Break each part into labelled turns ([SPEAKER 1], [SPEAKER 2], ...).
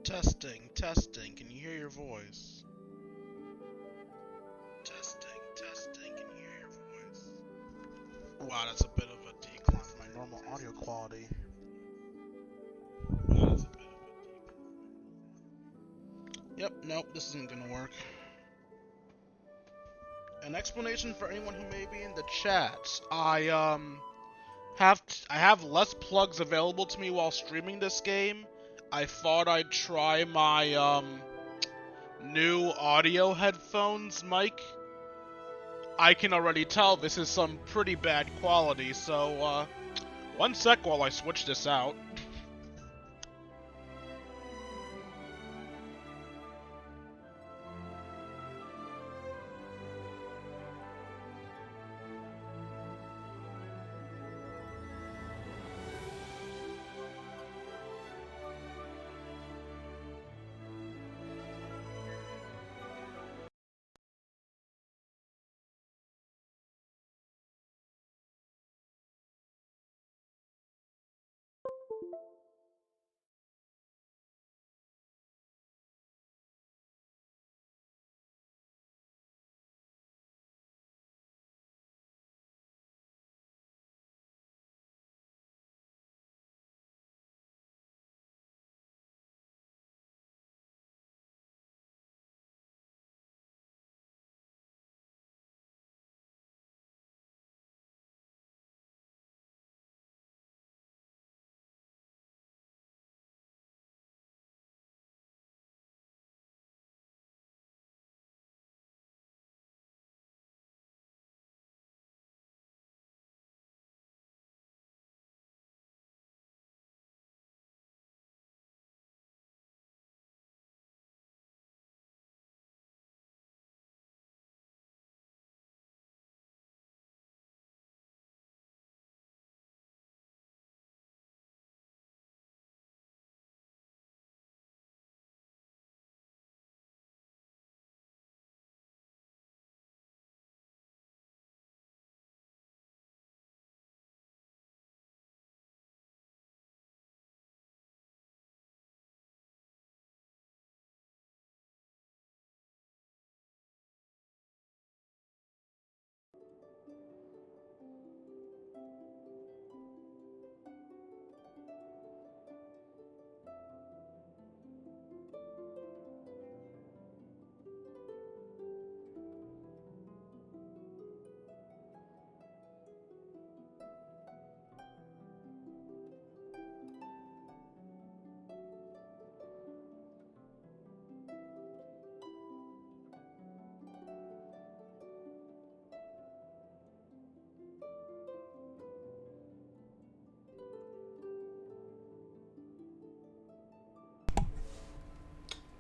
[SPEAKER 1] Testing, testing, can you hear your voice? Testing, testing, can you hear your voice? Wow, that's a bit of a decline from my normal audio quality. Wow, that's a bit of a decline. Yep, nope, this isn't gonna work. An explanation for anyone who may be in the chat. I have less plugs available to me while streaming this game. I thought I'd try my new audio headphones mic. I can already tell this is some pretty bad quality, so one sec while I switch this out.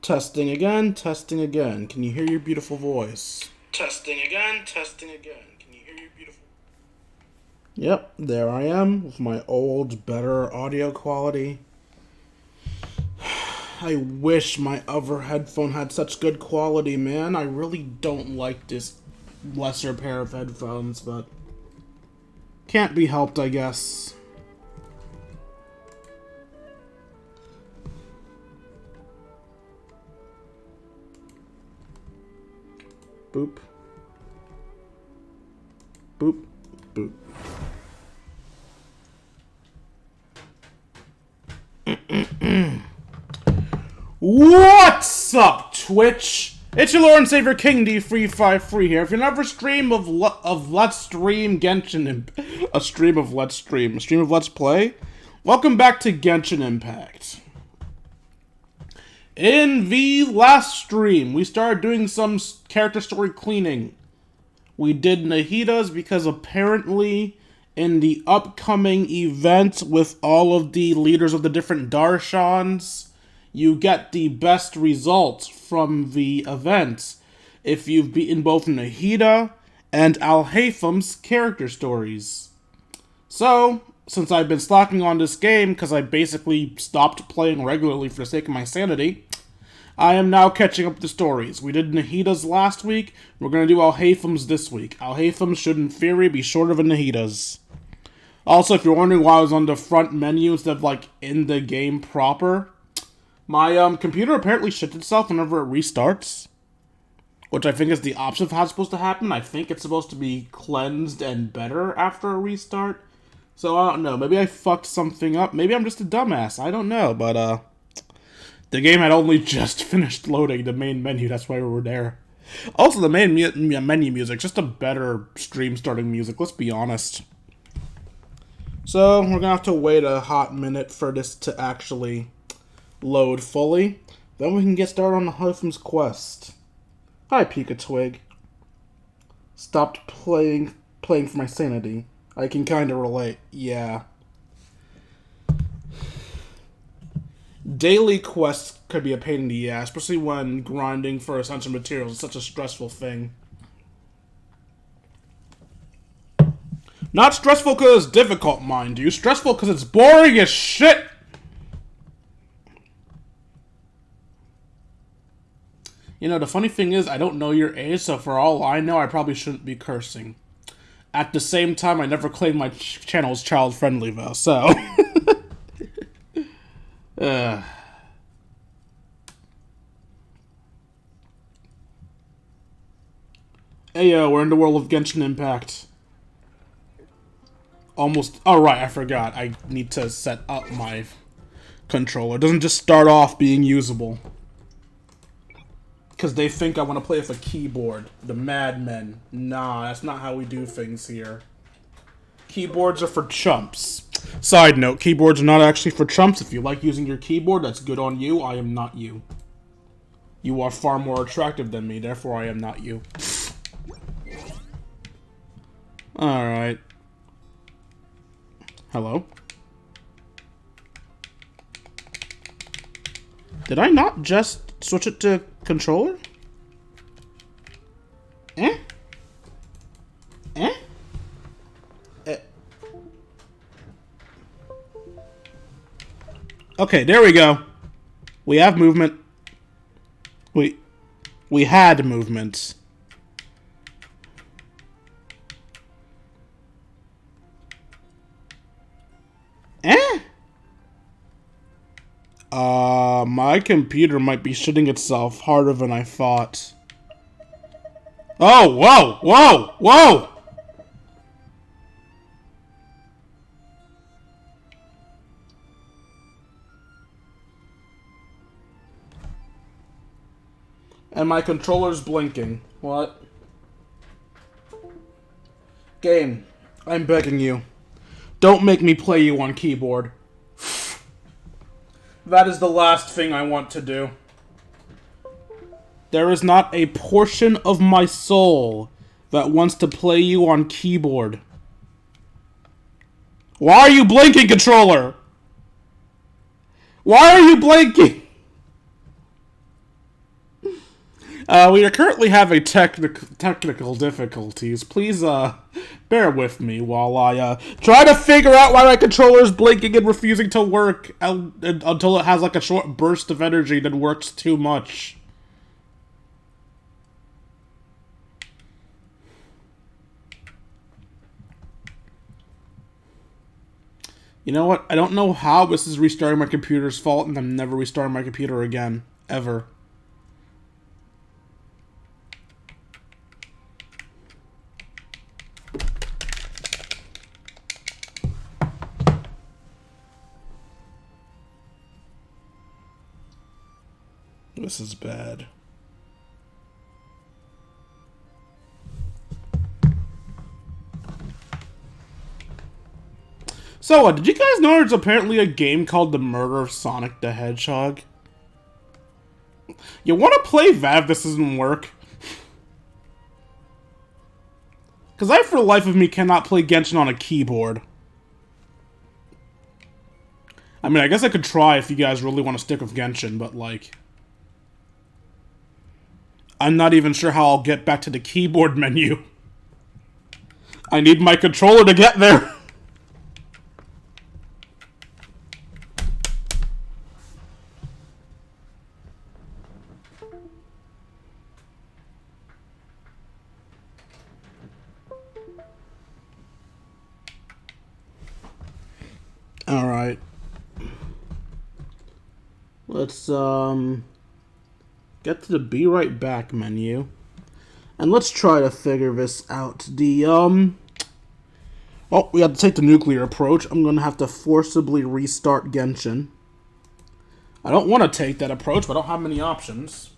[SPEAKER 1] Testing again, testing again. Can you hear your beautiful voice? Testing again, testing again. Can you hear your beautiful... Yep, there I am with my old, better audio quality. I wish my other headphone had such good quality, man. I really don't like this lesser pair of headphones, but can't be helped, I guess. Boop. Boop. Boop. What's up, Twitch? It's your Lord and Savior King D353 here. If you're never stream of Let's Stream Genshin, a stream of Let's Play, welcome back to Genshin Impact. In the last stream, we started doing some character story cleaning. We did Nahita's because apparently in the upcoming event with all of the leaders of the different Darshans, you get the best results from the event if you've beaten both Nahita and Alhathem's character stories. So, since I've been slacking on this game because I basically stopped playing regularly for the sake of my sanity, I am now catching up the stories. We did Nahita's last week, we're going to do Alhathem's this week. Alhathem's should in theory be shorter than Nahita's. Also, if you're wondering why I was on the front menu instead of like in the game proper, my computer apparently shits itself whenever it restarts, which I think is the opposite of how it's supposed to happen. I think it's supposed to be cleansed and better after a restart. So I don't know, maybe I fucked something up. Maybe I'm just a dumbass. I don't know, but the game had only just finished loading the main menu, that's why we were there. Also, the main menu music, just a better stream starting music, let's be honest. So, we're gonna have to wait a hot minute for this to actually load fully. Then we can get started on the Alhathem's quest. Hi, Pika Twig. Stopped playing for my sanity. I can kinda relate, yeah. Daily quests could be a pain in the ass, especially when grinding for essential materials is such a stressful thing. Not stressful because it's difficult, mind you. Stressful because it's boring as shit! You know, the funny thing is, I don't know your age, so for all I know, I probably shouldn't be cursing. At the same time, I never claimed my channel as child-friendly, though, so... Hey, we're in the world of Genshin Impact. Almost... Oh, right, I forgot. I need to set up my controller. It doesn't just start off being usable. Because they think I want to play with a keyboard. The madmen. Nah, that's not how we do things here. Keyboards are for chumps. Side note, keyboards are not actually for chumps. If you like using your keyboard, that's good on you. I am not you. You are far more attractive than me, therefore I am not you. Alright. Hello? Did I not just switch it to controller? Eh? Eh? Okay, there we go. We have movement. We had movement. Eh? My computer might be shitting itself harder than I thought. Oh, whoa, whoa, whoa! And my controller's blinking. What? Game, I'm begging you. Don't make me play you on keyboard. That is the last thing I want to do. There is not a portion of my soul that wants to play you on keyboard. Why are you blinking, controller? Why are you blinking?
[SPEAKER 2] We are currently having technical difficulties. Please, bear with me while I, try to figure out why my controller is blinking and refusing to work until it has, like, a short burst of energy that works too much. You know what? I don't know how this is restarting my computer's fault, and I'm never restarting my computer again. Ever. This is bad. So, did you guys know there's apparently a game called The Murder of Sonic the Hedgehog? You want to play that if this doesn't work? Because I, for the life of me, cannot play Genshin on a keyboard. I mean, I guess I could try if you guys really want to stick with Genshin, but, like... I'm not even sure how I'll get back to the keyboard menu. I need my controller to get there. Alright. Let's, get to the Be Right Back menu. And let's try to figure this out. Oh, we have to take the nuclear approach. I'm gonna have to forcibly restart Genshin. I don't want to take that approach, but I don't have many options.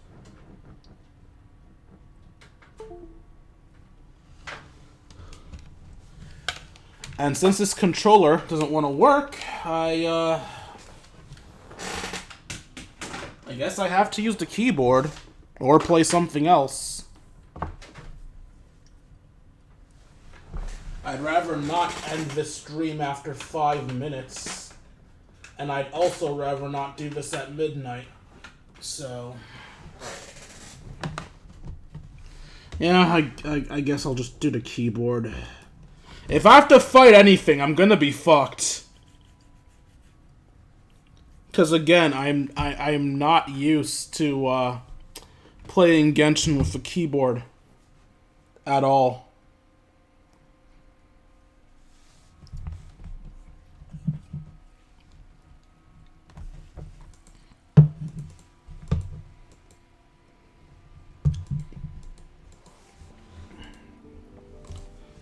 [SPEAKER 2] And since this controller doesn't want to work, I guess I have to use the keyboard or play something else. I'd rather not end this stream after 5 minutes. And I'd also rather not do this at midnight. So... yeah, I guess I'll just do the keyboard. If I have to fight anything, I'm gonna be fucked. Because again, I'm not used to playing Genshin with the keyboard at all.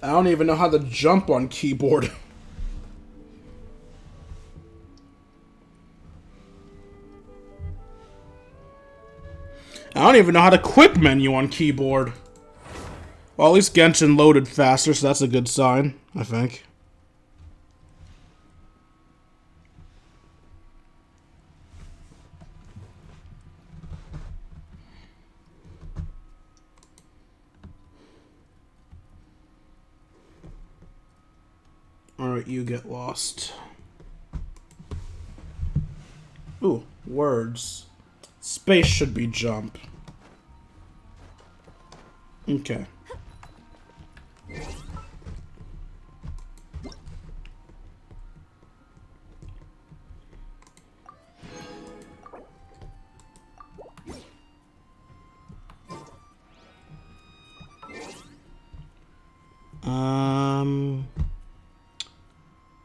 [SPEAKER 2] I don't even know how to jump on keyboard. I don't even know how to quick menu on keyboard. Well, at least Genshin loaded faster, so that's a good sign, I think. Alright, you get lost. Ooh, words. Space should be jump. Okay.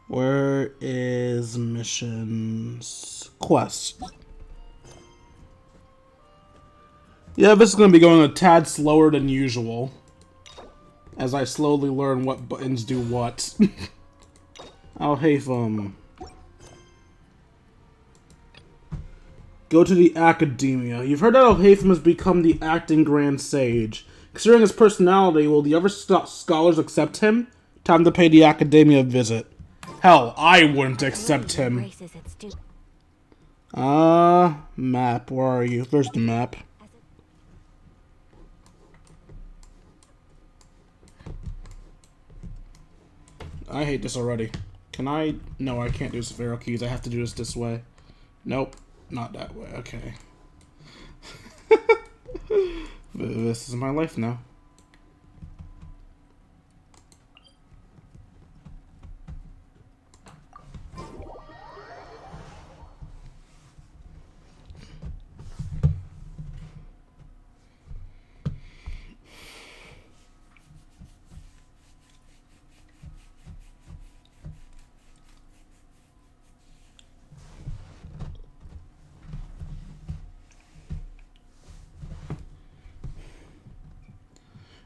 [SPEAKER 2] Where is missions? Quest. Yeah, this is going to be going a tad slower than usual. As I slowly learn what buttons do what. Alhathem. Go to the Academia. You've heard that Alhathem has become the acting Grand Sage. Considering his personality, will the other scholars accept him? Time to pay the Academia a visit. Hell, I wouldn't accept him. Map. Where are you? There's the map. I hate this already. Can I? No, I can't do this with arrow keys. I have to do this way. Nope. Not that way. Okay. This is my life now.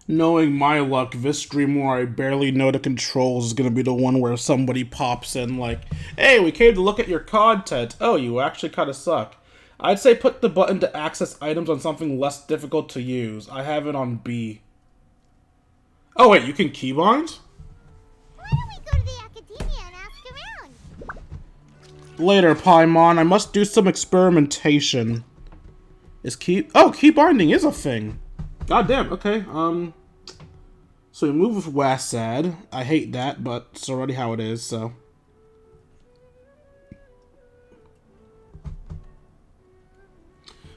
[SPEAKER 2] Knowing my luck, this stream where I barely know the controls is gonna be the one where somebody pops in like, hey, we came to look at your content. Oh, you actually kinda suck. I'd say put the button to access items on something less difficult to use. I have it on B. Oh wait, you can keybind?
[SPEAKER 3] Why don't we go to the academia and ask around?
[SPEAKER 2] Later, Paimon. I must do some experimentation. Oh, key binding is a thing. God damn, okay, so we move with Wasad. I hate that, but it's already how it is, so.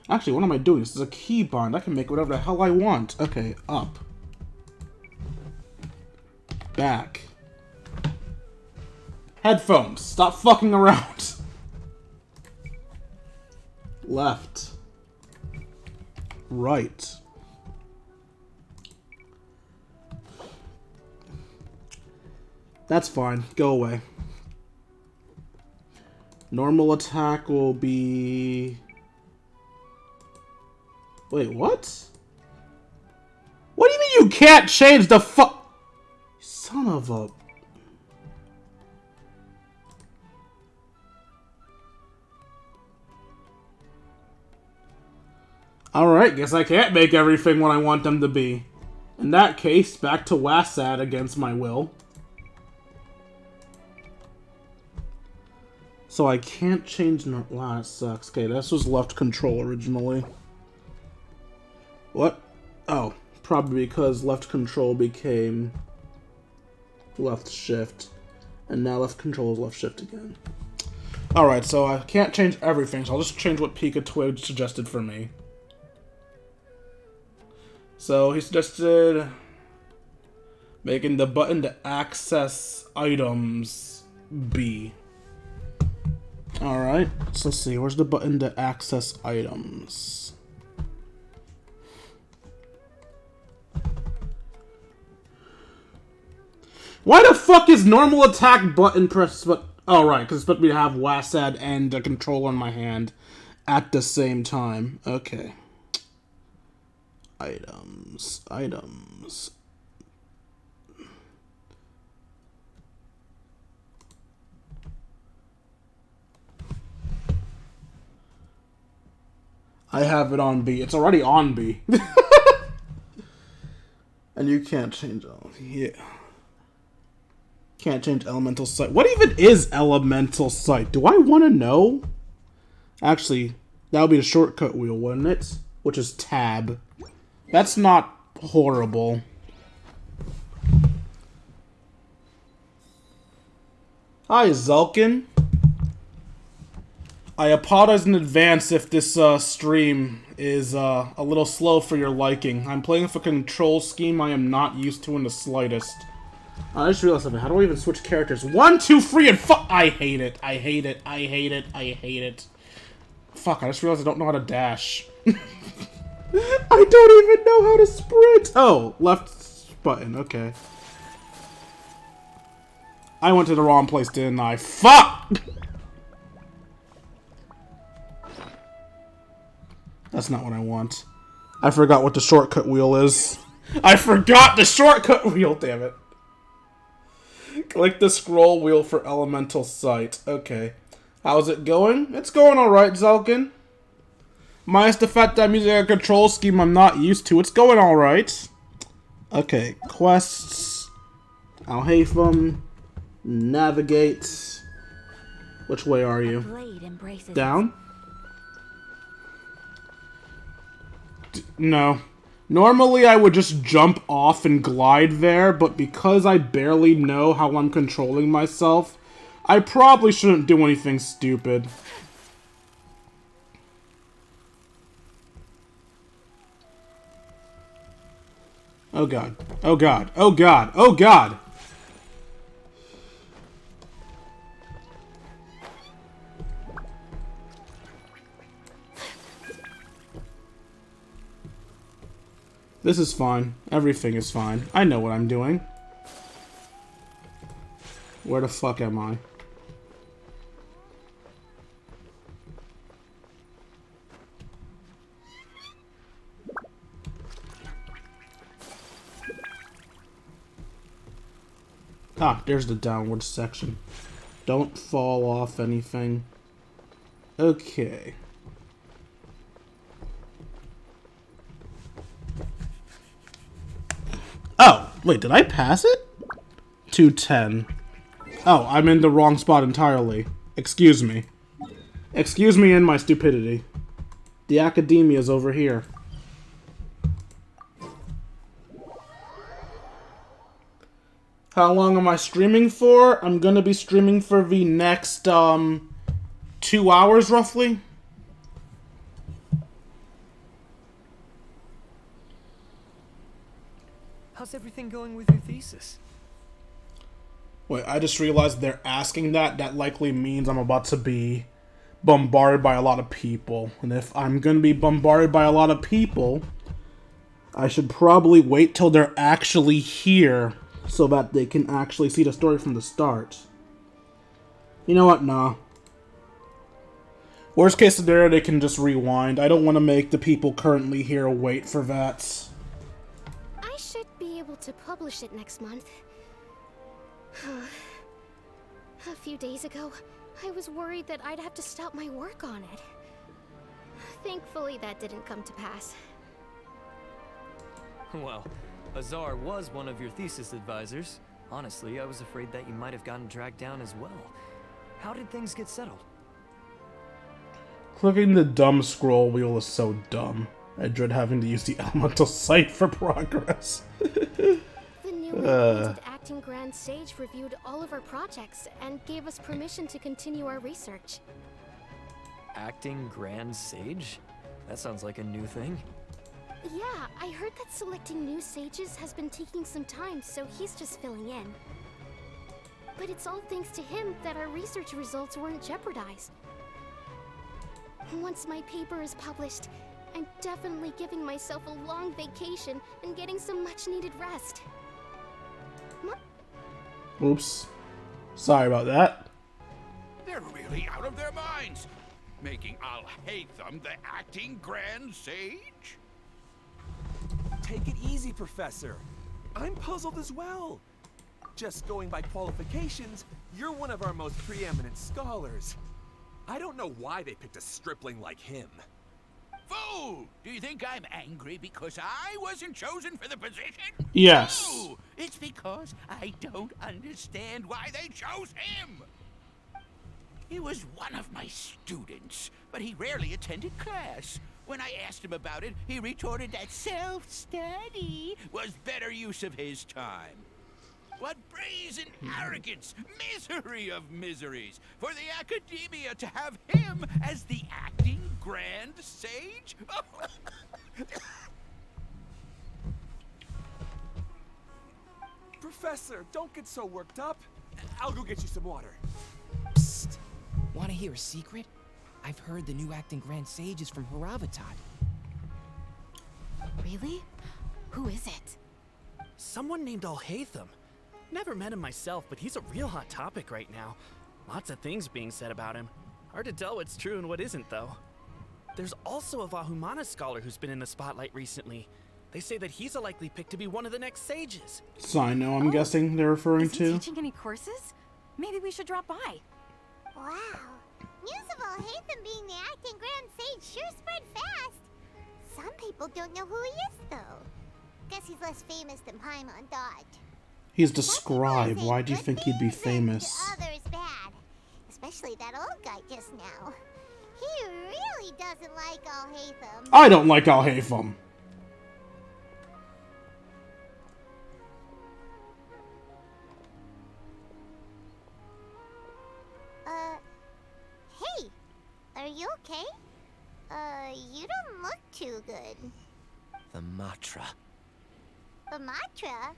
[SPEAKER 2] Actually, what am I doing? This is a keybind. I can make whatever the hell I want. Okay, up. Back. Headphones. Stop fucking around. Left. Right. That's fine. Go away. Normal attack will be... Wait, what? What do you mean you can't change the Son of a... Alright, guess I can't make everything what I want them to be. In that case, back to Wasad against my will. So I can't change... Wow, that sucks. Okay, this was left control originally. What? Oh, probably because left control became left shift. And now left control is left shift again. Alright, so I can't change everything, so I'll just change what Pika Twig suggested for me. So he suggested making the button to access items B. Alright, so let's see, where's the button to access items? Why the fuck is normal attack button press but oh right, because it's supposed to be to have Wasad and the controller in my hand at the same time. Okay. Items. I have it on B. It's already on B. And you can't change yeah. Can't change elemental sight. What even is elemental sight? Do I want to know? Actually, that would be the shortcut wheel, wouldn't it? Which is tab. That's not horrible. Hi, Zulkin. I apologize in advance if this stream is a little slow for your liking. I'm playing with a control scheme I am not used to in the slightest. I just realized something. How do I even switch characters? 1, 2, 3, and fuck! I hate it. I hate it. I hate it. I hate it. Fuck, I just realized I don't know how to dash. I don't even know how to sprint! Oh, left button. Okay. I went to the wrong place, didn't I? Fuck! That's not what I want. I forgot what the shortcut wheel is. I forgot the shortcut wheel, damn it. Click the scroll wheel for elemental sight. Okay. How's it going? It's going alright, Zulkin. Minus the fact that I'm using a control scheme I'm not used to. It's going alright. Okay. Quests. Alhathem. Navigate. Which way are you? Down? No. Normally I would just jump off and glide there, but because I barely know how I'm controlling myself, I probably shouldn't do anything stupid. Oh god. Oh god. Oh god. Oh god! This is fine. Everything is fine. I know what I'm doing. Where the fuck am I? Ah, there's the downward section. Don't fall off anything. Okay. Oh, wait, did I pass it? 210. Oh, I'm in the wrong spot entirely. Excuse me. Excuse me and my stupidity. The academia's over here. How long am I streaming for? I'm gonna be streaming for the next, 2 hours, roughly.
[SPEAKER 4] How's everything going with your thesis?
[SPEAKER 2] Wait, I just realized they're asking that. That likely means I'm about to be bombarded by a lot of people. And if I'm gonna be bombarded by a lot of people, I should probably wait till they're actually here so that they can actually see the story from the start. You know what? Nah. Worst case scenario, they can just rewind. I don't want to make the people currently here wait for that.
[SPEAKER 5] I should be able to publish it next month. A few days ago, I was worried that I'd have to stop my work on it. Thankfully, that didn't come to pass.
[SPEAKER 4] Well, Azar was one of your thesis advisors. Honestly, I was afraid that you might have gotten dragged down as well. How did things get settled?
[SPEAKER 2] Clicking the dumb scroll wheel is so dumb. I dread having to use the elemental sight for progress.
[SPEAKER 5] The newly appointed acting Grand Sage reviewed all of our projects and gave us permission to continue our research.
[SPEAKER 4] Acting Grand Sage? That sounds like a new thing.
[SPEAKER 5] Yeah, I heard that selecting new sages has been taking some time, so he's just filling in. But it's all thanks to him that our research results weren't jeopardized. Once my paper is published, I'm definitely giving myself a long vacation and getting some much-needed rest.
[SPEAKER 2] Oops. Sorry about that.
[SPEAKER 6] They're really out of their minds, making Alhathem the acting Grand Sage?
[SPEAKER 7] Take it easy, Professor. I'm puzzled as well. Just going by qualifications, you're one of our most preeminent scholars. I don't know why they picked a stripling like him.
[SPEAKER 6] Fool! Do you think I'm angry because I wasn't chosen for the position?
[SPEAKER 2] Yes.
[SPEAKER 6] No! It's because I don't understand why they chose him! He was one of my students, but he rarely attended class. When I asked him about it, he retorted that self-study was better use of his time. What brazen arrogance, misery of miseries, for the academia to have him as the acting Grand Sage?
[SPEAKER 7] Professor, don't get so worked up. I'll go get you some water.
[SPEAKER 8] Psst. Want to hear a secret? I've heard the new acting Grand Sage is from Haravatat.
[SPEAKER 5] Really? Who is it?
[SPEAKER 9] Someone named Alhathem. Never met him myself, but he's a real hot topic right now. Lots of things being said about him. Hard to tell what's true and what isn't, though. There's also a Vahumana scholar who's been in the spotlight recently. They say that he's a likely pick to be one of the next sages.
[SPEAKER 2] Sino, I'm guessing they're referring
[SPEAKER 10] Is he
[SPEAKER 2] to.
[SPEAKER 10] teaching any courses? Maybe we should drop by.
[SPEAKER 3] Wow. News of Alhathem being the acting Grand Sage sure spread fast. Some people don't know who he is, though. Guess he's less famous than Paimon Dodge.
[SPEAKER 2] He's the scribe. Why do you think he'd be famous?
[SPEAKER 3] To others bad. Especially that old guy just now. He really doesn't like Alhathem.
[SPEAKER 2] I don't like Alhathem.
[SPEAKER 3] Hey, are you okay? You don't look too good.
[SPEAKER 8] The Matra.
[SPEAKER 3] Amatra?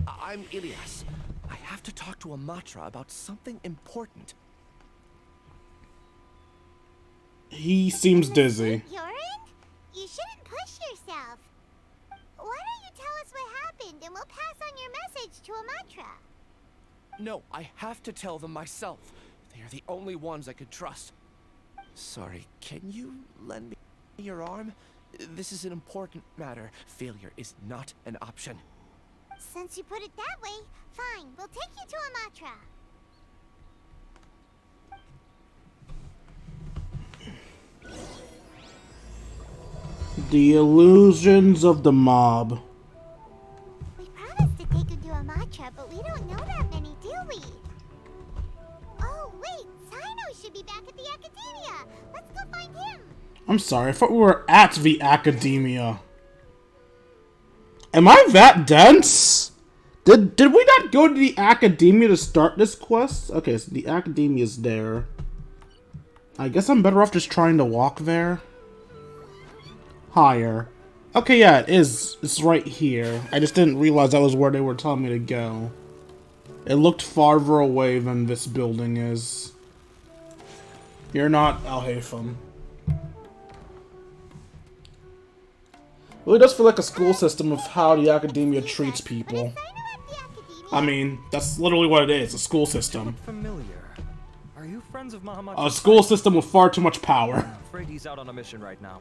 [SPEAKER 11] I'm Ilias. I have to talk to Amatra about something important.
[SPEAKER 2] He seems dizzy.
[SPEAKER 3] You're in? You shouldn't push yourself. Why don't you tell us what happened and we'll pass on your message to Amatra?
[SPEAKER 11] No, I have to tell them myself. They are the only ones I could trust. Sorry, can you lend me your arm? This is an important matter. Failure is not an option.
[SPEAKER 3] Since you put it that way, fine. We'll take you to Amatra.
[SPEAKER 2] The illusions of the mob.
[SPEAKER 3] We promised to take him to Amatra, but we don't know that many, do we? Oh, wait. Sino should be back at the Academia. Let's go find him.
[SPEAKER 2] I'm sorry, I thought we were at the Academia. Am I that dense? Did we not go to the Academia to start this quest? Okay, so the Academia's there. I guess I'm better off just trying to walk there. Higher. Okay, yeah, it is. It's right here. I just didn't realize that was where they were telling me to go. It looked farther away than this building is. You're not Alhathem. Really does feel like a school system of how the Academia treats people. I mean, that's literally what it is, a school system.
[SPEAKER 12] Familiar. Are you friends of Muhammad?
[SPEAKER 2] A school system with far too much power.
[SPEAKER 12] I'm afraid he's out on a mission right now.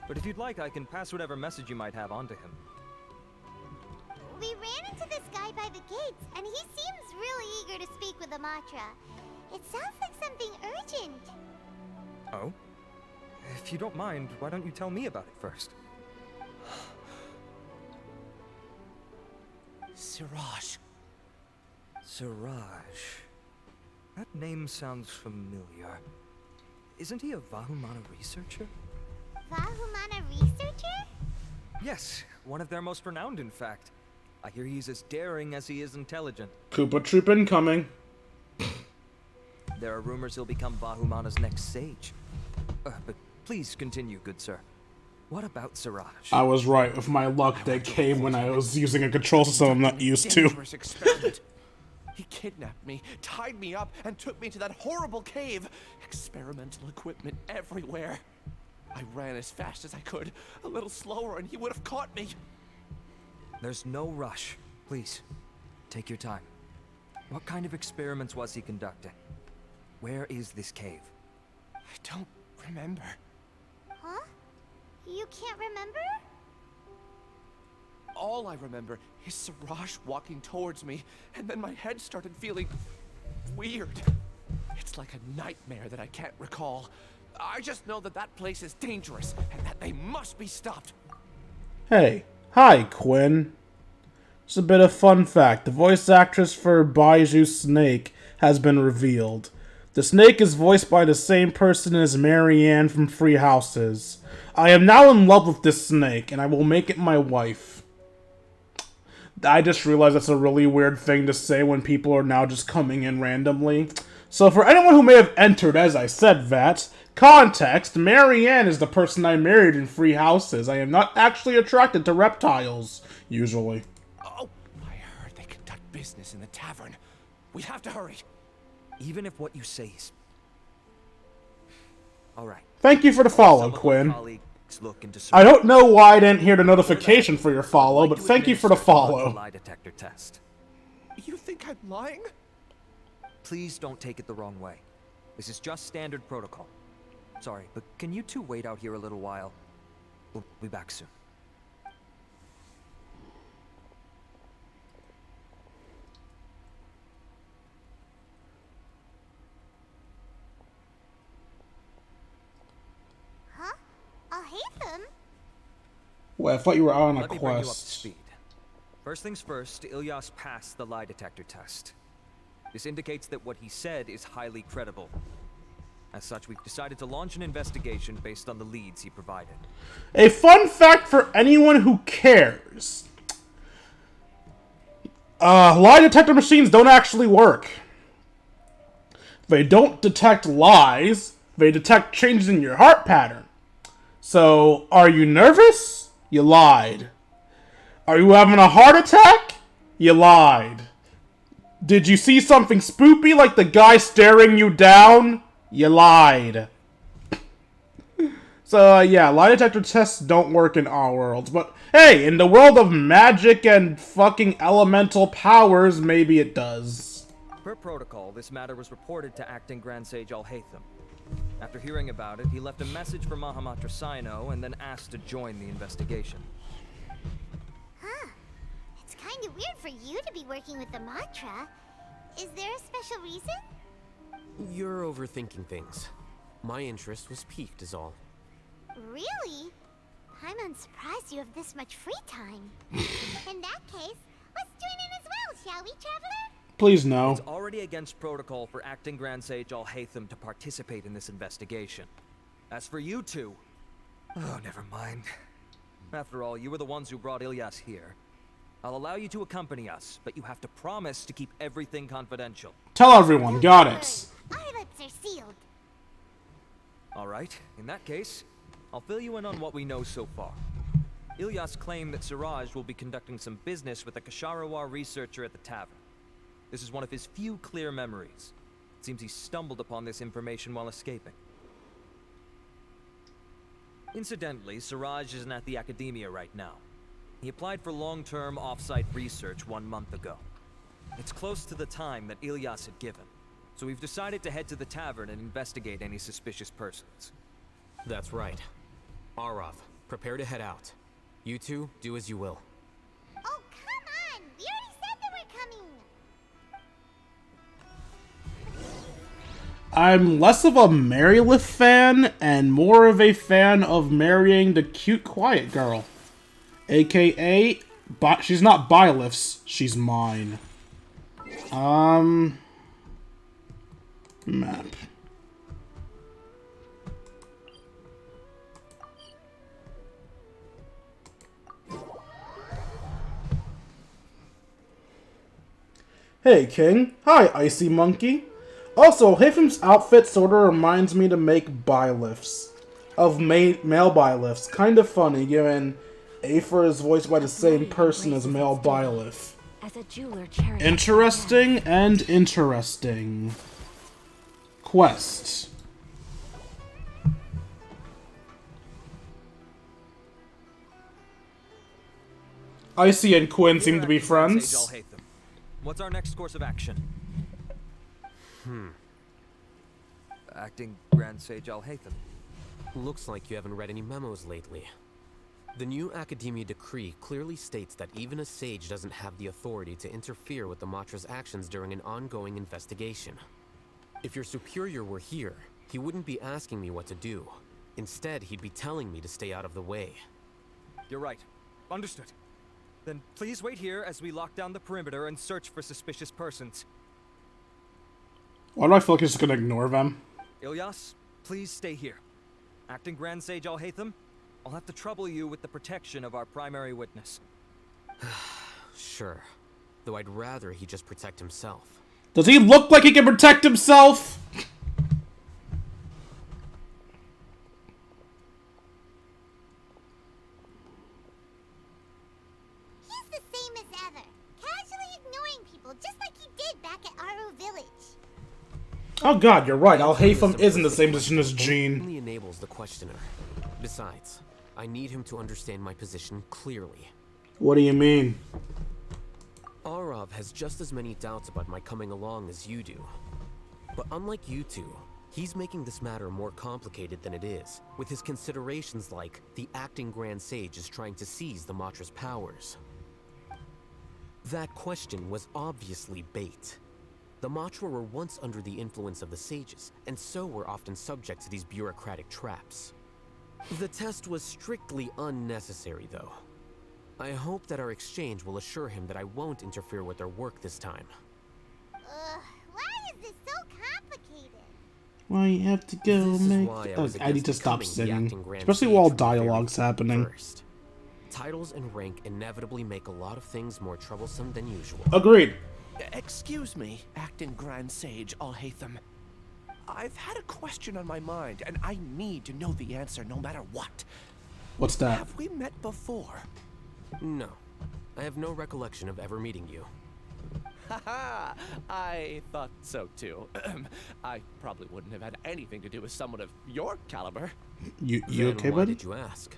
[SPEAKER 12] But if you'd like, I can pass whatever message you might have on to him.
[SPEAKER 3] We ran into this guy by the gates, and he seems really eager to speak with Amatra. It sounds like something urgent.
[SPEAKER 12] Oh? If you don't mind, why don't you tell me about it first?
[SPEAKER 11] Siraj.
[SPEAKER 12] Siraj. That name sounds familiar. Isn't he a Vahumana researcher?
[SPEAKER 3] Vahumana researcher?
[SPEAKER 12] Yes, one of their most renowned, in fact. I hear he's as daring as he is intelligent.
[SPEAKER 2] Koopa Troop incoming.
[SPEAKER 12] There are rumors he'll become Vahumana's next sage. But please continue, good sir. What about Siraj?
[SPEAKER 2] I was right. With my luck, they came when I was using a control system I'm not used to.
[SPEAKER 11] He kidnapped me, tied me up, and took me to that horrible cave. Experimental equipment everywhere. I ran as fast as I could, a little slower, and he would have caught me.
[SPEAKER 12] There's no rush. Please, take your time. What kind of experiments was he conducting? Where is this cave?
[SPEAKER 11] I don't remember.
[SPEAKER 3] Huh? You can't remember?
[SPEAKER 11] All I remember is Siraj walking towards me, and then my head started feeling weird. It's like a nightmare that I can't recall. I just know that that place is dangerous, and that they must be stopped.
[SPEAKER 2] Hey. Hi, Quinn. Just a bit of fun fact. The voice actress for Baiju Snake has been revealed. The snake is voiced by the same person as Marianne from Free Houses. I am now in love with this snake, and I will make it my wife. I just realized that's a really weird thing to say when people are now just coming in randomly. So for anyone who may have entered as I said that, context, Marianne is the person I married in Free Houses. I am not actually attracted to reptiles, usually.
[SPEAKER 11] Oh, I heard they conduct business in the tavern. We have to hurry.
[SPEAKER 12] Even if what you say is... Alright.
[SPEAKER 2] Thank you for the follow, Quinn. I don't know why I didn't hear the notification for your follow, but thank you for the follow.
[SPEAKER 12] Lie detector test.
[SPEAKER 11] You think I'm lying?
[SPEAKER 12] Please don't take it the wrong way. This is just standard protocol. Sorry, but can you two wait out here a little while? We'll be back soon.
[SPEAKER 3] Huh? Alhathem?
[SPEAKER 2] Well, I thought you were on a
[SPEAKER 12] Let me bring you up to
[SPEAKER 2] quest.
[SPEAKER 12] speed. First things first, Ilyas passed the lie detector test. This indicates that what he said is highly credible. As such, we've decided to launch an investigation based on the leads he provided.
[SPEAKER 2] A fun fact for anyone who cares. Lie detector machines don't actually work. They don't detect lies. They detect changes in your heart pattern. So, are you nervous? You lied. Are you having a heart attack? You lied. Did you see something spoopy like the guy staring you down? You lied. So, yeah, lie detector tests don't work in our worlds, but hey, in the world of magic and fucking elemental powers, maybe it does.
[SPEAKER 12] Per protocol, this matter was reported to Acting Grand Sage Alhathem. After hearing about it, he left a message for Mahamatra Sino and then asked to join the investigation.
[SPEAKER 3] Huh. It's kind of weird for you to be working with the mantra. Is there a special reason?
[SPEAKER 13] You're overthinking things. My interest was piqued is all.
[SPEAKER 3] Really? I'm unsurprised you have this much free time. In that case, let's join in as well, shall we, Traveler?
[SPEAKER 2] Please no.
[SPEAKER 12] It's already against protocol for Acting Grand Sage Alhathem to participate in this investigation. As for you two... Oh, never mind. After all, you were the ones who brought Ilyas here. I'll allow you to accompany us, but you have to promise to keep everything confidential.
[SPEAKER 2] Tell everyone, got it.
[SPEAKER 3] Our lips are sealed.
[SPEAKER 12] Alright, in that case, I'll fill you in on what we know so far. Ilyas claimed that Siraj will be conducting some business with a khaenri'ah researcher at the tavern. This is one of his few clear memories. It seems he stumbled upon this information while escaping. Incidentally, Siraj isn't at the academia right now. He applied for long-term off-site research 1 month ago. It's close to the time that Ilyas had given, so we've decided to head to the tavern and investigate any suspicious persons.
[SPEAKER 13] That's right. Arav, prepare to head out. You two, do as you will.
[SPEAKER 3] Oh, come on! We already said that we're coming!
[SPEAKER 2] I'm less of a Marylith fan and more of a fan of marrying the cute, quiet girl. AKA, she's not Bylif's, she's mine. Map. Hey, King. Hi, Icy Monkey. Also, Hathem's outfit sorta reminds me to make Bylifs. Of male Bylifs. Kind of funny, given Aether is voiced by the same person as male Bylif.
[SPEAKER 10] As a jeweler
[SPEAKER 2] Interesting and interesting. Quest. Icy and Quinn seem to be friends.
[SPEAKER 12] What's our next course of action? Acting Grand Sage Alhathem.
[SPEAKER 13] Looks like you haven't read any memos lately. The new Academia decree clearly states that even a sage doesn't have the authority to interfere with the Matra's actions during an ongoing investigation. If your superior were here, he wouldn't be asking me what to do. Instead, he'd be telling me to stay out of the way.
[SPEAKER 12] You're right. Understood. Then please wait here as we lock down the perimeter and search for suspicious persons.
[SPEAKER 2] Why do I feel like he's just gonna ignore them?
[SPEAKER 12] Ilyas, please stay here. Acting Grand Sage Alhathem, I'll have to trouble you with the protection of our primary witness.
[SPEAKER 13] Sure. Though I'd rather he just protect himself.
[SPEAKER 2] Does he look like he can protect himself?
[SPEAKER 3] He's the same as ever. Casually ignoring people, just like he did back at Aru Village.
[SPEAKER 2] Oh god, you're right. Alhathem is in the same position as Jean.
[SPEAKER 13] Only enables the questioner. Besides, I need him to understand my position clearly.
[SPEAKER 2] What do you mean?
[SPEAKER 13] Arav has just as many doubts about my coming along as you do. But unlike you two, he's making this matter more complicated than it is, with his considerations like the acting Grand Sage is trying to seize the Matra's powers. That question was obviously bait. The Matra were once under the influence of the sages, and so were often subject to these bureaucratic traps. The test was strictly unnecessary, though. I hope that our exchange will assure him that I won't interfere with their work this time.
[SPEAKER 3] Why is this so complicated?
[SPEAKER 2] Why you have to go make... Oh, I need to stop singing. Especially while dialogue's happening.
[SPEAKER 13] First. Titles and rank inevitably make a lot of things more troublesome than usual.
[SPEAKER 2] Agreed.
[SPEAKER 6] Excuse me, Acting Grand Sage Alhathem. I've had a question on my mind, and I need to know the answer no matter what.
[SPEAKER 2] What's that?
[SPEAKER 6] Have we met before?
[SPEAKER 13] No. I have no recollection of ever meeting you.
[SPEAKER 11] Haha, I thought so too. I probably wouldn't have had anything to do with someone of your caliber.
[SPEAKER 2] You
[SPEAKER 13] Then
[SPEAKER 2] okay,
[SPEAKER 13] why
[SPEAKER 2] buddy?
[SPEAKER 13] did you ask?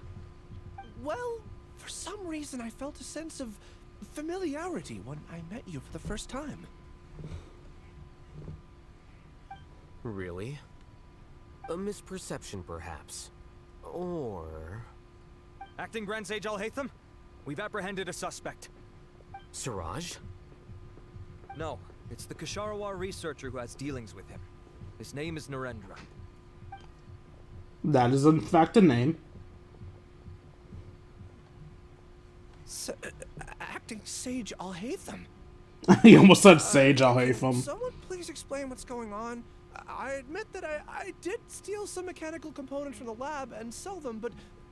[SPEAKER 11] Well, for some reason I felt a sense of familiarity when I met you for the first time.
[SPEAKER 13] Really? A misperception, perhaps. Or...
[SPEAKER 12] Acting Grand Sage Alhathem, we've apprehended a suspect.
[SPEAKER 13] Siraj?
[SPEAKER 12] No, it's the khaenri'ah researcher who has dealings with him. His name is Narendra.
[SPEAKER 2] That is in fact a name.
[SPEAKER 11] Acting Sage Alhathem.
[SPEAKER 2] He almost said Sage Alhathem.
[SPEAKER 11] Someone please explain what's going on. I admit that I did steal some mechanical components from the lab and sell them, but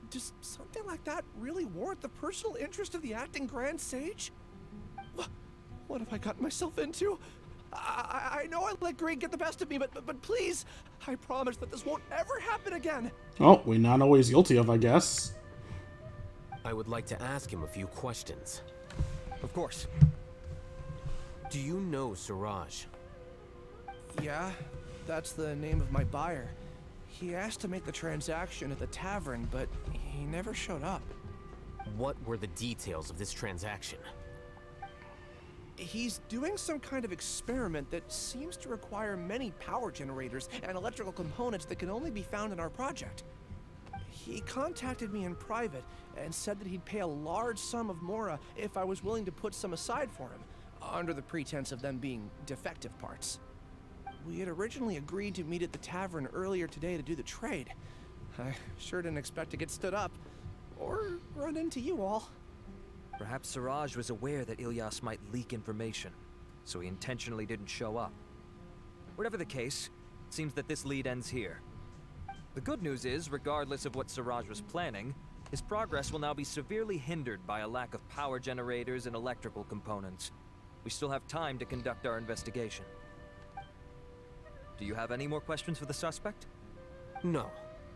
[SPEAKER 11] does something like that really warrant the personal interest of the acting Grand Sage? What have I gotten myself into? I know I let greed get the best of me, but please, I promise that this won't ever happen again.
[SPEAKER 2] Oh, we now know what he's guilty of, I guess.
[SPEAKER 13] I would like to ask him a few questions.
[SPEAKER 12] Of course.
[SPEAKER 13] Do you know Siraj?
[SPEAKER 11] Yeah, that's the name of my buyer. He asked to make the transaction at the tavern, but he never showed up.
[SPEAKER 13] What were the details of this transaction?
[SPEAKER 11] He's doing some kind of experiment that seems to require many power generators and electrical components that can only be found in our project. He contacted me in private and said that he'd pay a large sum of Mora if I was willing to put some aside for him, under the pretense of them being defective parts. We had originally agreed to meet at the tavern earlier today to do the trade. I sure didn't expect to get stood up, or run into you all.
[SPEAKER 12] Perhaps Siraj was aware that Ilyas might leak information, so he intentionally didn't show up. Whatever the case, it seems that this lead ends here. The good news is, regardless of what Siraj was planning, his progress will now be severely hindered by a lack of power generators and electrical components. We still have time to conduct our investigation. Do you have any more questions for the suspect?
[SPEAKER 13] No,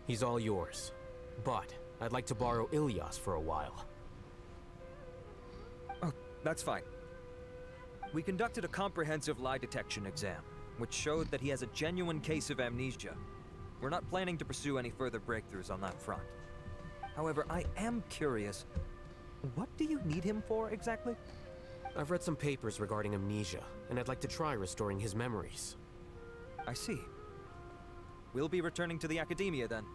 [SPEAKER 13] he's all yours. But I'd like to borrow Ilyas for a while.
[SPEAKER 12] Oh, that's fine. We conducted a comprehensive lie detection exam, which showed that he has a genuine case of amnesia. We're not planning to pursue any further breakthroughs on that front. However, I am curious, what do you need him for exactly?
[SPEAKER 13] I've read some papers regarding amnesia, and I'd like to try restoring his memories.
[SPEAKER 12] I see. We'll be returning to the academia then.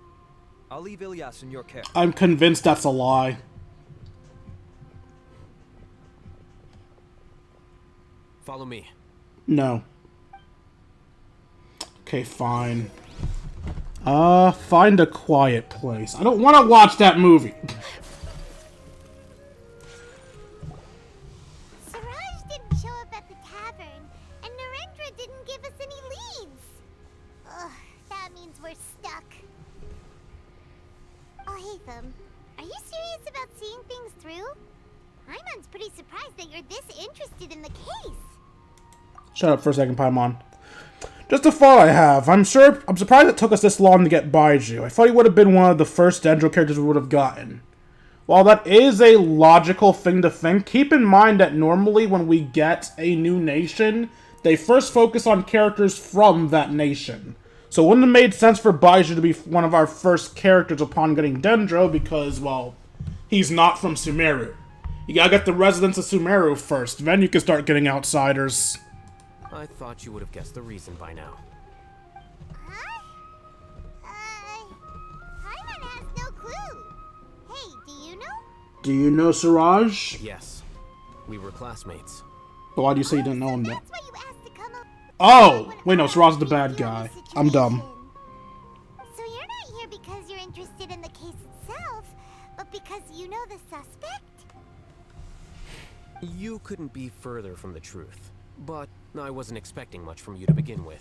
[SPEAKER 12] I'll leave Ilyas in your care.
[SPEAKER 2] I'm convinced that's a lie.
[SPEAKER 13] Follow me.
[SPEAKER 2] No. Okay, fine. Find a quiet place. I don't want to watch that movie.
[SPEAKER 3] Siraj didn't show up at the tavern, and Narendra didn't give us any leads. Ugh, that means we're stuck. Alhathem, are you serious about seeing things through? Paimon's pretty surprised that you're this interested in the case.
[SPEAKER 2] Shut up for a second, Paimon. Just a thought I have. I'm surprised it took us this long to get Baiju. I thought he would have been one of the first Dendro characters we would have gotten. While that is a logical thing to think, keep in mind that normally when we get a new nation, they first focus on characters from that nation. So it wouldn't have made sense for Baiju to be one of our first characters upon getting Dendro because, well, he's not from Sumeru. You gotta get the residents of Sumeru first, then you can start getting outsiders.
[SPEAKER 13] I thought you would have guessed the reason by now.
[SPEAKER 3] Huh? Paimon has no clue. Hey, do you know?
[SPEAKER 2] Do you know Siraj?
[SPEAKER 13] Yes. We were classmates.
[SPEAKER 2] But why do you say you didn't know him then?
[SPEAKER 3] That's why you asked to come over.
[SPEAKER 2] Oh! Wait, no, Siraj's the bad guy. I'm dumb.
[SPEAKER 3] So you're not here because you're interested in the case itself, but because you know the suspect?
[SPEAKER 13] You couldn't be further from the truth. But I wasn't expecting much from you to begin with.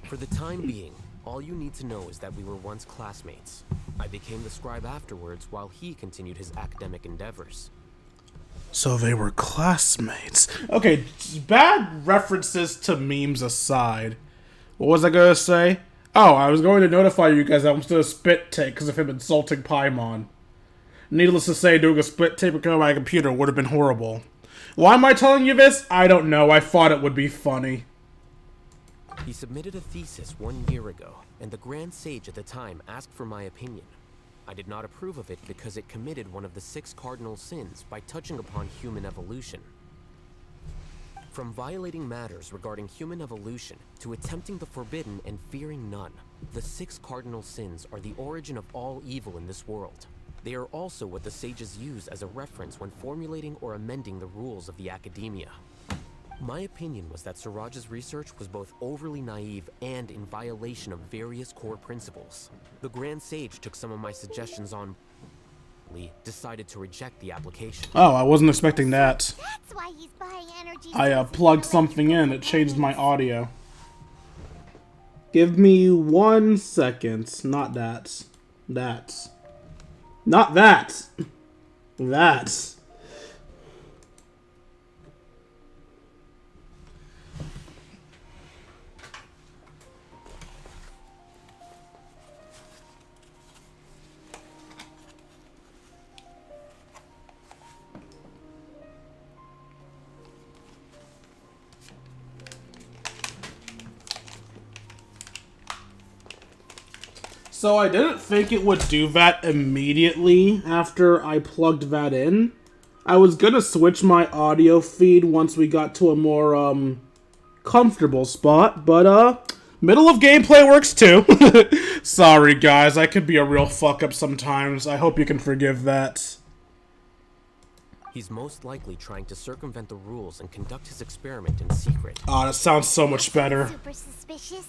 [SPEAKER 13] For the time being, all you need to know is that we were once classmates. I became the scribe afterwards while he continued his academic endeavors.
[SPEAKER 2] So they were classmates. Okay, bad references to memes aside. What was I gonna say? Oh, I was going to notify you guys that I'm still a spit take because of him insulting Paimon. Needless to say, doing a split tape record on my computer would have been horrible. Why am I telling you this? I don't know. I thought it would be funny.
[SPEAKER 13] He submitted a thesis 1 year ago, and the Grand Sage at the time asked for my opinion. I did not approve of it because it committed one of the 6 cardinal sins by touching upon human evolution. From violating matters regarding human evolution to attempting the forbidden and fearing none, the 6 cardinal sins are the origin of all evil in this world. They are also what the sages use as a reference when formulating or amending the rules of the academia. My opinion was that Siraj's research was both overly naive and in violation of various core principles. The Grand Sage took some of my suggestions on, decided to reject the application.
[SPEAKER 2] Oh, I wasn't expecting that.
[SPEAKER 3] That's why he's buying energy.
[SPEAKER 2] I plugged something in. It changed my audio. Give me 1 second. Not that. That. Not that. That. So I didn't think it would do that immediately after I plugged that in. I was gonna switch my audio feed once we got to a more, comfortable spot, but, middle of gameplay works too. Sorry guys, I could be a real fuck-up sometimes. I hope you can forgive that.
[SPEAKER 13] He's most likely trying to circumvent the rules and conduct his experiment in secret.
[SPEAKER 2] Oh, that sounds so much better.
[SPEAKER 3] Super suspicious.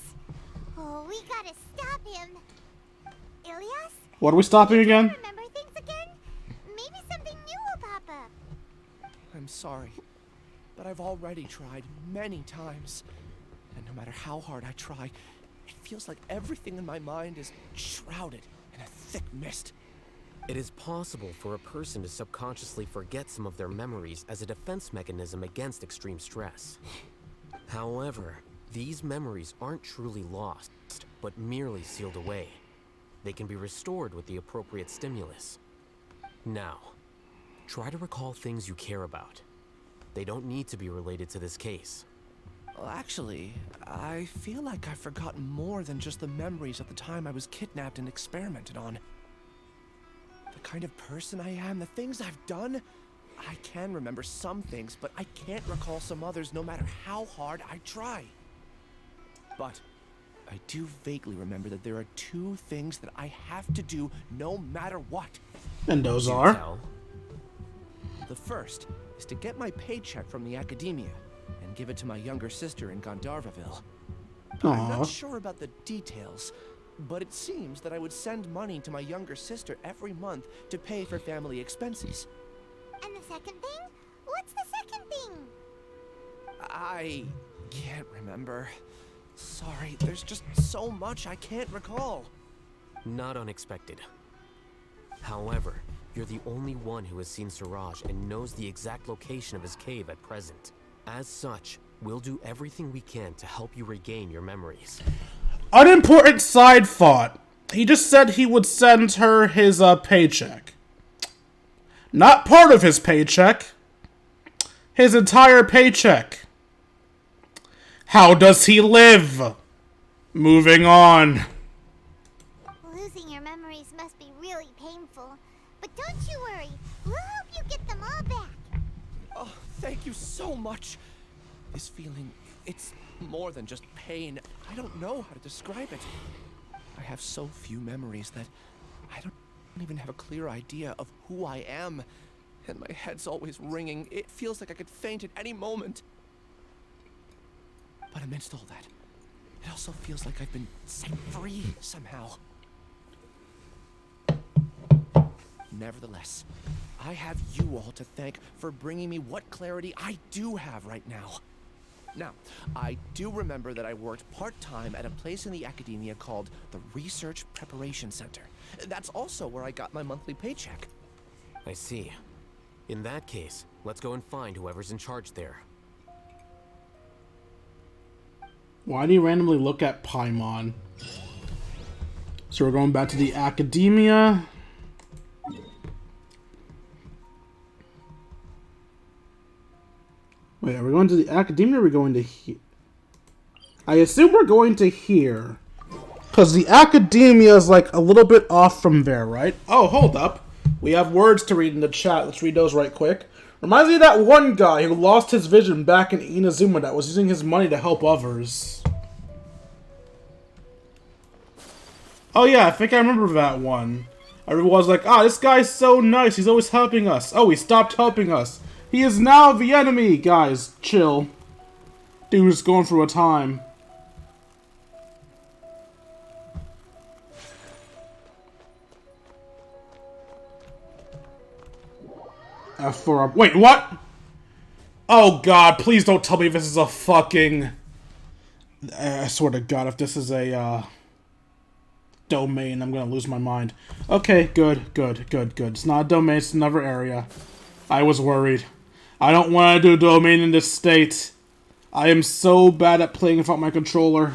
[SPEAKER 3] Oh, we gotta stop him. Ilyas?
[SPEAKER 2] What are we stopping again?
[SPEAKER 3] Remember things again? Maybe something new will pop up.
[SPEAKER 11] I'm sorry, but I've already tried many times. And no matter how hard I try, it feels like everything in my mind is shrouded in a thick mist.
[SPEAKER 13] It is possible for a person to subconsciously forget some of their memories as a defense mechanism against extreme stress. However, these memories aren't truly lost, but merely sealed away. They can be restored with the appropriate stimulus. Now, try to recall things you care about. They don't need to be related to this case.
[SPEAKER 11] Well, actually, I feel like I've forgotten more than just the memories of the time I was kidnapped and experimented on. The kind of person I am, the things I've done, I can remember some things, but I can't recall some others no matter how hard I try. But I do vaguely remember that there are 2 things that I have to do no matter what.
[SPEAKER 2] And those are?
[SPEAKER 11] The first is to get my paycheck from the academia and give it to my younger sister in Gandharvaville. I'm not sure about the details, but it seems that I would send money to my younger sister every month to pay for family expenses.
[SPEAKER 3] And the second thing? What's the second thing?
[SPEAKER 11] I can't remember. Sorry, there's just so much I can't recall.
[SPEAKER 13] Not unexpected. However, you're the only one who has seen Siraj and knows the exact location of his cave at present. As such, we'll do everything we can to help you regain your memories.
[SPEAKER 2] Unimportant side thought. He just said he would send her his, paycheck. Not part of his paycheck. His entire paycheck. How does he live? Moving on.
[SPEAKER 3] Losing your memories must be really painful. But don't you worry. We'll help you get them all back.
[SPEAKER 11] Oh, thank you so much. This feeling, it's more than just pain. I don't know how to describe it. I have so few memories that I don't even have a clear idea of who I am. And my head's always ringing. It feels like I could faint at any moment. But amidst all that, it also feels like I've been set free somehow. Nevertheless, I have you all to thank for bringing me what clarity I do have right now. Now, I do remember that I worked part-time at a place in the academia called the Research Preparation Center. That's also where I got my monthly paycheck.
[SPEAKER 13] I see. In that case, let's go and find whoever's in charge there.
[SPEAKER 2] Why do you randomly look at Paimon? So we're going back to the academia. going to the academia or are we going to here? I assume we're going to here. Because the academia is like a little bit off from there, right? Oh, hold up. We have words to read in the chat. Let's read those right quick. Reminds me of that one guy who lost his vision back in Inazuma that was using his money to help others. Oh yeah, I think I remember that one. Everyone was like, this guy's so nice. He's always helping us. Oh, he stopped helping us. He is now the enemy. Guys, chill. Dude's going through a time. Wait, what? Oh god, please don't tell me this is a fucking... I swear to god, if this is a, domain, I'm gonna lose my mind. Okay, good. It's not a domain, it's another area. I was worried. I don't want to do a domain in this state. I am so bad at playing without my controller.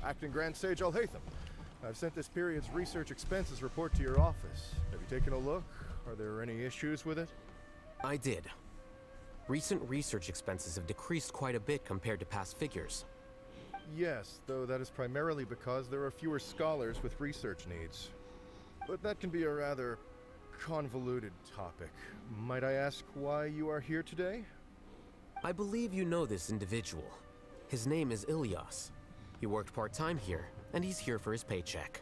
[SPEAKER 14] Acting Grand Sage Alhathem. I've sent this period's research expenses report to your office. Have you taken a look? Are there any issues with it?
[SPEAKER 13] I did. Recent research expenses have decreased quite a bit compared to past figures.
[SPEAKER 14] Yes, though that is primarily because there are fewer scholars with research needs. But that can be a rather convoluted topic. Might I ask why you are here today?
[SPEAKER 13] I believe you know this individual. His name is Ilyas. He worked part-time here, and he's here for his paycheck.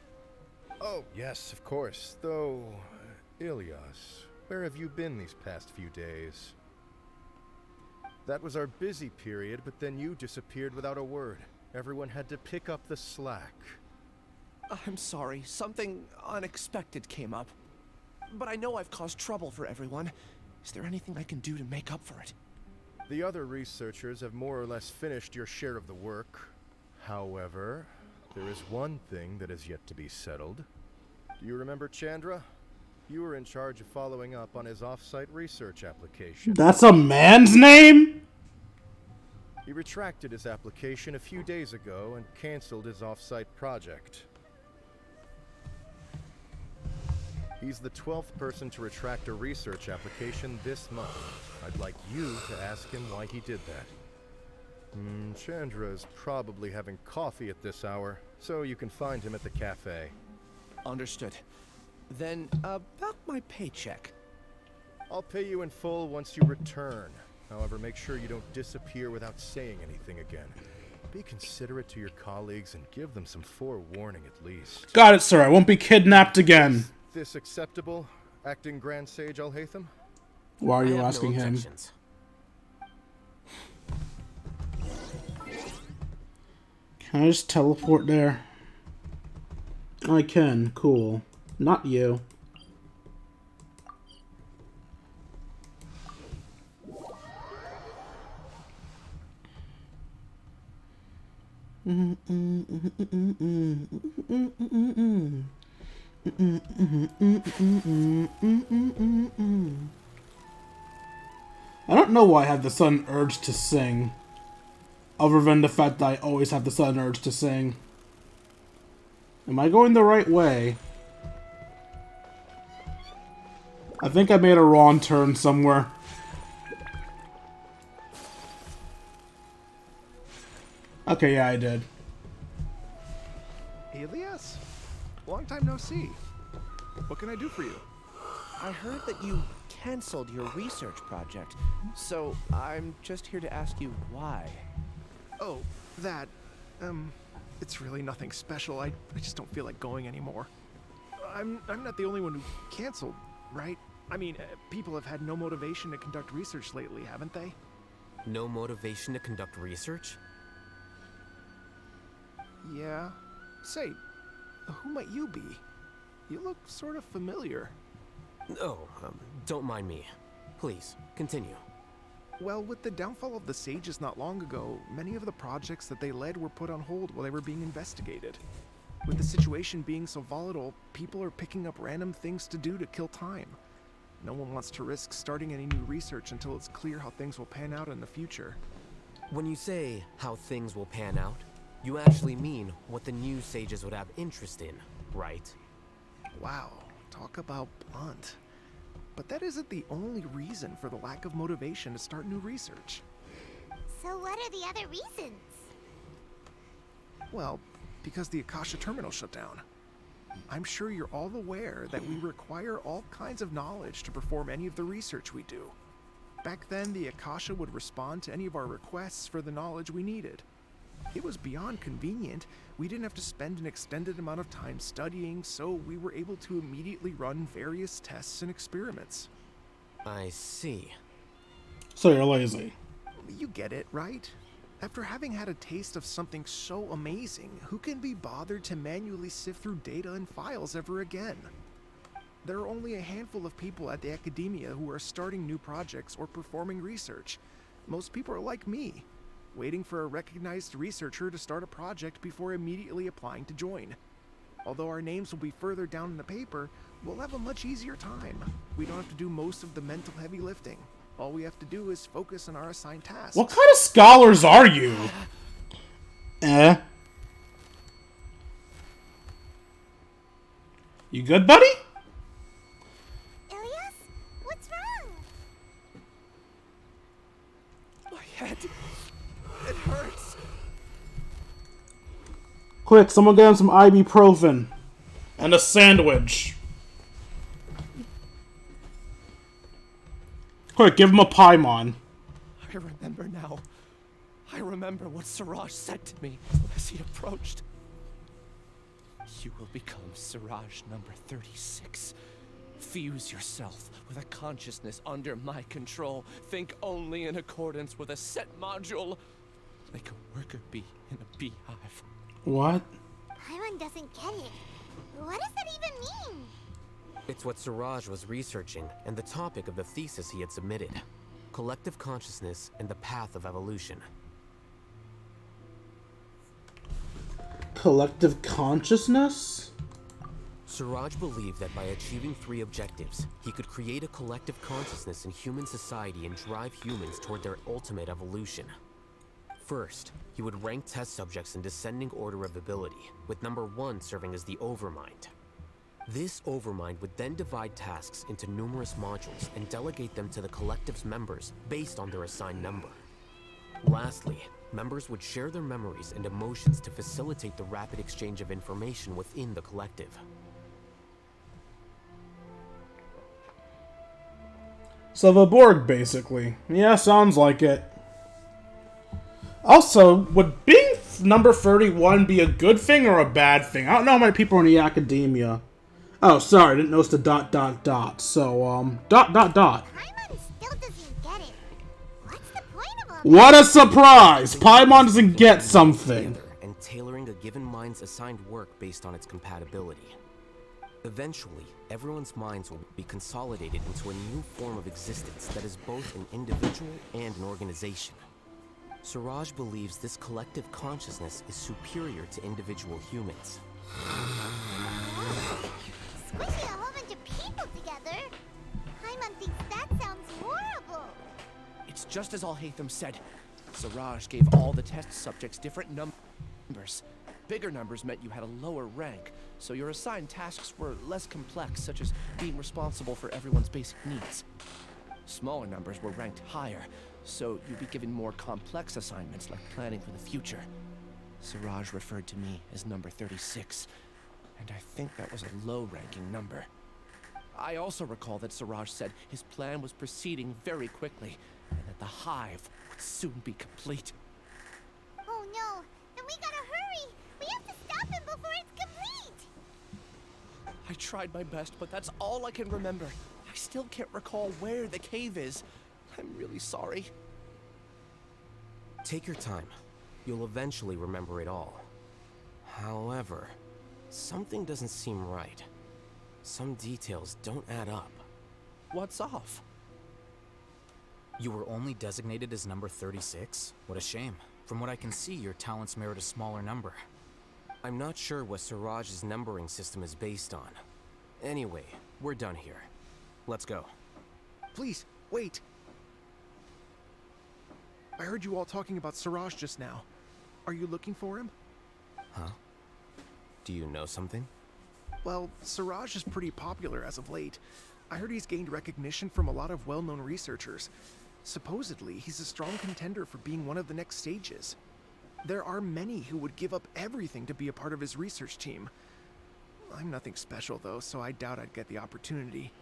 [SPEAKER 14] Oh, yes, of course. Though, Ilyas, where have you been these past few days? That was our busy period, but then you disappeared without a word. Everyone had to pick up the slack.
[SPEAKER 11] I'm sorry, something unexpected came up. But I know I've caused trouble for everyone. Is there anything I can do to make up for it?
[SPEAKER 14] The other researchers have more or less finished your share of the work. However, there is one thing that is yet to be settled. Do you remember Chandra? You were in charge of following up on his off-site research application.
[SPEAKER 2] That's a man's name?
[SPEAKER 14] He retracted his application a few days ago and canceled his off-site project. He's the 12th person to retract a research application this month. I'd like you to ask him why he did that. Chandra's probably having coffee at this hour, so you can find him at the cafe.
[SPEAKER 11] Understood. Then, about my paycheck.
[SPEAKER 14] I'll pay you in full once you return. However, make sure you don't disappear without saying anything again. Be considerate to your colleagues and give them some forewarning at least.
[SPEAKER 2] Got it, sir. I won't be kidnapped again.
[SPEAKER 14] Is this acceptable, Acting Grand Sage Alhathem?
[SPEAKER 2] Why are you asking him? Can I just teleport there? I can. Cool. Not you. I don't know why I have the sudden urge to sing. Other than the fact that I always have the sudden urge to sing. Am I going the right way? I think I made a wrong turn somewhere. Okay, yeah, I did.
[SPEAKER 15] Ilyas? Long time no see. What can I do for you?
[SPEAKER 11] I heard that you canceled your research project, so I'm just here to ask you why.
[SPEAKER 15] Oh, that, it's really nothing special. I just don't feel like going anymore. I'm not the only one who canceled, right? I mean, people have had no motivation to conduct research lately, haven't they?
[SPEAKER 13] No motivation to conduct research?
[SPEAKER 15] Yeah. Say, who might you be? You look sort of familiar.
[SPEAKER 13] Oh, don't mind me. Please, continue.
[SPEAKER 15] Well, with the downfall of the Sages not long ago, many of the projects that they led were put on hold while they were being investigated. With the situation being so volatile, people are picking up random things to do to kill time. No one wants to risk starting any new research until it's clear how things will pan out in the future.
[SPEAKER 13] When you say how things will pan out, you actually mean what the new Sages would have interest in, right?
[SPEAKER 15] Wow, talk about blunt. But that isn't the only reason for the lack of motivation to start new research.
[SPEAKER 3] So what are the other reasons?
[SPEAKER 15] Well, because the Akasha terminal shut down. I'm sure you're all aware that we require all kinds of knowledge to perform any of the research we do. Back then, the Akasha would respond to any of our requests for the knowledge we needed. It was beyond convenient. We didn't have to spend an extended amount of time studying, so we were able to immediately run various tests and experiments.
[SPEAKER 13] I see.
[SPEAKER 2] So you're lazy.
[SPEAKER 15] You get it, right? After having had a taste of something so amazing, who can be bothered to manually sift through data and files ever again? There are only a handful of people at the academia who are starting new projects or performing research. Most people are like me, waiting for a recognized researcher to start a project before immediately applying to join. Although our names will be further down in the paper, we'll have a much easier time. We don't have to do most of the mental heavy lifting. All we have to do is focus on our assigned tasks.
[SPEAKER 2] What kind of scholars are you? You good, buddy?
[SPEAKER 3] Ilias? What's wrong?
[SPEAKER 11] My head. It hurts.
[SPEAKER 2] Quick, someone get him some ibuprofen. And a sandwich. Quick, give him a Paimon.
[SPEAKER 11] I remember now. I remember what Siraj said to me as he approached. You will become Siraj number 36. Fuse yourself with a consciousness under my control. Think only in accordance with a set module, like a worker bee in a beehive.
[SPEAKER 2] What?
[SPEAKER 3] Paimon doesn't get it. What does that even mean?
[SPEAKER 13] It's what Siraj was researching, and the topic of the thesis he had submitted. Collective consciousness and the path of evolution.
[SPEAKER 2] Collective consciousness?
[SPEAKER 13] Siraj believed that by achieving 3 objectives, he could create a collective consciousness in human society and drive humans toward their ultimate evolution. First, he would rank test subjects in descending order of ability, with number 1 serving as the Overmind. This Overmind would then divide tasks into numerous modules and delegate them to the collective's members based on their assigned number. Lastly, members would share their memories and emotions to facilitate the rapid exchange of information within the collective.
[SPEAKER 2] So the Borg, basically. Yeah, sounds like it. Also, would being number 31 be a good thing or a bad thing? I don't know how many people are in the academia. Oh, sorry, I didn't notice the ... So, ...
[SPEAKER 3] Paimon still doesn't get it. What's the point of all
[SPEAKER 2] What a surprise! Paimon doesn't get something.
[SPEAKER 13] And tailoring a given mind's assigned work based on its compatibility. Eventually, everyone's minds will be consolidated into a new form of existence that is both an individual and an organization. Siraj believes this collective consciousness is superior to individual humans.
[SPEAKER 3] Squishing a whole bunch of people together? Paimon thinks that sounds horrible.
[SPEAKER 11] It's just as Alhathem said. Siraj gave all the test subjects different numbers. Bigger numbers meant you had a lower rank, so your assigned tasks were less complex, such as being responsible for everyone's basic needs. Smaller numbers were ranked higher, so you'd be given more complex assignments like planning for the future. Siraj referred to me as number 36, and I think that was a low-ranking number. I also recall that Siraj said his plan was proceeding very quickly, and that the hive would soon be complete.
[SPEAKER 3] Oh no, then we gotta hurry! We have to stop him before it's complete!
[SPEAKER 11] I tried my best, but that's all I can remember. I still can't recall where the cave is. I'm really sorry.
[SPEAKER 13] Take your time. You'll eventually remember it all. However, something doesn't seem right. Some details don't add up.
[SPEAKER 11] What's off?
[SPEAKER 16] You were only designated as number 36? What a shame. From what I can see, your talents merit a smaller number.
[SPEAKER 13] I'm not sure what Siraj's numbering system is based on. Anyway, we're done here. Let's go.
[SPEAKER 15] Please, wait. I heard you all talking about Siraj just now. Are you looking for him?
[SPEAKER 13] Huh? Do you know something?
[SPEAKER 15] Well, Siraj is pretty popular as of late. I heard he's gained recognition from a lot of well-known researchers. Supposedly, he's a strong contender for being one of the next sages. There are many who would give up everything to be a part of his research team. I'm nothing special though, so I doubt I'd get the opportunity.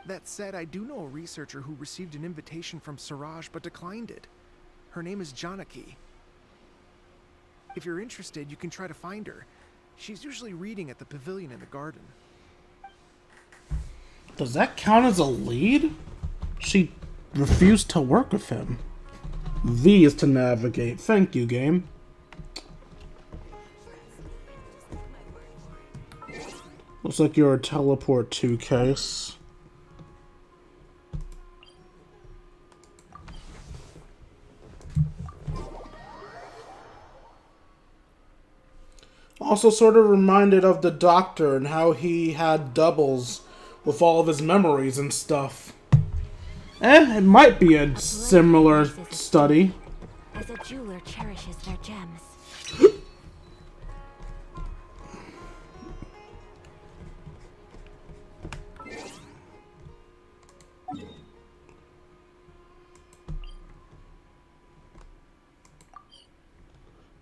[SPEAKER 15] That said, I do know a researcher who received an invitation from Siraj but declined it. Her name is Janaki. If you're interested, you can try to find her. She's usually reading at the pavilion in the garden.
[SPEAKER 2] Does that count as a lead? She refused to work with him. V is to navigate. Thank you, game. Looks like you're a teleport 2 case. Also sort of reminded of the Doctor and how he had doubles with all of his memories and stuff. It might be a similar study.
[SPEAKER 17] As a jeweler cherishes their gems.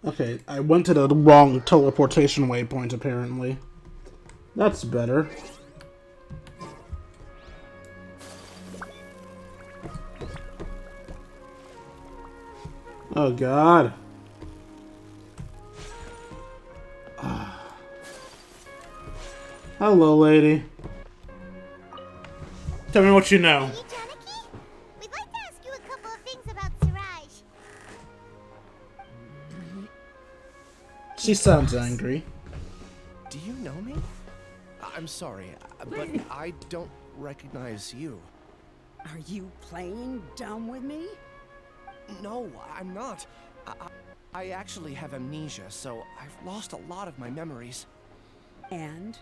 [SPEAKER 2] Okay, I went to the wrong teleportation waypoint, apparently. That's better. Oh, God. Hello, lady. Tell me what you know.
[SPEAKER 3] Hey, Janaki? We'd like to ask you a couple of things about Siraj.
[SPEAKER 2] She sounds angry.
[SPEAKER 11] Do you know me? I'm sorry, but I don't recognize you.
[SPEAKER 18] Are you playing dumb with me?
[SPEAKER 11] No, I'm not. I actually have amnesia, so I've lost a lot of my memories.
[SPEAKER 18] And?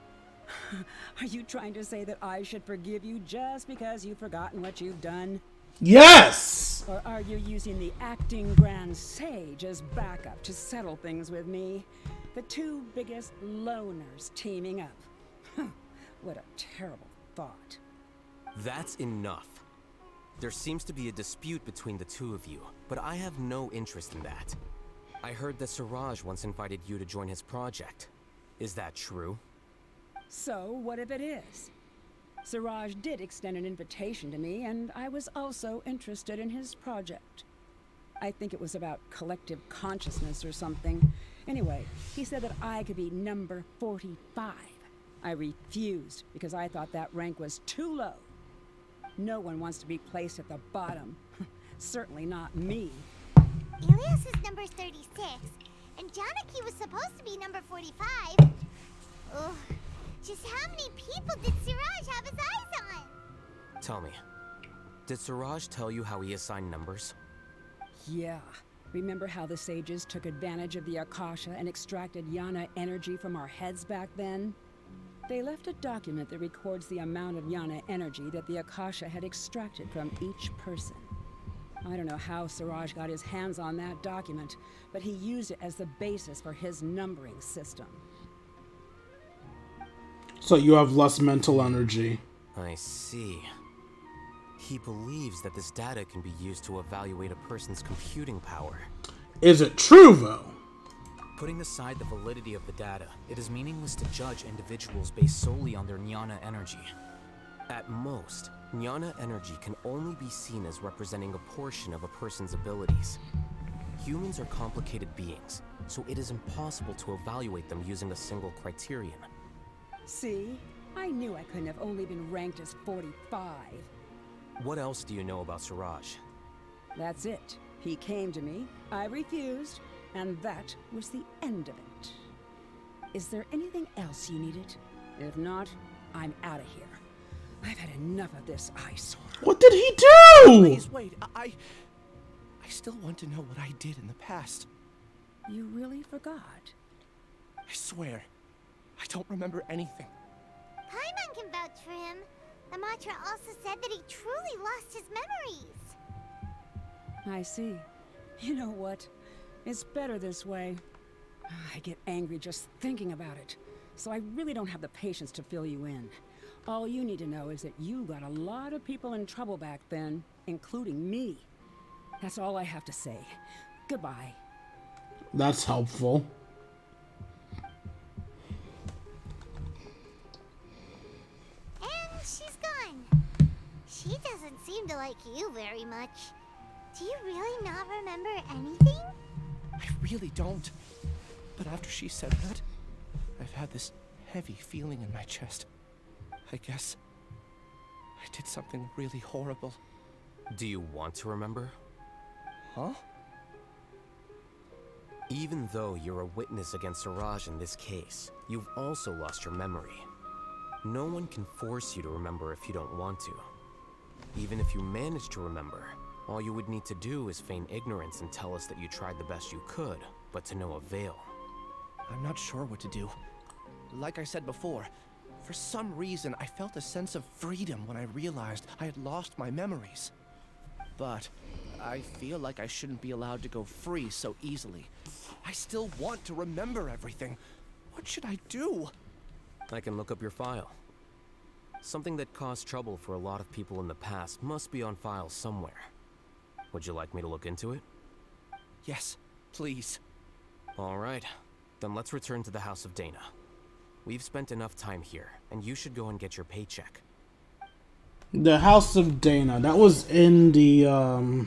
[SPEAKER 18] Are you trying to say that I should forgive you just because you've forgotten what you've done?
[SPEAKER 2] Yes!
[SPEAKER 18] Or are you using the acting Grand Sage as backup to settle things with me? The two biggest loners teaming up. What a terrible thought.
[SPEAKER 13] That's enough. There seems to be a dispute between the two of you, but I have no interest in that. I heard that Siraj once invited you to join his project. Is that true?
[SPEAKER 18] So, what if it is? Siraj did extend an invitation to me, and I was also interested in his project. I think it was about collective consciousness or something. Anyway, he said that I could be number 45. I refused because I thought that rank was too low. No one wants to be placed at the bottom. Certainly not me.
[SPEAKER 3] Ilias is number 36, and Janaki was supposed to be number 45. Ugh. Just how many people did Siraj have his eyes on?
[SPEAKER 13] Tell me, did Siraj tell you how he assigned numbers?
[SPEAKER 18] Yeah. Remember how the sages took advantage of the Akasha and extracted Yana energy from our heads back then? They left a document that records the amount of Yana energy that the Akasha had extracted from each person. I don't know how Siraj got his hands on that document, but he used it as the basis for his numbering system.
[SPEAKER 2] So you have less mental energy.
[SPEAKER 13] I see. He believes that this data can be used to evaluate a person's computing power.
[SPEAKER 2] Is it true, though?
[SPEAKER 16] Putting aside the validity of the data, it is meaningless to judge individuals based solely on their Jnana energy.
[SPEAKER 13] At most, Jnana energy can only be seen as representing a portion of a person's abilities. Humans are complicated beings, so it is impossible to evaluate them using a single criterion.
[SPEAKER 18] See? I knew I couldn't have only been ranked as 45.
[SPEAKER 13] What else do you know about Siraj?
[SPEAKER 18] That's it. He came to me, I refused, and that was the end of it. Is there anything else you needed? If not, I'm out of here. I've had enough of this eyesore.
[SPEAKER 2] What did he do?
[SPEAKER 11] Please wait. I still want to know what I did in the past.
[SPEAKER 18] You really forgot?
[SPEAKER 11] I swear, I don't remember anything.
[SPEAKER 3] Paimon can vouch for him. The mantra also said that he truly lost his memories.
[SPEAKER 18] I see. You know what? It's better this way. I get angry just thinking about it. so I really don't have the patience to fill you in. All you need to know is that you got a lot of people in trouble back then, including me. That's all I have to say. Goodbye.
[SPEAKER 2] That's helpful.
[SPEAKER 3] And she's gone. She doesn't seem to like you very much. Do you really not remember anything?
[SPEAKER 11] I really don't. But after she said that, I've had this heavy feeling in my chest. I guess I did something really horrible.
[SPEAKER 13] Do you want to remember?
[SPEAKER 11] Huh?
[SPEAKER 13] Even though you're a witness against Siraj in this case, you've also lost your memory. No one can force you to remember if you don't want to. Even if you manage to remember, all you would need to do is feign ignorance and tell us that you tried the best you could, but to no avail.
[SPEAKER 11] I'm not sure what to do. Like I said before, for some reason I felt a sense of freedom when I realized I had lost my memories. But I feel like I shouldn't be allowed to go free so easily. I still want to remember everything. What should I do?
[SPEAKER 13] I can look up your file. Something that caused trouble for a lot of people in the past must be on file somewhere. Would you like me to look into it?
[SPEAKER 11] Yes, please.
[SPEAKER 13] All right. Then let's return to the House of Dana. We've spent enough time here, and you should go and get your paycheck.
[SPEAKER 2] The House of Dana. That was in the,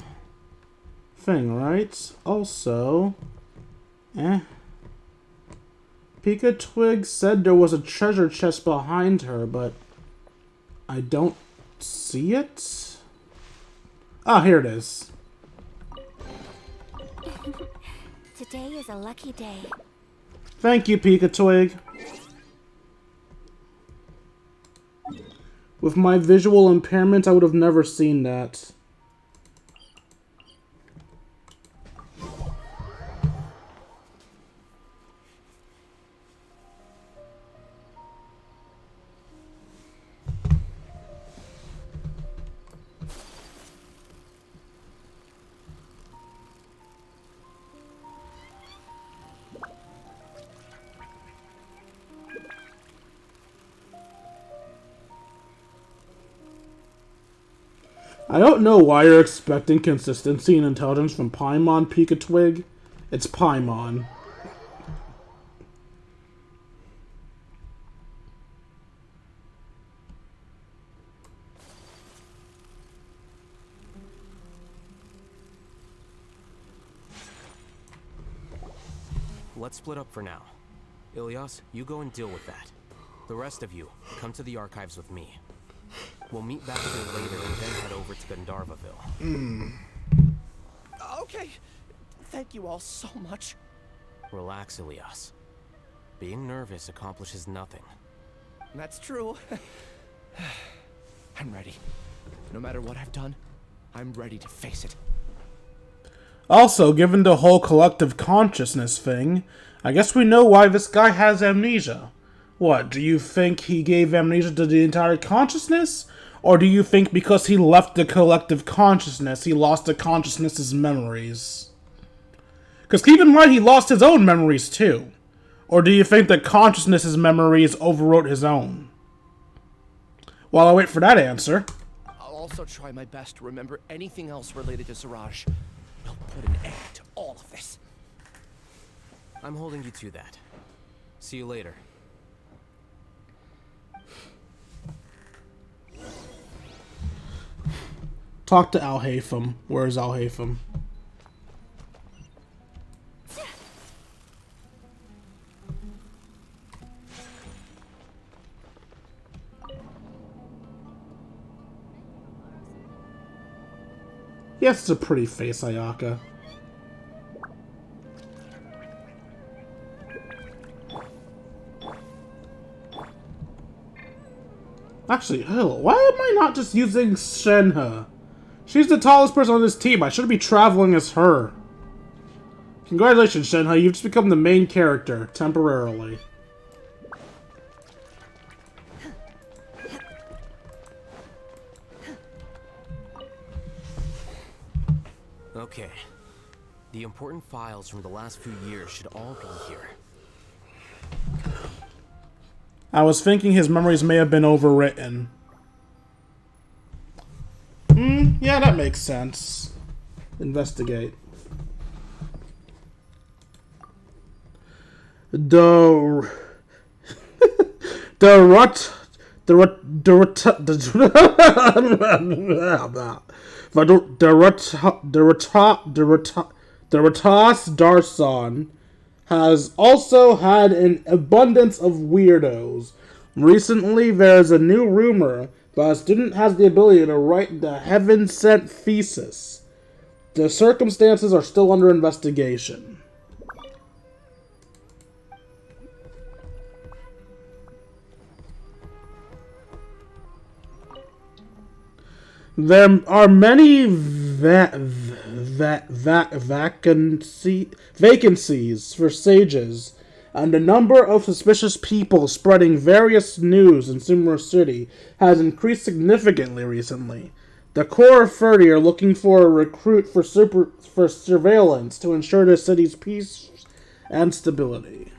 [SPEAKER 2] thing, right? Also... Pika Twig said there was a treasure chest behind her, but... I don't see it? Ah, here it is.
[SPEAKER 17] Today is a lucky day.
[SPEAKER 2] Thank you, Pika Twig. With my visual impairment, I would have never seen that. I don't know why you're expecting consistency and intelligence from Paimon, Pika Twig. It's Paimon.
[SPEAKER 13] Let's split up for now. Ilyas, you go and deal with that. The rest of you, come to the archives with me. We'll meet back here later and then head over to Gandharvaville.
[SPEAKER 11] Okay. Thank you all so much.
[SPEAKER 13] Relax, Ilyas. Being nervous accomplishes nothing.
[SPEAKER 11] That's true. I'm ready. No matter what I've done, I'm ready to face it.
[SPEAKER 2] Also, given the whole collective consciousness thing, I guess we know why this guy has amnesia. What, do you think he gave amnesia to the entire consciousness? Or do you think because he left the collective consciousness, he lost the consciousness's memories? Because keep in mind, he lost his own memories too. Or do you think the consciousness's memories overwrote his own? While I wait for that answer...
[SPEAKER 11] I'll also try my best to remember anything else related to Siraj. We'll put an end to all of this.
[SPEAKER 13] I'm holding you to that. See you later.
[SPEAKER 2] Talk to Alhathem. Where's Alhathem? Yes, it's a pretty face, Ayaka. Actually, hell, why am I not just using Shenhe? She's the tallest person on this team. I should be traveling as her. Congratulations, Shenhe. You've just become the main character, temporarily.
[SPEAKER 13] Okay. The important files from the last few years should all be here.
[SPEAKER 2] I was thinking his memories may have been overwritten. Yeah, that makes sense. Investigate. The Ratas Darson has also had an abundance of weirdos. Recently, there's a new rumor that a student has the ability to write the heaven-sent thesis. The circumstances are still under investigation. There are many vacancies for sages, and the number of suspicious people spreading various news in Sumer City has increased significantly recently. The Core of 30 are looking for a recruit for surveillance to ensure the city's peace and stability.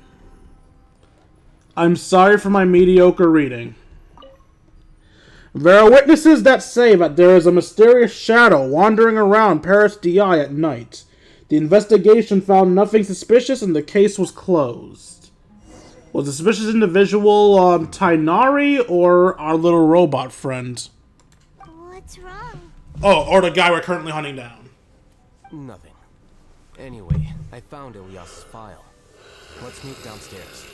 [SPEAKER 2] I'm sorry for my mediocre reading. There are witnesses that say that there is a mysterious shadow wandering around Paris DI at night. The investigation found nothing suspicious and the case was closed. Was the suspicious individual Tainari or our little robot friend?
[SPEAKER 3] What's wrong?
[SPEAKER 2] Oh, or the guy we're currently hunting down.
[SPEAKER 13] Nothing. Anyway, I found Ilyas's file. Let's meet downstairs.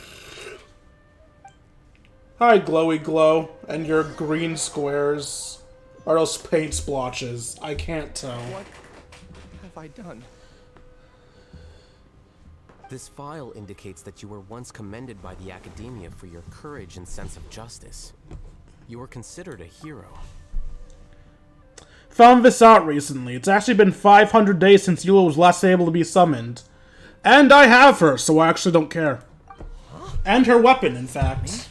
[SPEAKER 2] Hi, Glowy Glow, and your green squares. Are those paint splotches? I can't tell.
[SPEAKER 11] What have I done?
[SPEAKER 13] This file indicates that you were once commended by the Academia for your courage and sense of justice. You were considered a hero.
[SPEAKER 2] Found this out recently. It's actually been 500 days since Eula was last able to be summoned. And I have her, so I actually don't care. And her weapon, in fact.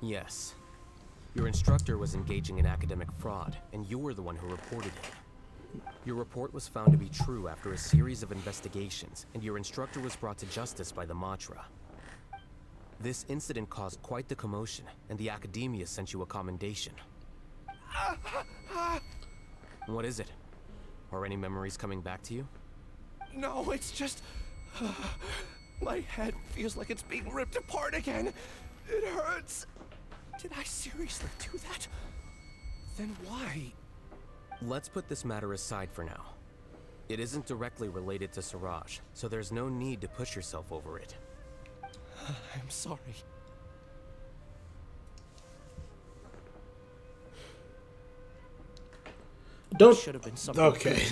[SPEAKER 13] Yes. Your instructor was engaging in academic fraud, and you were the one who reported him. Your report was found to be true after a series of investigations, and your instructor was brought to justice by the Matra. This incident caused quite the commotion, and the Academia sent you a commendation. What is it? Are any memories coming back to you?
[SPEAKER 11] No, it's just... my head feels like it's being ripped apart again. It hurts. Did I seriously do that? Then why?
[SPEAKER 13] Let's put this matter aside for now. It isn't directly related to Siraj, so there's no need to push yourself over it.
[SPEAKER 11] I'm sorry.
[SPEAKER 2] Don't...
[SPEAKER 11] Should have been something.
[SPEAKER 2] Okay.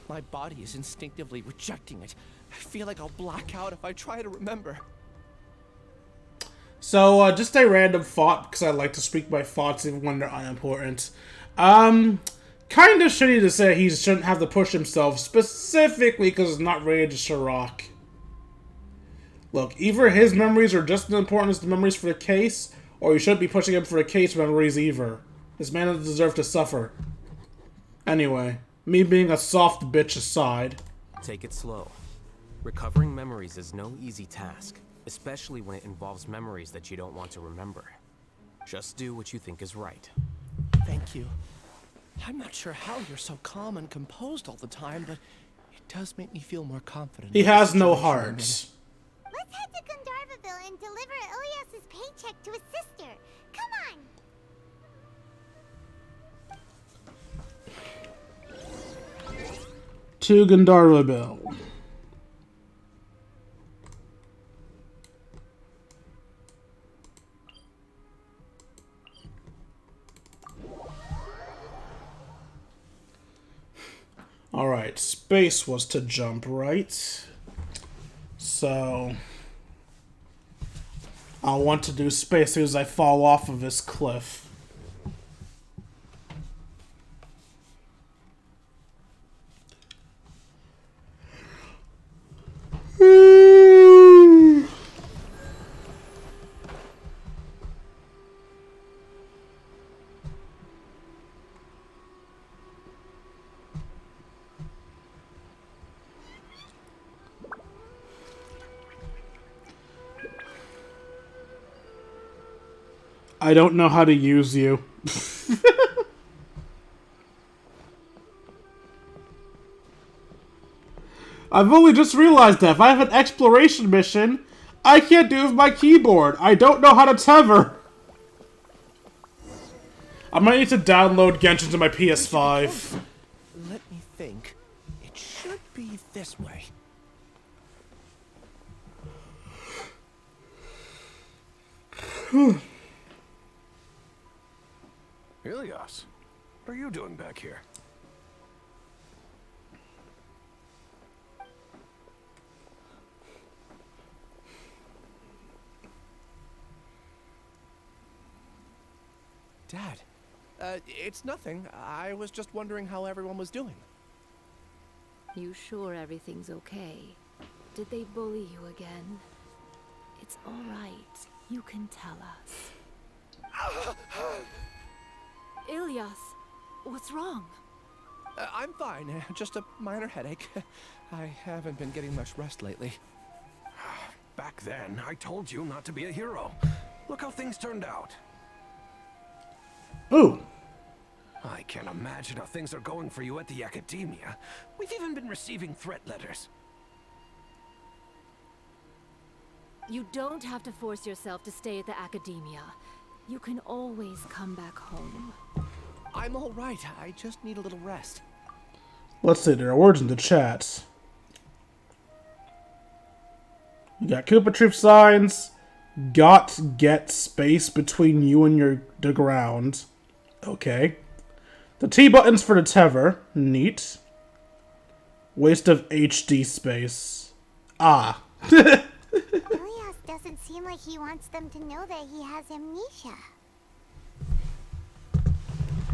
[SPEAKER 11] My body is instinctively rejecting it. I feel like I'll black out if I try to remember.
[SPEAKER 2] So, just a random thought, because I like to speak my thoughts even when they're unimportant. Kind of shitty to say he shouldn't have to push himself, specifically because it's not related to Shirok. Look, either his memories are just as important as the memories for the case, or you shouldn't be pushing him for the case memories either. This man doesn't deserve to suffer. Anyway, me being a soft bitch aside.
[SPEAKER 13] Take it slow. Recovering memories is no easy task, especially when it involves memories that you don't want to remember. Just do what you think is right.
[SPEAKER 11] Thank you. I'm not sure how you're so calm and composed all the time, but it does make me feel more confident.
[SPEAKER 2] He has no heart.
[SPEAKER 3] Let's head to Gandharvaville and deliver Ilyas's paycheck to his sister. Come on!
[SPEAKER 2] To Gandharvaville. Alright, space was to jump, right? So... I'll want to do space as soon as I fall off of this cliff. I don't know how to use you. I've only just realized that if I have an exploration mission, I can't do it with my keyboard. I don't know how to tether. I might need to download Genshin to my PS5.
[SPEAKER 11] Let me think. It should be this way.
[SPEAKER 19] Ilias, what are you doing back here?
[SPEAKER 11] Dad, it's nothing. I was just wondering how everyone was doing.
[SPEAKER 20] You sure everything's okay? Did they bully you again? It's all right. You can tell us. Ilias, what's wrong?
[SPEAKER 11] I'm fine. Just a minor headache. I haven't been getting much rest lately.
[SPEAKER 19] Back then, I told you not to be a hero. Look how things turned out.
[SPEAKER 2] Ooh.
[SPEAKER 19] I can't imagine how things are going for you at the Academia. We've even been receiving threat letters.
[SPEAKER 20] You don't have to force yourself to stay at the Academia. You can always come back home.
[SPEAKER 11] I'm all right. I just need a little rest.
[SPEAKER 2] Let's see, there are words in the chat. You got Koopa Troop signs. Get space between you and the ground. Okay. The T buttons for the tether. Neat. Waste of HD space. Ah.
[SPEAKER 3] Ilias doesn't seem like he wants them to know that he has amnesia.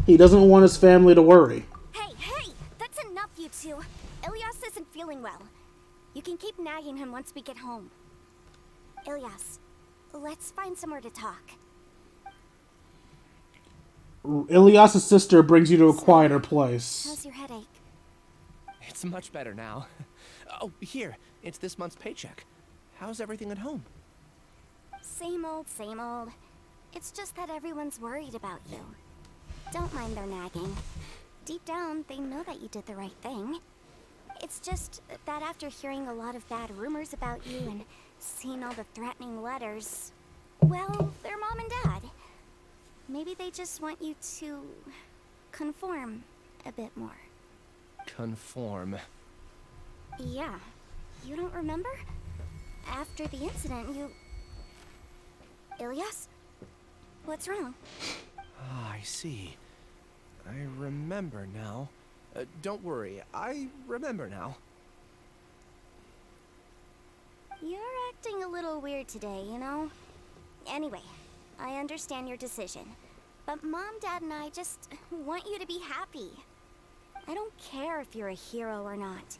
[SPEAKER 2] He doesn't want his family to worry.
[SPEAKER 21] Hey! That's enough, you two. Ilias isn't feeling well. You can keep nagging him once we get home. Ilias, let's find somewhere to talk.
[SPEAKER 2] Ilias' sister brings you to a quieter place.
[SPEAKER 21] How's your headache?
[SPEAKER 11] It's much better now. Oh, here. It's this month's paycheck. How's everything at home?
[SPEAKER 21] Same old, same old. It's just that everyone's worried about you. Don't mind their nagging. Deep down, they know that you did the right thing. It's just that after hearing a lot of bad rumors about you and seeing all the threatening letters, well, they're mom and dad. Maybe they just want you to conform a bit more.
[SPEAKER 11] Conform.
[SPEAKER 21] Yeah. You don't remember? After the incident, you... Ilias? What's wrong?
[SPEAKER 11] Ah, I see. I remember now. Don't worry, I remember now.
[SPEAKER 21] You're acting a little weird today, you know? Anyway, I understand your decision. But Mom, Dad, and I just want you to be happy. I don't care if you're a hero or not.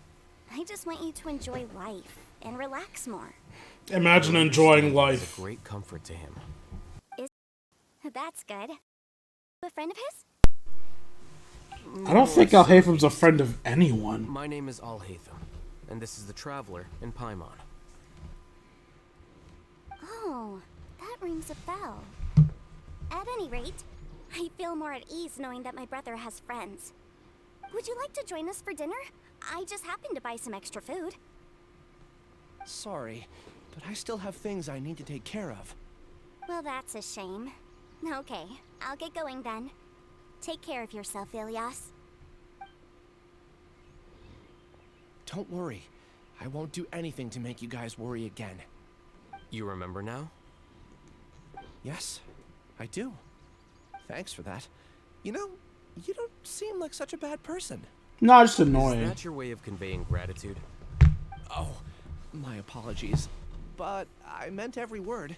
[SPEAKER 21] I just want you to enjoy life and relax more.
[SPEAKER 2] Imagine enjoying life.
[SPEAKER 13] It's a great comfort to him.
[SPEAKER 21] That's good. A friend of his?
[SPEAKER 2] I don't think Alhathem's a friend of anyone.
[SPEAKER 13] My name is Alhathem, and this is the Traveler in Paimon.
[SPEAKER 21] Oh, that rings a bell. At any rate, I feel more at ease knowing that my brother has friends. Would you like to join us for dinner? I just happened to buy some extra food.
[SPEAKER 11] Sorry, but I still have things I need to take care of.
[SPEAKER 21] Well, that's a shame. Okay, I'll get going then. Take care of yourself, Ilias.
[SPEAKER 11] Don't worry. I won't do anything to make you guys worry again.
[SPEAKER 13] You remember now?
[SPEAKER 11] Yes, I do. Thanks for that. You know, you don't seem like such a bad person.
[SPEAKER 2] No, just annoying.
[SPEAKER 13] Is that your way of conveying gratitude?
[SPEAKER 11] Oh, my apologies. But I meant every word.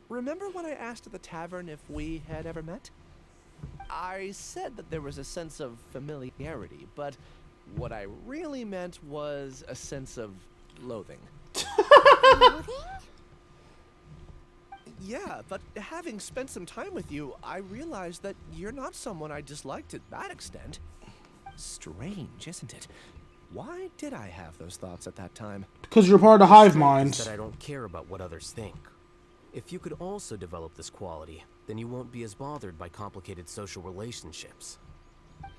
[SPEAKER 11] Remember when I asked at the tavern if we had ever met? I said that there was a sense of familiarity, but what I really meant was a sense of loathing.
[SPEAKER 21] Loathing?
[SPEAKER 11] Yeah, but having spent some time with you, I realized that you're not someone I dislike to that extent. Strange, isn't it? Why did I have those thoughts at that time?
[SPEAKER 2] Because you're part of the hive mind.
[SPEAKER 13] That I don't care about what others think. If you could also develop this quality, then you won't be as bothered by complicated social relationships.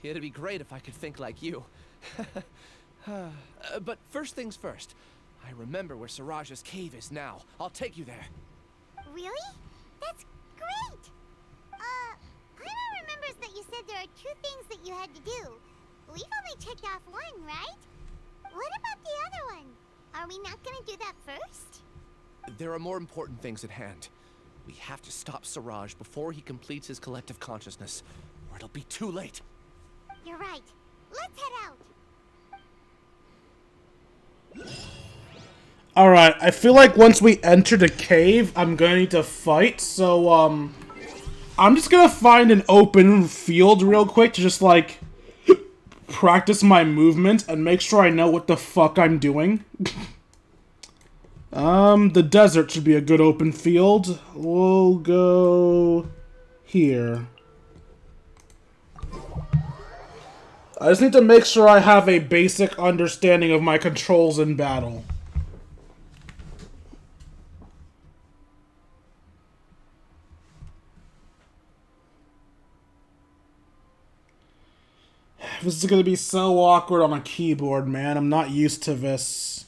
[SPEAKER 11] It'd be great if I could think like you. But first things first. I remember where Siraj's cave is now. I'll take you there.
[SPEAKER 3] Really? That's great! Paimon remembers that you said there are 2 things that you had to do. We've only checked off 1, right? What about the other one? Are we not gonna do that first?
[SPEAKER 11] There are more important things at hand. We have to stop Siraj before he completes his collective consciousness, or it'll be too late.
[SPEAKER 3] You're right. Let's head out.
[SPEAKER 2] Alright, I feel like once we enter the cave, I'm gonna need to fight, so, I'm just gonna find an open field real quick to just, like, practice my movement and make sure I know what the fuck I'm doing. The desert should be a good open field. We'll go here. I just need to make sure I have a basic understanding of my controls in battle. This is gonna be so awkward on a keyboard, man. I'm not used to this.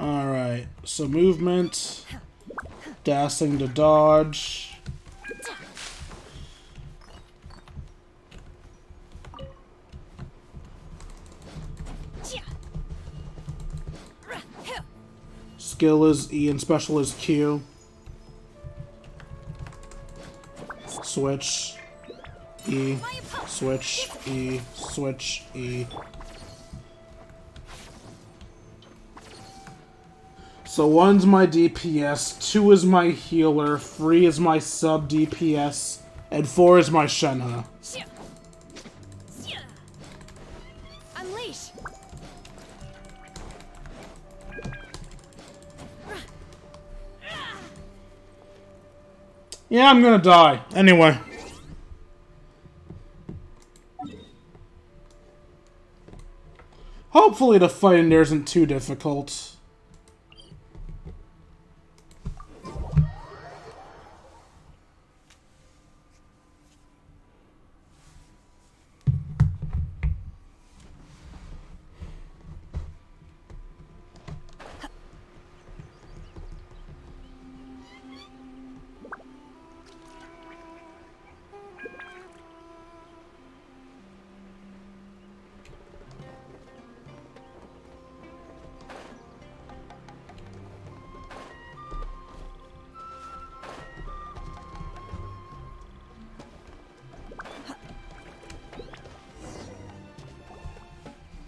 [SPEAKER 2] Alright, so movement, dashing to dodge. Skill is E and special is Q. Switch, E, switch, E, switch, E. So 1's my DPS, 2 is my healer, 3 is my sub DPS, and 4 is my Shenhe.
[SPEAKER 5] Unleash.
[SPEAKER 2] Yeah, I'm gonna die. Anyway. Hopefully the fight in there isn't too difficult.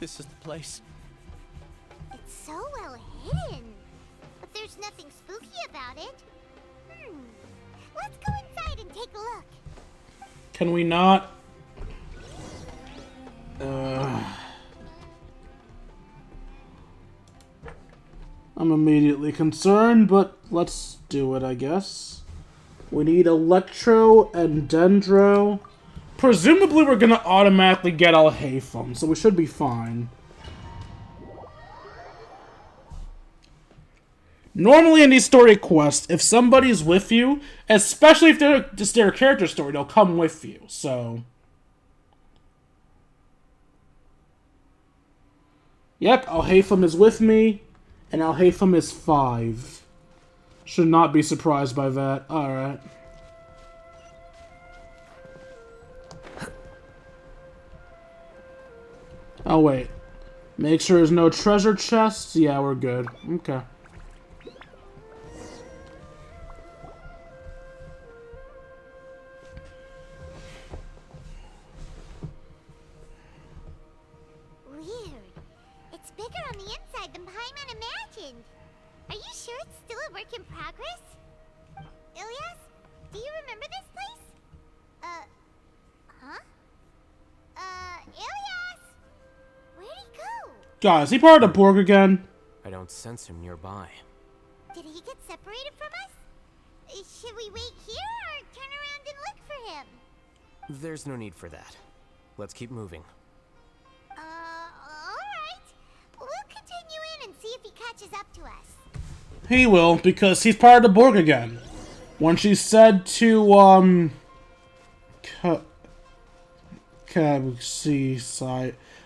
[SPEAKER 11] This is the place.
[SPEAKER 3] It's so well hidden. But there's nothing spooky about it. Let's go inside and take a look.
[SPEAKER 2] Can we not? I'm immediately concerned, but let's do it, I guess. We need Electro and Dendro. Presumably we're gonna automatically get Alhathem, so we should be fine. Normally in these story quests, if somebody's with you, especially if they're just their character story, they'll come with you, so... Yep, Alhathem is with me, and Alhathem is 5. Should not be surprised by that. Alright. Oh, wait. Make sure there's no treasure chests? Yeah, we're good. Okay.
[SPEAKER 3] Weird. It's bigger on the inside than Paimon imagined. Are you sure it's still a work in progress? Ilyas, do you remember this place? Huh? Ilyas! Where'd he go?
[SPEAKER 2] Guys, is he part of the Borg again?
[SPEAKER 13] I don't sense him nearby.
[SPEAKER 3] Did he get separated from us? Should we wait here or turn around and look for him?
[SPEAKER 13] There's no need for that. Let's keep moving.
[SPEAKER 2] He will, because he's part of the Borg again. When she said to,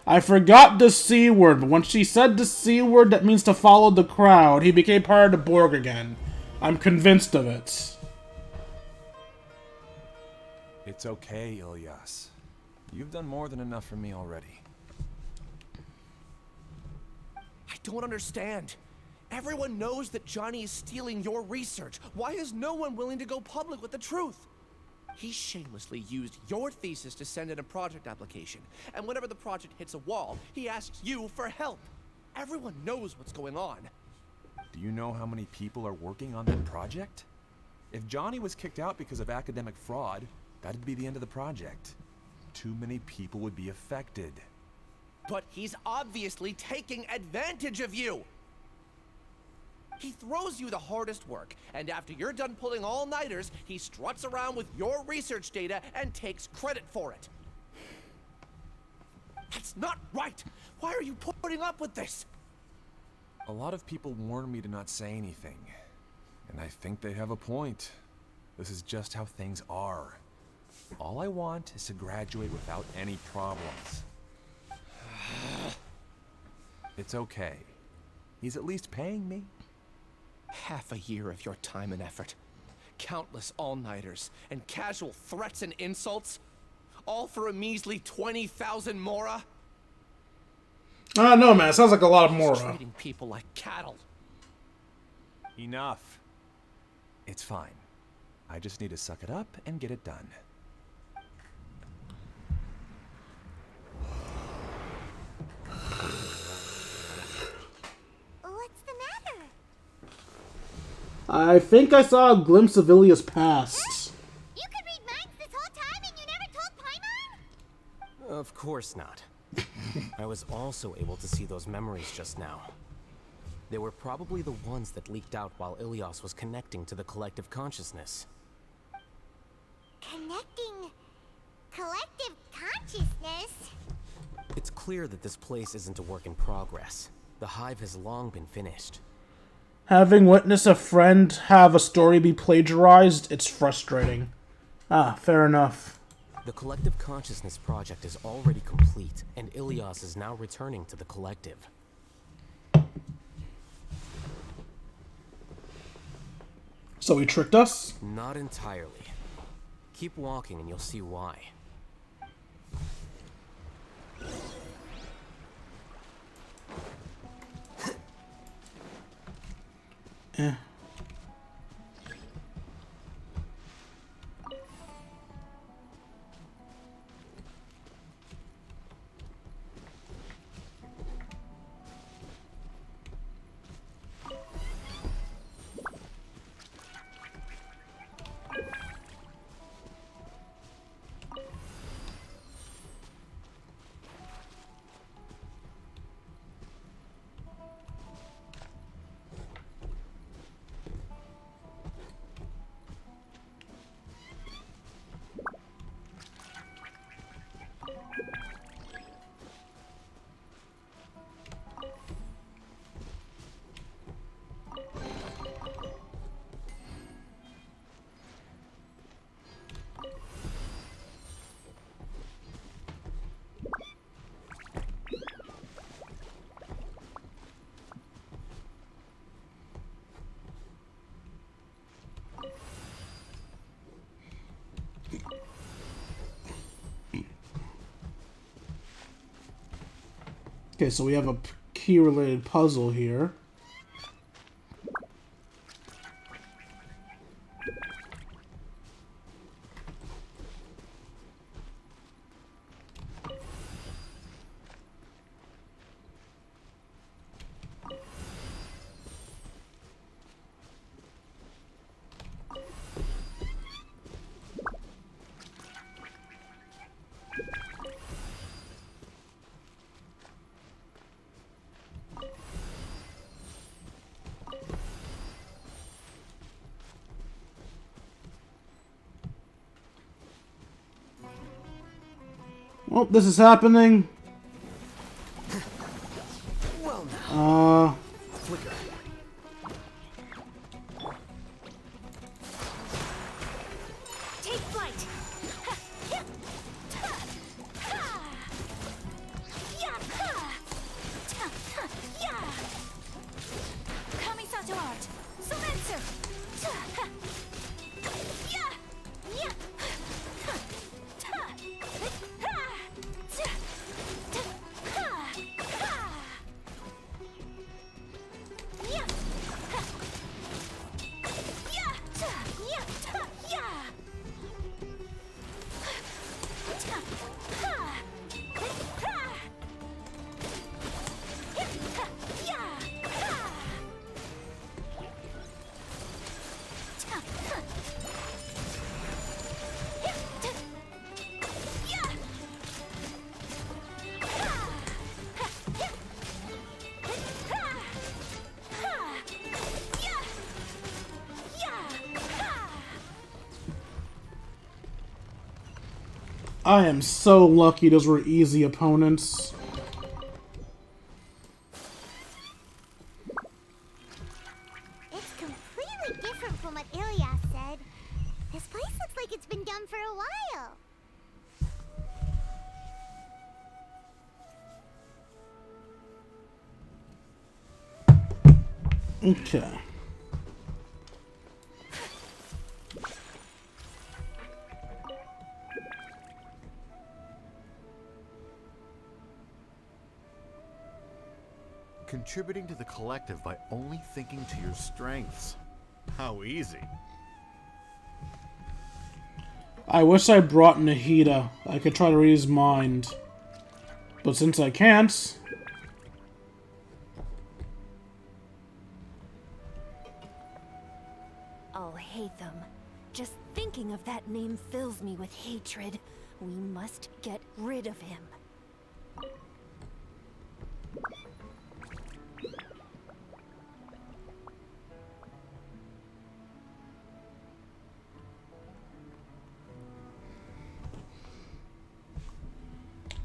[SPEAKER 2] I forgot the C word, but when she said the C word that means to follow the crowd, he became part of the Borg again. I'm convinced of it.
[SPEAKER 1] It's okay, Ilyas. You've done more than enough for me already.
[SPEAKER 11] I don't understand. Everyone knows that Johnny is stealing your research. Why is no one willing to go public with the truth? He shamelessly used your thesis to send in a project application, and whenever the project hits a wall, he asks you for help. Everyone knows what's going on.
[SPEAKER 1] Do you know how many people are working on that project? If Johnny was kicked out because of academic fraud, that'd be the end of the project. Too many people would be affected.
[SPEAKER 11] But he's obviously taking advantage of you! He throws you the hardest work, and after you're done pulling all-nighters, he struts around with your research data and takes credit for it. That's not right! Why are you putting up with this?
[SPEAKER 1] A lot of people warn me to not say anything, and I think they have a point. This is just how things are. All I want is to graduate without any problems. It's okay. He's at least paying me.
[SPEAKER 11] Half a year of your time and effort. Countless all-nighters and casual threats and insults. All for a measly 20,000 mora?
[SPEAKER 2] I don't know, man. It sounds like a lot of mora.
[SPEAKER 11] Treating people like cattle.
[SPEAKER 1] Enough. It's fine. I just need to suck it up and get it done.
[SPEAKER 3] What's the matter?
[SPEAKER 2] I think I saw a glimpse of Ilya's past.
[SPEAKER 3] You could read minds this whole time and you never told Paimon?
[SPEAKER 13] Of course not. I was also able to see those memories just now. They were probably the ones that leaked out while Ilyas was connecting to the collective consciousness.
[SPEAKER 3] Connecting collective consciousness?
[SPEAKER 13] It's clear that this place isn't a work in progress. The hive has long been finished.
[SPEAKER 2] Having witnessed a friend have a story be plagiarized, it's frustrating. Ah, fair enough.
[SPEAKER 13] The collective consciousness project is already complete, and Ilyas is now returning to the collective.
[SPEAKER 2] So he tricked us?
[SPEAKER 13] Not entirely. Keep walking and you'll see why.
[SPEAKER 2] Eh. Okay, so we have a key-related puzzle here. Oh, this is happening.
[SPEAKER 17] fight! Kamisato art! Sumetsu!
[SPEAKER 2] I am so lucky those were easy opponents.
[SPEAKER 3] It's completely different from what Ilias said. This place looks like it's been done for a while.
[SPEAKER 2] Okay.
[SPEAKER 4] Contributing to the collective by only thinking to your strengths. How easy.
[SPEAKER 2] I wish I brought Nahida. I could try to read his mind. But since I can't...
[SPEAKER 17] Alhathem. Just thinking of that name fills me with hatred. We must get rid of him.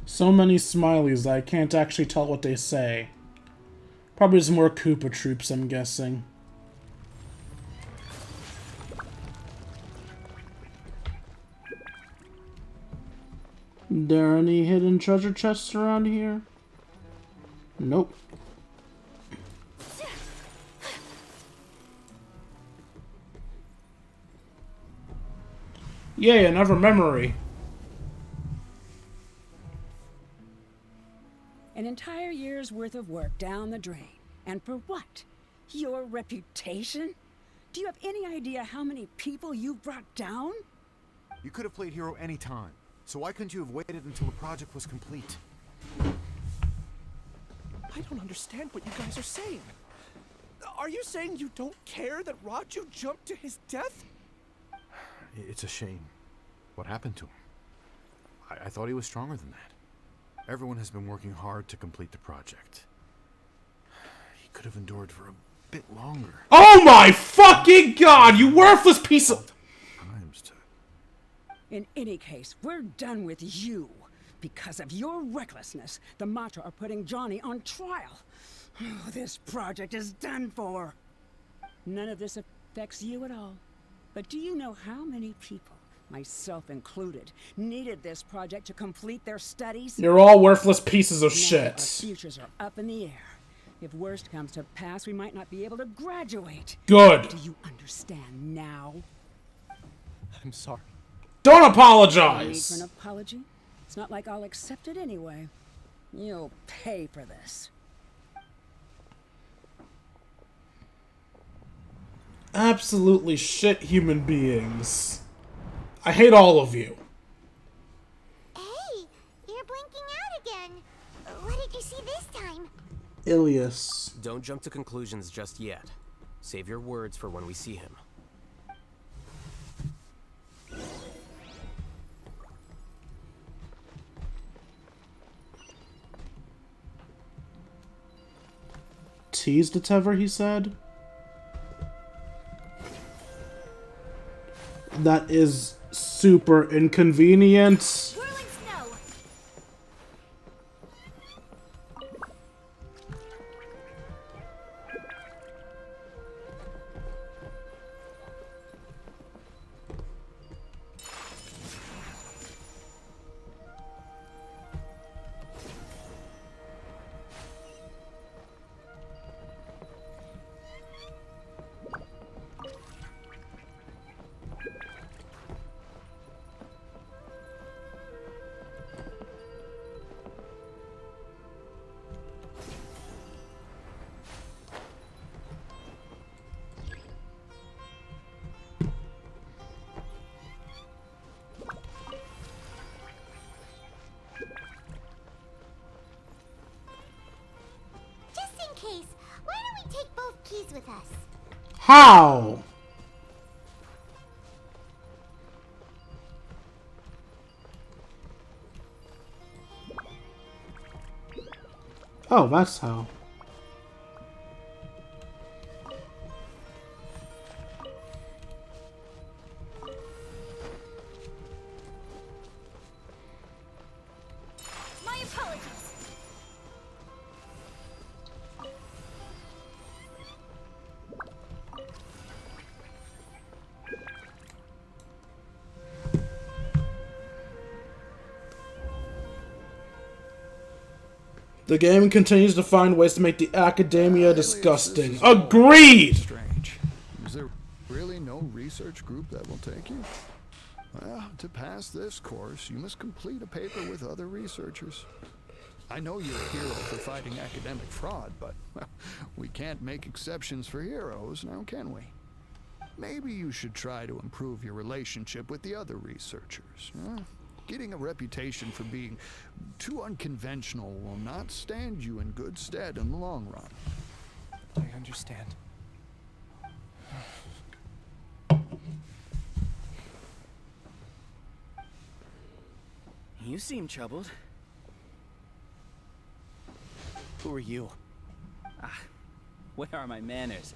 [SPEAKER 2] So many smileys that I can't actually tell what they say. Probably just more Koopa troops, I'm guessing. There any hidden treasure chests around here? Nope. Yay, another memory.
[SPEAKER 18] An entire year's worth of work down the drain. And for what? Your reputation? Do you have any idea how many people you've brought down?
[SPEAKER 4] You could have played hero any time. So why couldn't you have waited until the project was complete?
[SPEAKER 11] I don't understand what you guys are saying. Are you saying you don't care that Raju jumped to his death?
[SPEAKER 4] It's a shame. What happened to him? I thought he was stronger than that. Everyone has been working hard to complete the project. He could have endured for a bit longer.
[SPEAKER 2] Oh my fucking god, you worthless piece of...
[SPEAKER 18] In any case, we're done with you. Because of your recklessness, the Matra are putting Johnny on trial. Oh, this project is done for. None of this affects you at all. But do you know how many people, myself included, needed this project to complete their studies?
[SPEAKER 2] You're all worthless pieces of
[SPEAKER 18] Now
[SPEAKER 2] shit.
[SPEAKER 18] Our futures are up in the air. If worst comes to pass, we might not be able to graduate.
[SPEAKER 2] Good.
[SPEAKER 18] Do you understand now?
[SPEAKER 11] I'm sorry.
[SPEAKER 2] Don't
[SPEAKER 18] No need
[SPEAKER 2] apologize.
[SPEAKER 18] for an apology. It's not like I'll accept it anyway. You'll pay for this.
[SPEAKER 2] Absolutely shit human beings. I hate all of you.
[SPEAKER 3] Hey, you're blinking out again. What did you see this time?
[SPEAKER 2] Ilias.
[SPEAKER 13] Don't jump to conclusions just yet. Save your words for when we see him.
[SPEAKER 2] Teased it ever, he said. That is super inconvenient.
[SPEAKER 17] Swirling snow.
[SPEAKER 3] studies with us.
[SPEAKER 2] How? Oh, that's how.
[SPEAKER 21] My apologies.
[SPEAKER 2] The game continues to find ways to make the academia disgusting. Agreed!
[SPEAKER 7] Strange. Is there really no research group that will take you? Well, to pass this course, you must complete a paper with other researchers. I know you're a hero for fighting academic fraud, but we can't make exceptions for heroes, now can we? Maybe you should try to improve your relationship with the other researchers. Getting a reputation for being too unconventional will not stand you in good stead in the long run.
[SPEAKER 11] I understand.
[SPEAKER 9] You seem troubled.
[SPEAKER 11] Who are you?
[SPEAKER 22] Where are my manners?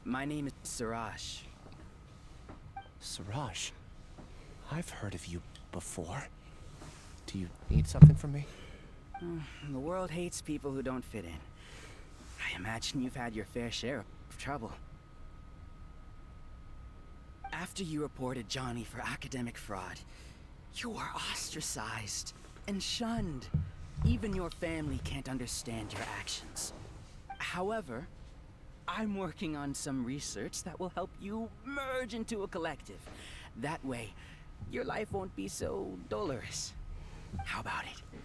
[SPEAKER 22] My name is Siraj.
[SPEAKER 11] Siraj? I've heard of you before. Do you need something from me?
[SPEAKER 22] The world hates people who don't fit in. I imagine you've had your fair share of trouble. After you reported Johnny for academic fraud, you were ostracized and shunned. Even your family can't understand your actions. However, I'm working on some research that will help you merge into a collective. That way, your life won't be so dolorous. How about it?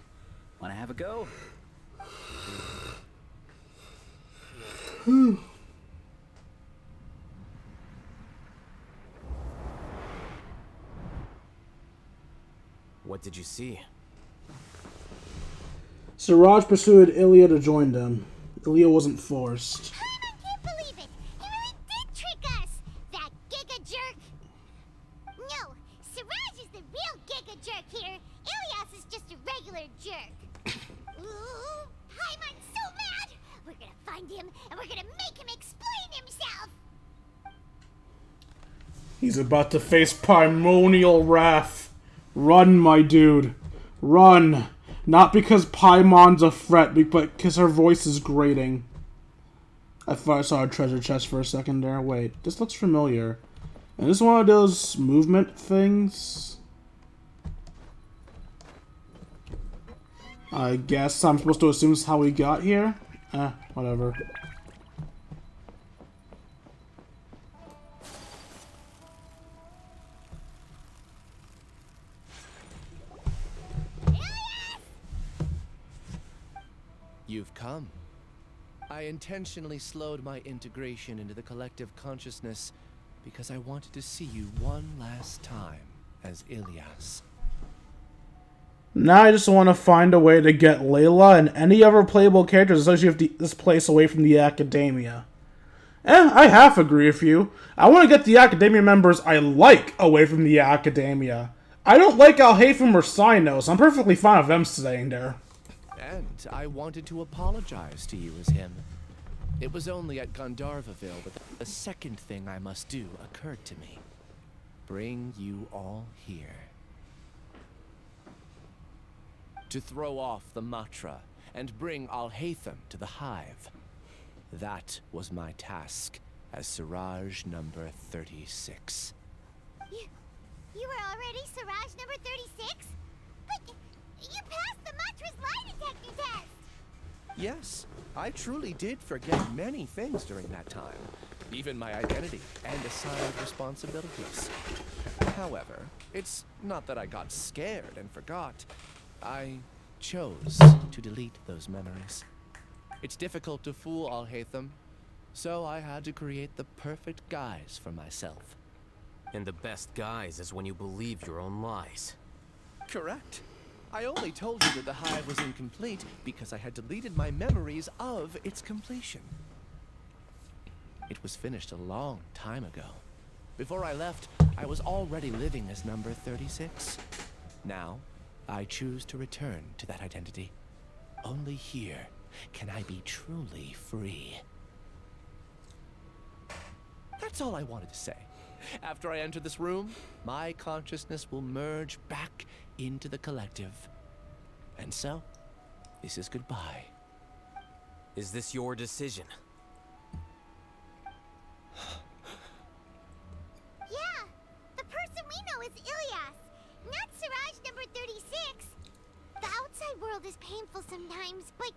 [SPEAKER 22] Wanna have a go?
[SPEAKER 13] What did you see?
[SPEAKER 2] Siraj persuaded Ilya to join them. Ilya wasn't forced.
[SPEAKER 3] I can't believe it! He really did trick us! That giga jerk! No, Siraj is the real giga jerk here. Ilyas is just a regular jerk. Ooh, Paimon's so mad! We're gonna find him and we're gonna make him explain himself!
[SPEAKER 2] He's about to face primordial wrath. Run, my dude. Run. Not because Paimon's a threat, but because her voice is grating. I thought I saw a treasure chest for a second there. Wait, this looks familiar. And this is one of those movement things? I guess I'm supposed to assume this is how we got here? Whatever.
[SPEAKER 11] You've come. I intentionally slowed my integration into the collective consciousness because I wanted to see you one last time as Ilyas.
[SPEAKER 2] Now I just want to find a way to get Layla and any other playable characters associated with this place away from the academia. I half agree with you. I want to get the academia members I like away from the academia. I don't like Alhathem or Cynos. I'm perfectly fine with them staying there.
[SPEAKER 11] And I wanted to apologize to you as him. It was only at Gandharvaville that the second thing I must do occurred to me. Bring you all here. To throw off the Matra and bring Alhathem to the Hive. That was my task as Siraj number 36.
[SPEAKER 3] You were already Siraj number 36? But you passed the Matra's lie detector test!
[SPEAKER 11] Yes, I truly did forget many things during that time. Even my identity and assigned responsibilities. However, it's not that I got scared and forgot. I chose to delete those memories. It's difficult to fool Alhathem, so I had to create the perfect guise for myself.
[SPEAKER 13] And the best guise is when you believe your own lies.
[SPEAKER 11] Correct. I only told you that the hive was incomplete because I had deleted my memories of its completion. It was finished a long time ago. Before I left, I was already living as number 36. Now, I choose to return to that identity. Only here can I be truly free. That's all I wanted to say. After I enter this room, my consciousness will merge back into the collective. And so, this is goodbye.
[SPEAKER 13] Is this your decision?
[SPEAKER 3] Yeah, the person we know is Ilyas, not Siraj number 36. The outside world is painful sometimes, but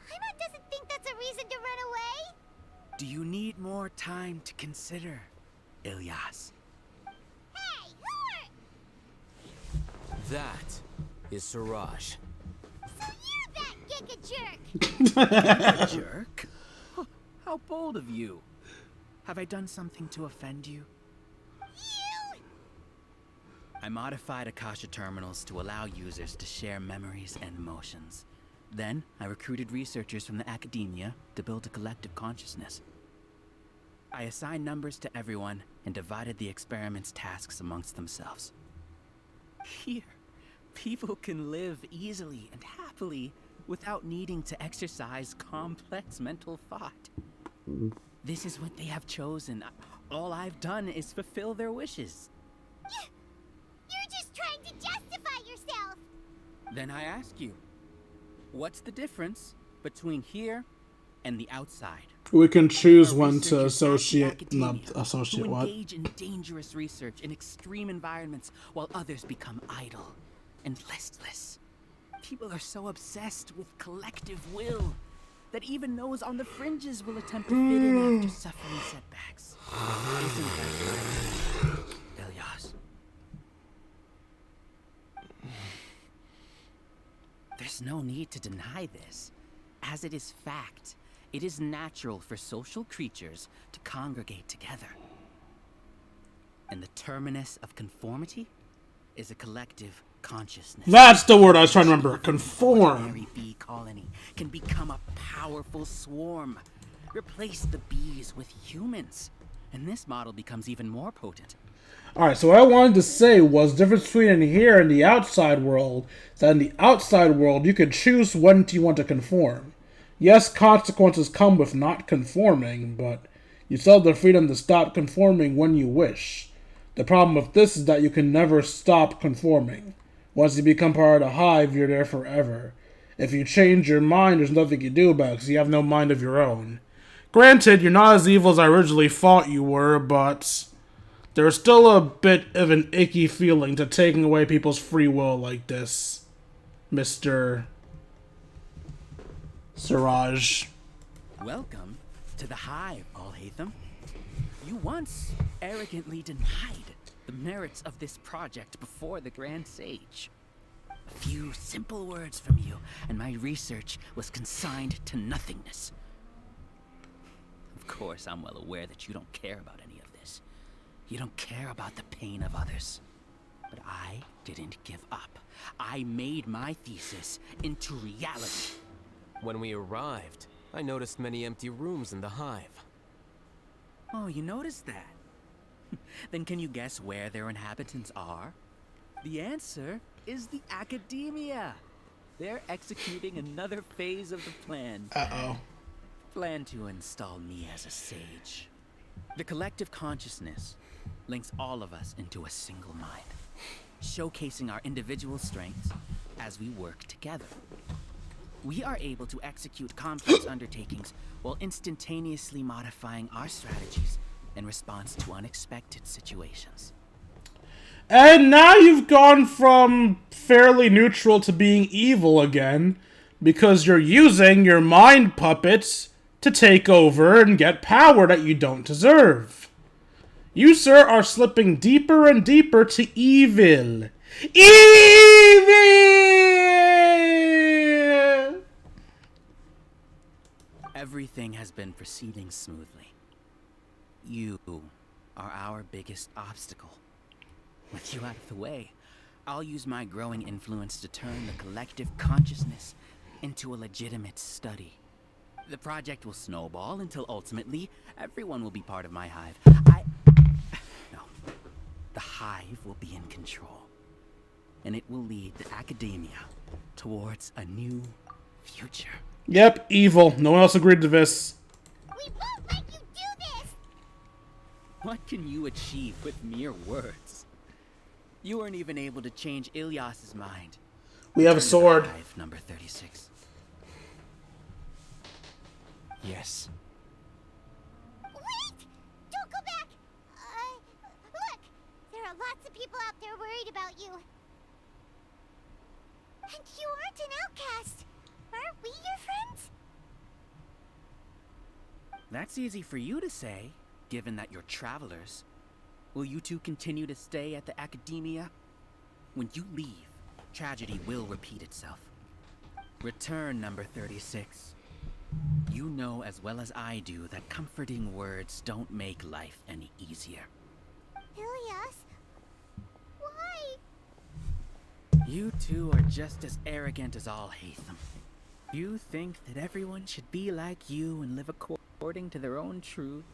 [SPEAKER 3] Paimon doesn't think that's a reason to run away.
[SPEAKER 22] Do you need more time to consider, Ilyas?
[SPEAKER 3] Hey, who are...
[SPEAKER 13] That is Siraj.
[SPEAKER 3] So you're that giga jerk!
[SPEAKER 22] Jerk? Huh, how bold of you. Have I done something to offend you?
[SPEAKER 3] You...
[SPEAKER 22] I modified Akasha terminals to allow users to share memories and emotions. Then, I recruited researchers from the academia to build a collective consciousness. I assigned numbers to everyone and divided the experiment's tasks amongst themselves. Here, people can live easily and happily without needing to exercise complex mental thought. This is what they have chosen. All I've done is fulfill their wishes.
[SPEAKER 3] You're just trying to justify yourself!
[SPEAKER 22] Then I ask you, what's the difference between here and the outside?
[SPEAKER 2] We can choose when to associate, not associate
[SPEAKER 22] who
[SPEAKER 2] what.
[SPEAKER 22] engage in dangerous research in extreme environments while others become idle and listless. People are so obsessed with collective will that even those on the fringes will attempt to fit in after suffering setbacks. Isn't that right, Ilyas? There's no need to deny this, as it is fact. It is natural for social creatures to congregate together. And the terminus of conformity is a collective consciousness.
[SPEAKER 2] That's the word I was trying to remember. Conform.
[SPEAKER 22] Ordinary bee colony can become a powerful swarm. Replace the bees with humans, and this model becomes even more potent.
[SPEAKER 2] Alright, so what I wanted to say was the difference between in here and the outside world is that in the outside world you could choose when you want to conform. Yes, consequences come with not conforming, but you still have the freedom to stop conforming when you wish. The problem with this is that you can never stop conforming. Once you become part of the hive, you're there forever. If you change your mind, there's nothing you can do about it because you have no mind of your own. Granted, you're not as evil as I originally thought you were, but there's still a bit of an icky feeling to taking away people's free will like this, Mr. Siraj.
[SPEAKER 22] Welcome to the hive, Alhathem. You once arrogantly denied the merits of this project before the Grand Sage. A few simple words from you, and my research was consigned to nothingness. Of course, I'm well aware that you don't care about any of this. You don't care about the pain of others. But I didn't give up. I made my thesis into reality.
[SPEAKER 13] When we arrived, I noticed many empty rooms in the hive.
[SPEAKER 22] Oh, you noticed that? Then can you guess where their inhabitants are? The answer is the academia. They're executing another phase of the plan.
[SPEAKER 2] Uh-oh.
[SPEAKER 22] Plan to install me as a sage. The collective consciousness links all of us into a single mind, showcasing our individual strengths as we work together. We are able to execute complex undertakings while instantaneously modifying our strategies in response to unexpected situations.
[SPEAKER 2] And now you've gone from fairly neutral to being evil again, because you're using your mind puppets to take over and get power that you don't deserve. You, sir, are slipping deeper and deeper to evil. Evil!
[SPEAKER 22] Everything has been proceeding smoothly. You are our biggest obstacle. With you out of the way, I'll use my growing influence to turn the collective consciousness into a legitimate study. The project will snowball until ultimately everyone will be part of my hive. No. The hive will be in control. And it will lead the academia towards a new future.
[SPEAKER 2] Yep, evil. No one else agreed to this.
[SPEAKER 3] We won't let you do this!
[SPEAKER 22] What can you achieve with mere words? You weren't even able to change Ilyas's mind.
[SPEAKER 2] We have a sword.
[SPEAKER 22] Hive number 36.
[SPEAKER 11] Yes.
[SPEAKER 3] Wait! Don't go back! Look! There are lots of people out there worried about you. And you aren't an outcast. Aren't we your friends?
[SPEAKER 22] That's easy for you to say, given that you're travelers. Will you two continue to stay at the academia? When you leave, tragedy will repeat itself. Return number 36. You know as well as I do that comforting words don't make life any easier.
[SPEAKER 3] Ilyas? Why?
[SPEAKER 22] You two are just as arrogant as Alhathem. You think that everyone should be like you and live according to their own truths.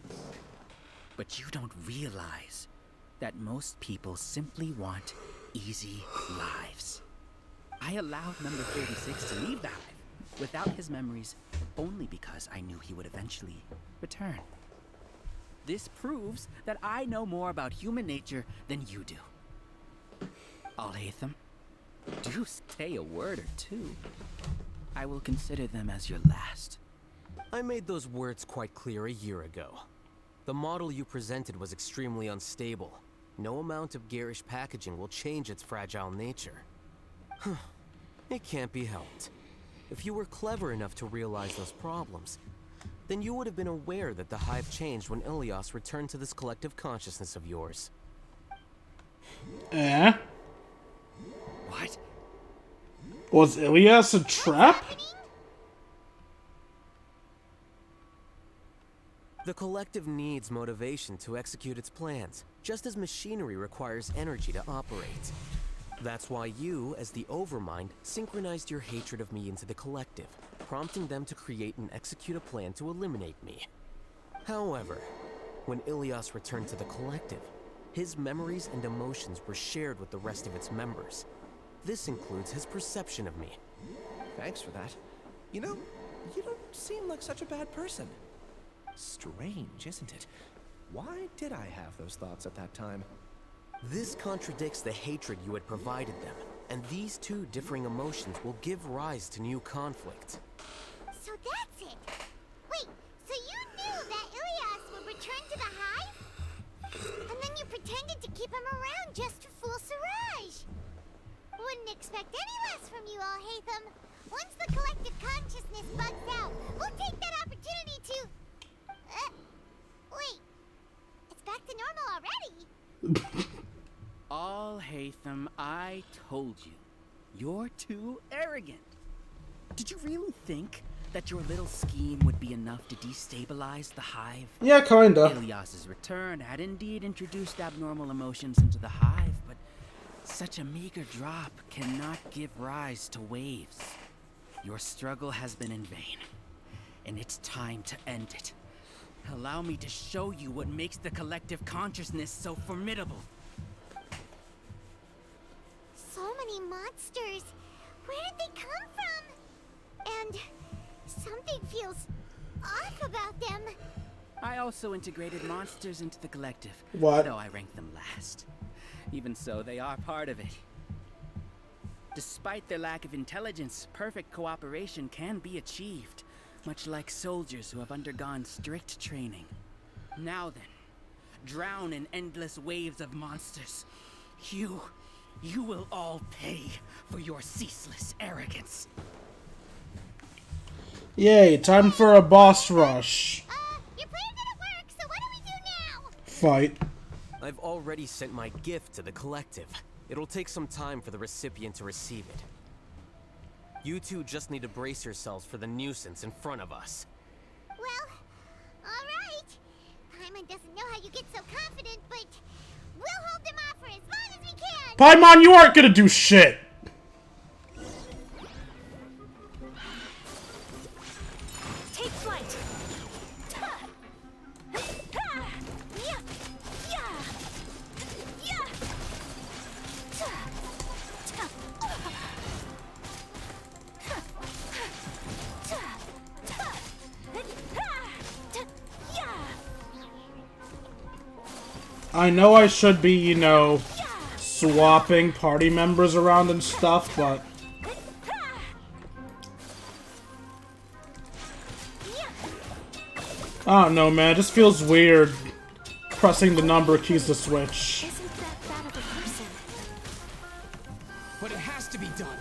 [SPEAKER 22] But you don't realize that most people simply want easy lives. I allowed number 36 to leave the hive without his memories only because I knew he would eventually return. This proves that I know more about human nature than you do. Alhathem, do say a word or two. I will consider them as your last.
[SPEAKER 13] I made those words quite clear a year ago. The model you presented was extremely unstable. No amount of garish packaging will change its fragile nature. It can't be helped. If you were clever enough to realize those problems, then you would have been aware that the hive changed when Ilyas returned to this collective consciousness of yours.
[SPEAKER 2] Eh?
[SPEAKER 22] What?
[SPEAKER 2] Was Ilyas a trap?
[SPEAKER 13] The collective needs motivation to execute its plans, just as machinery requires energy to operate. That's why you, as the Overmind, synchronized your hatred of me into the collective, prompting them to create and execute a plan to eliminate me. However, when Ilyas returned to the collective, his memories and emotions were shared with the rest of its members. This includes his perception of me.
[SPEAKER 11] Thanks for that. You know, you don't seem like such a bad person. Strange, isn't it? Why did I have those thoughts at that time?
[SPEAKER 13] This contradicts the hatred you had provided them, and these two differing emotions will give rise to new conflict.
[SPEAKER 3] So that's it! Wait, so you knew that Ilyas would return to the hive? And then you pretended to keep him around just to fool Siraj! Wouldn't expect any less from you, Alhathem. Once the collective consciousness bugs out, we'll take that opportunity to... wait. It's back to normal already?
[SPEAKER 22] Alhathem, I told you. You're too arrogant. Did you really think that your little scheme would be enough to destabilize the hive?
[SPEAKER 2] Yeah, kinda.
[SPEAKER 22] Ilyas's return had indeed introduced abnormal emotions into the hive, but such a meager drop cannot give rise to waves. Your struggle has been in vain, and it's time to end it. Allow me to show you what makes the collective consciousness so formidable.
[SPEAKER 3] So many monsters. Where did they come from? And something feels off about them.
[SPEAKER 22] I also integrated monsters into the collective.
[SPEAKER 2] What?
[SPEAKER 22] Though I ranked them last. Even so, they are part of it. Despite their lack of intelligence, perfect cooperation can be achieved, much like soldiers who have undergone strict training. Now then, drown in endless waves of monsters. You will all pay for your ceaseless arrogance.
[SPEAKER 2] Yay, time for a boss rush.
[SPEAKER 3] Your plan didn't work, so what do we do now?
[SPEAKER 2] Fight.
[SPEAKER 13] I've already sent my gift to the collective. It'll take some time for the recipient to receive it. You two just need to brace yourselves for the nuisance in front of us.
[SPEAKER 3] Well, alright. Paimon doesn't know how you get so confident, but we'll hold them off for as long as we can.
[SPEAKER 2] Paimon, you aren't gonna do shit.
[SPEAKER 17] Take flight.
[SPEAKER 2] I know I should be, you know, swapping party members around and stuff, but... I don't know, man. It just feels weird pressing the number keys to switch.
[SPEAKER 8] But it has to be done.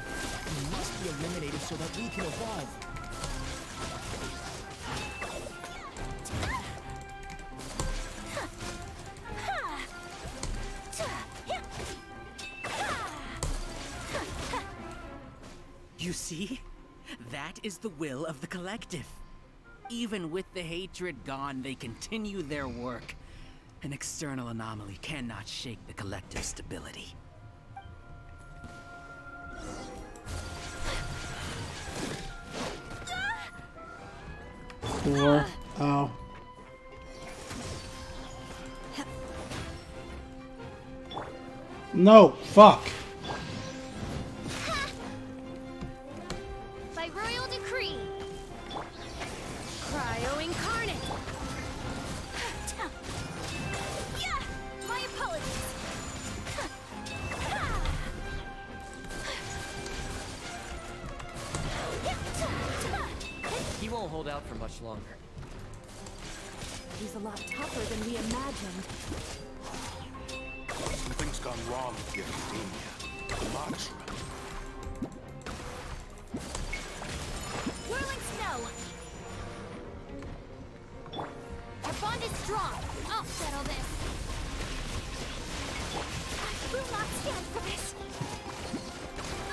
[SPEAKER 8] He must be eliminated so that we can evolve.
[SPEAKER 22] You see? That is the will of the collective. Even with the hatred gone, they continue their work. An external anomaly cannot shake the collective stability.
[SPEAKER 2] Or... oh. No, fuck.
[SPEAKER 5] By royal decree. Cryo incarnate.
[SPEAKER 3] Yeah, my apologies.
[SPEAKER 8] He won't hold out for much longer.
[SPEAKER 17] He's a lot tougher than we imagined.
[SPEAKER 6] Something's gone wrong with the academia. The mantra.
[SPEAKER 3] Whirling snow. Our bond is strong. I'll settle this. I will not stand for this.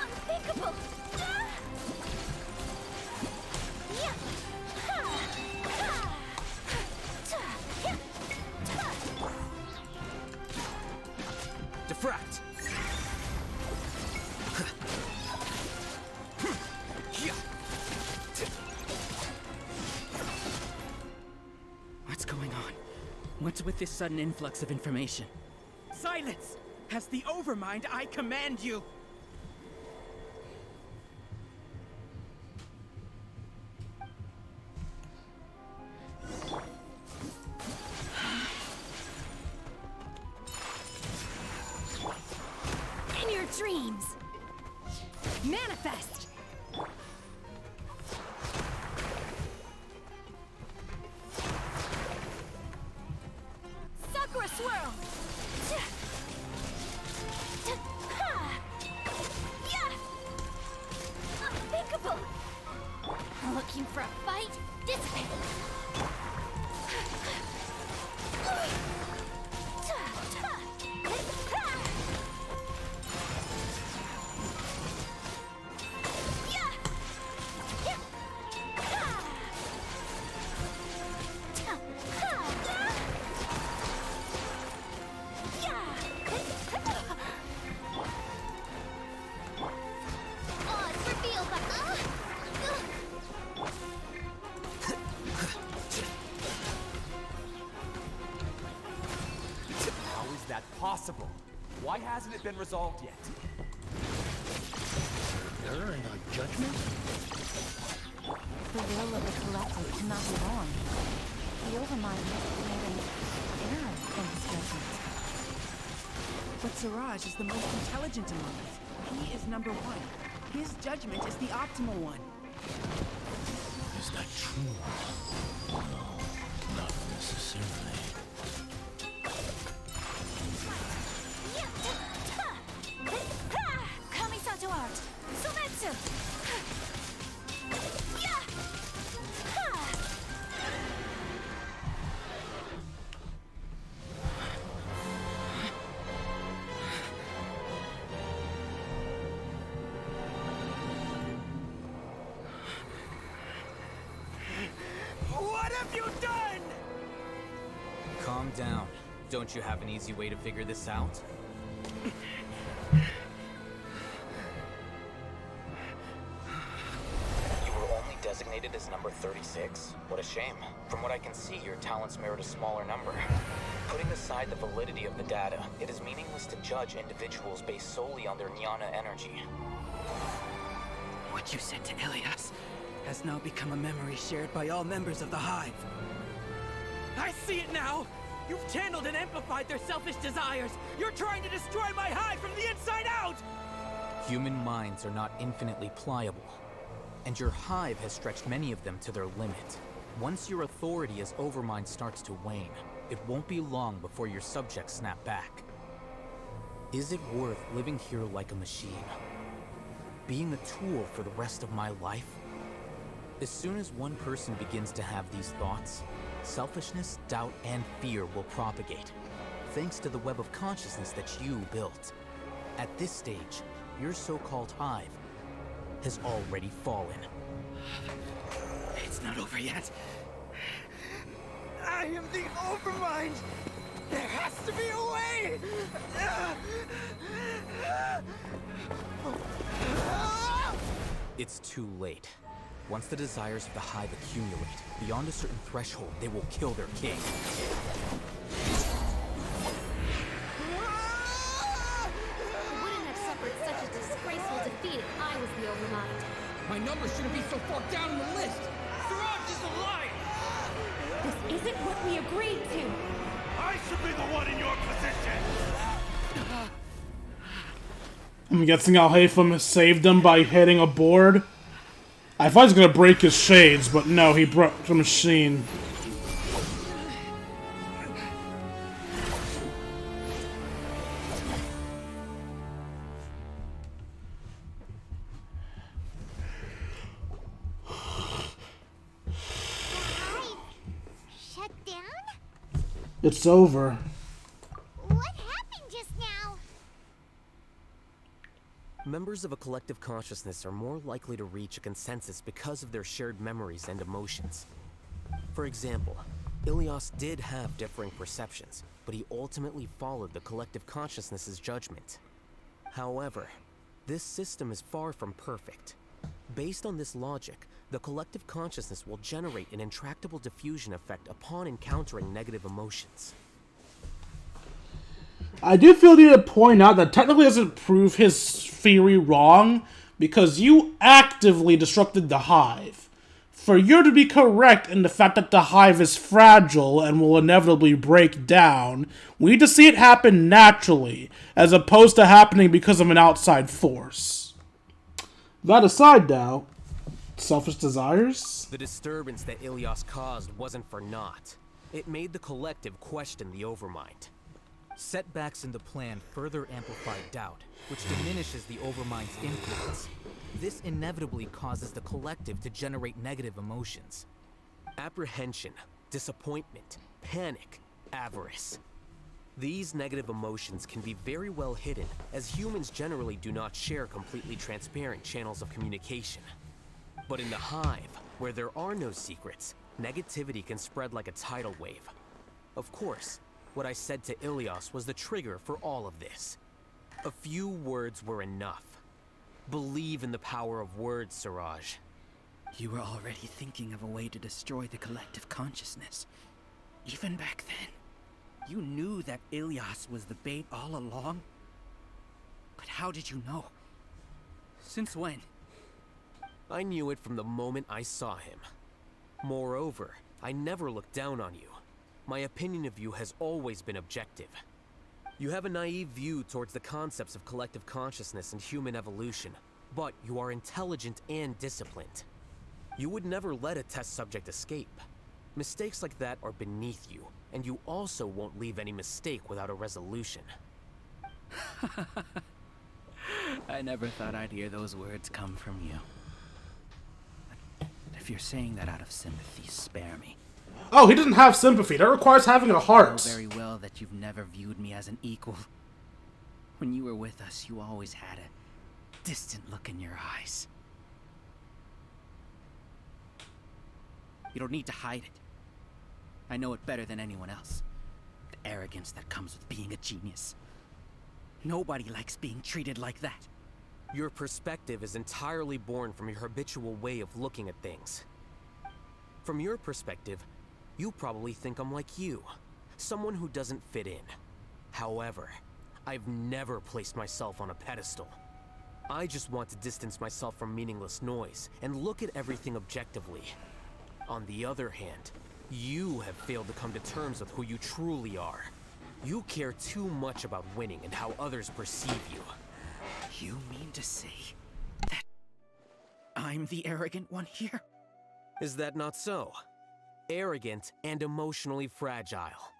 [SPEAKER 3] Unthinkable.
[SPEAKER 12] Diffract!
[SPEAKER 22] What's going on? What's with this sudden influx of information? Silence! As the Overmind, I command you!
[SPEAKER 17] In your dreams! Manifest!
[SPEAKER 3] Sakura swirl. Unthinkable. Looking for a fight? Dissipate.
[SPEAKER 11] Possible. Why hasn't it been resolved yet?
[SPEAKER 6] Error in our judgment?
[SPEAKER 17] The will of the collective cannot be wrong. The Overmind must have made an error in his judgment.
[SPEAKER 22] But Siraj is the most intelligent among us. He is number one. His judgment is the optimal one.
[SPEAKER 6] Is that true? No, not necessarily.
[SPEAKER 3] Kamisato art. Sumetsu.
[SPEAKER 22] What have you done?
[SPEAKER 16] Calm down. Don't you have an easy way to figure this out? You were only designated as number 36? What a shame. From what I can see, your talents merit a smaller number. Putting aside the validity of the data, it is meaningless to judge individuals based solely on their jnana energy.
[SPEAKER 22] What you said to Ilias has now become a memory shared by all members of the Hive. I see it now!
[SPEAKER 10] You've channeled and amplified their selfish desires! You're trying to destroy my hive from the inside out!
[SPEAKER 13] Human minds are not infinitely pliable, and your hive has stretched many of them to their limit. Once your authority as Overmind starts to wane, it won't be long before your subjects snap back. Is it worth living here like a machine? Being a tool for the rest of my life? As soon as one person begins to have these thoughts, selfishness, doubt, and fear will propagate, thanks to the web of consciousness that you built. At this stage, your so-called hive has already fallen.
[SPEAKER 22] It's not over yet. I am the Overmind! There has to be a way!
[SPEAKER 13] It's too late. Once the desires of the hive accumulate, beyond a certain threshold, they will kill their king.
[SPEAKER 5] I wouldn't have suffered such a disgraceful defeat if I was the Overmind.
[SPEAKER 8] My number shouldn't be so far down on the list. Siraj is a liar.
[SPEAKER 5] This isn't what we agreed to.
[SPEAKER 6] I should be the one in your position!
[SPEAKER 2] I'm guessing Alhathem has saved him by hitting a board. I thought he was gonna break his shades, but no, he broke the machine.
[SPEAKER 3] Shut down?
[SPEAKER 2] It's over.
[SPEAKER 3] What happened just now?
[SPEAKER 13] Members of a collective consciousness are more likely to reach a consensus because of their shared memories and emotions. For example, Ilias did have differing perceptions, but he ultimately followed the collective consciousness's judgment. However, this system is far from perfect. Based on this logic, the collective consciousness will generate an intractable diffusion effect upon encountering negative emotions.
[SPEAKER 2] I do feel the need to point out that technically doesn't prove his theory wrong, because you actively disrupted the hive. For you to be correct in the fact that the hive is fragile and will inevitably break down, we need to see it happen naturally, as opposed to happening because of an outside force. That aside now, selfish desires?
[SPEAKER 13] The disturbance that Ilias caused wasn't for naught. It made the collective question the Overmind. Setbacks in the plan further amplify doubt, which diminishes the Overmind's influence. This inevitably causes the collective to generate negative emotions. Apprehension, disappointment, panic, avarice. These negative emotions can be very well hidden, as humans generally do not share completely transparent channels of communication. But in the hive, where there are no secrets, negativity can spread like a tidal wave. Of course, what I said to Ilias was the trigger for all of this. A few words were enough. Believe in the power of words, Siraj.
[SPEAKER 22] You were already thinking of a way to destroy the collective consciousness. Even back then, you knew that Ilias was the bait all along? But how did you know? Since when?
[SPEAKER 13] I knew it from the moment I saw him. Moreover, I never looked down on you. My opinion of you has always been objective. You have a naive view towards the concepts of collective consciousness and human evolution, but you are intelligent and disciplined. You would never let a test subject escape. Mistakes like that are beneath you, and you also won't leave any mistake without a resolution.
[SPEAKER 22] I never thought I'd hear those words come from you. But if you're saying that out of sympathy, spare me.
[SPEAKER 2] Oh, he doesn't have sympathy. That requires having a heart.
[SPEAKER 22] I know very well that you've never viewed me as an equal. When you were with us, you always had a distant look in your eyes. You don't need to hide it. I know it better than anyone else. The arrogance that comes with being a genius. Nobody likes being treated like that.
[SPEAKER 13] Your perspective is entirely born from your habitual way of looking at things. From your perspective, you probably think I'm like you, someone who doesn't fit in. However, I've never placed myself on a pedestal. I just want to distance myself from meaningless noise and look at everything objectively. On the other hand, You have failed to come to terms with who you truly are. You care too much about winning and how others perceive you.
[SPEAKER 22] You mean to say that I'm the arrogant one here?
[SPEAKER 13] Is that not so? Arrogant and emotionally fragile.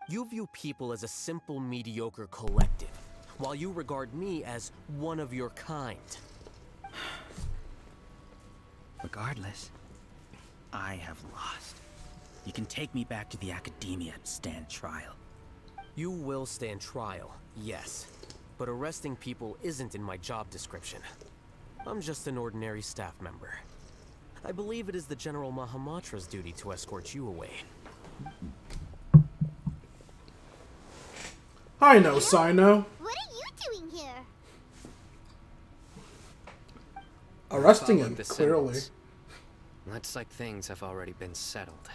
[SPEAKER 13] You view people as a simple, mediocre collective, while you regard me as one of your kind.
[SPEAKER 22] Regardless, I have lost. You can take me back to the academia and stand trial.
[SPEAKER 13] You will stand trial, yes. But arresting people isn't in my job description. I'm just an ordinary staff member. I believe it is the General Mahamatra's duty to escort you away.
[SPEAKER 2] I know, Sino.
[SPEAKER 3] What are you doing here?
[SPEAKER 2] Arresting him,
[SPEAKER 14] Followed the
[SPEAKER 2] clearly.
[SPEAKER 14] symbols. Looks like things have already been settled.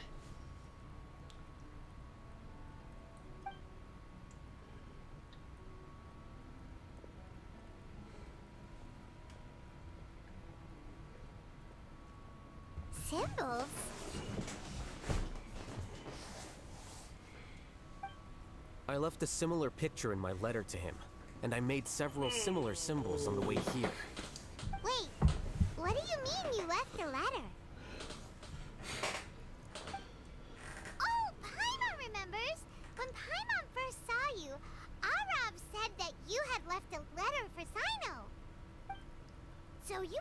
[SPEAKER 3] Symbols?
[SPEAKER 13] I left a similar picture in my letter to him, and I made several similar symbols on the way here.
[SPEAKER 3] Wait, what do you mean you left a letter? Oh, Paimon remembers! When Paimon first saw you, Arav said that you had left a letter for Sino. So you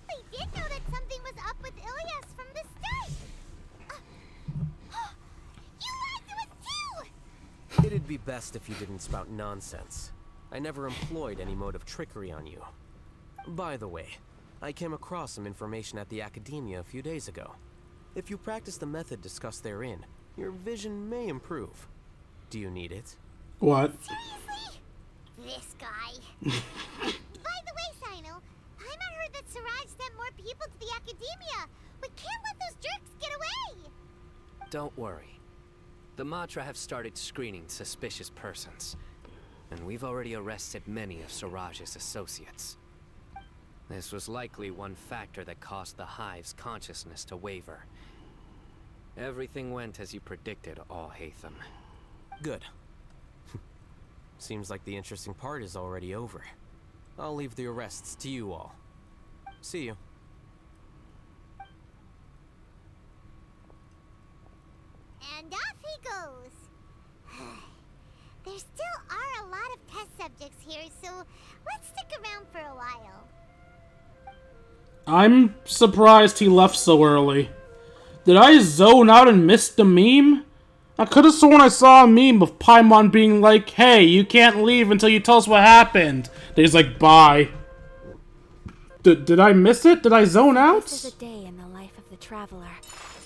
[SPEAKER 3] really did know that something was up with Ilyas from the start! You lied to us too!
[SPEAKER 13] It'd be best if you didn't spout nonsense. I never employed any mode of trickery on you. By the way, I came across some information at the Academia a few days ago. If you practice the method discussed therein, your vision may improve. Do you need it?
[SPEAKER 2] What?
[SPEAKER 3] Seriously? This guy. By the way, Sino, Paimon heard that Siraj sent more people to the Academia. We can't let those jerks get away!
[SPEAKER 14] Don't worry. The Matra have started screening suspicious persons, and we've already arrested many of Siraj's associates. This was likely one factor that caused the Hive's consciousness to waver. Everything went as you predicted, Alhathem.
[SPEAKER 13] Good. Seems like the interesting part is already over. I'll leave the arrests to you all. See you.
[SPEAKER 3] And off he goes. There still are a lot of test subjects here, so let's stick around for a while.
[SPEAKER 2] I'm surprised he left so early. Did I zone out and miss the meme? I could have sworn I saw a meme of Paimon being like, hey, you can't leave until you tell us what happened. Then he's like, bye. Did I miss it? Did I zone out?
[SPEAKER 17] This is a day in the life of the traveler.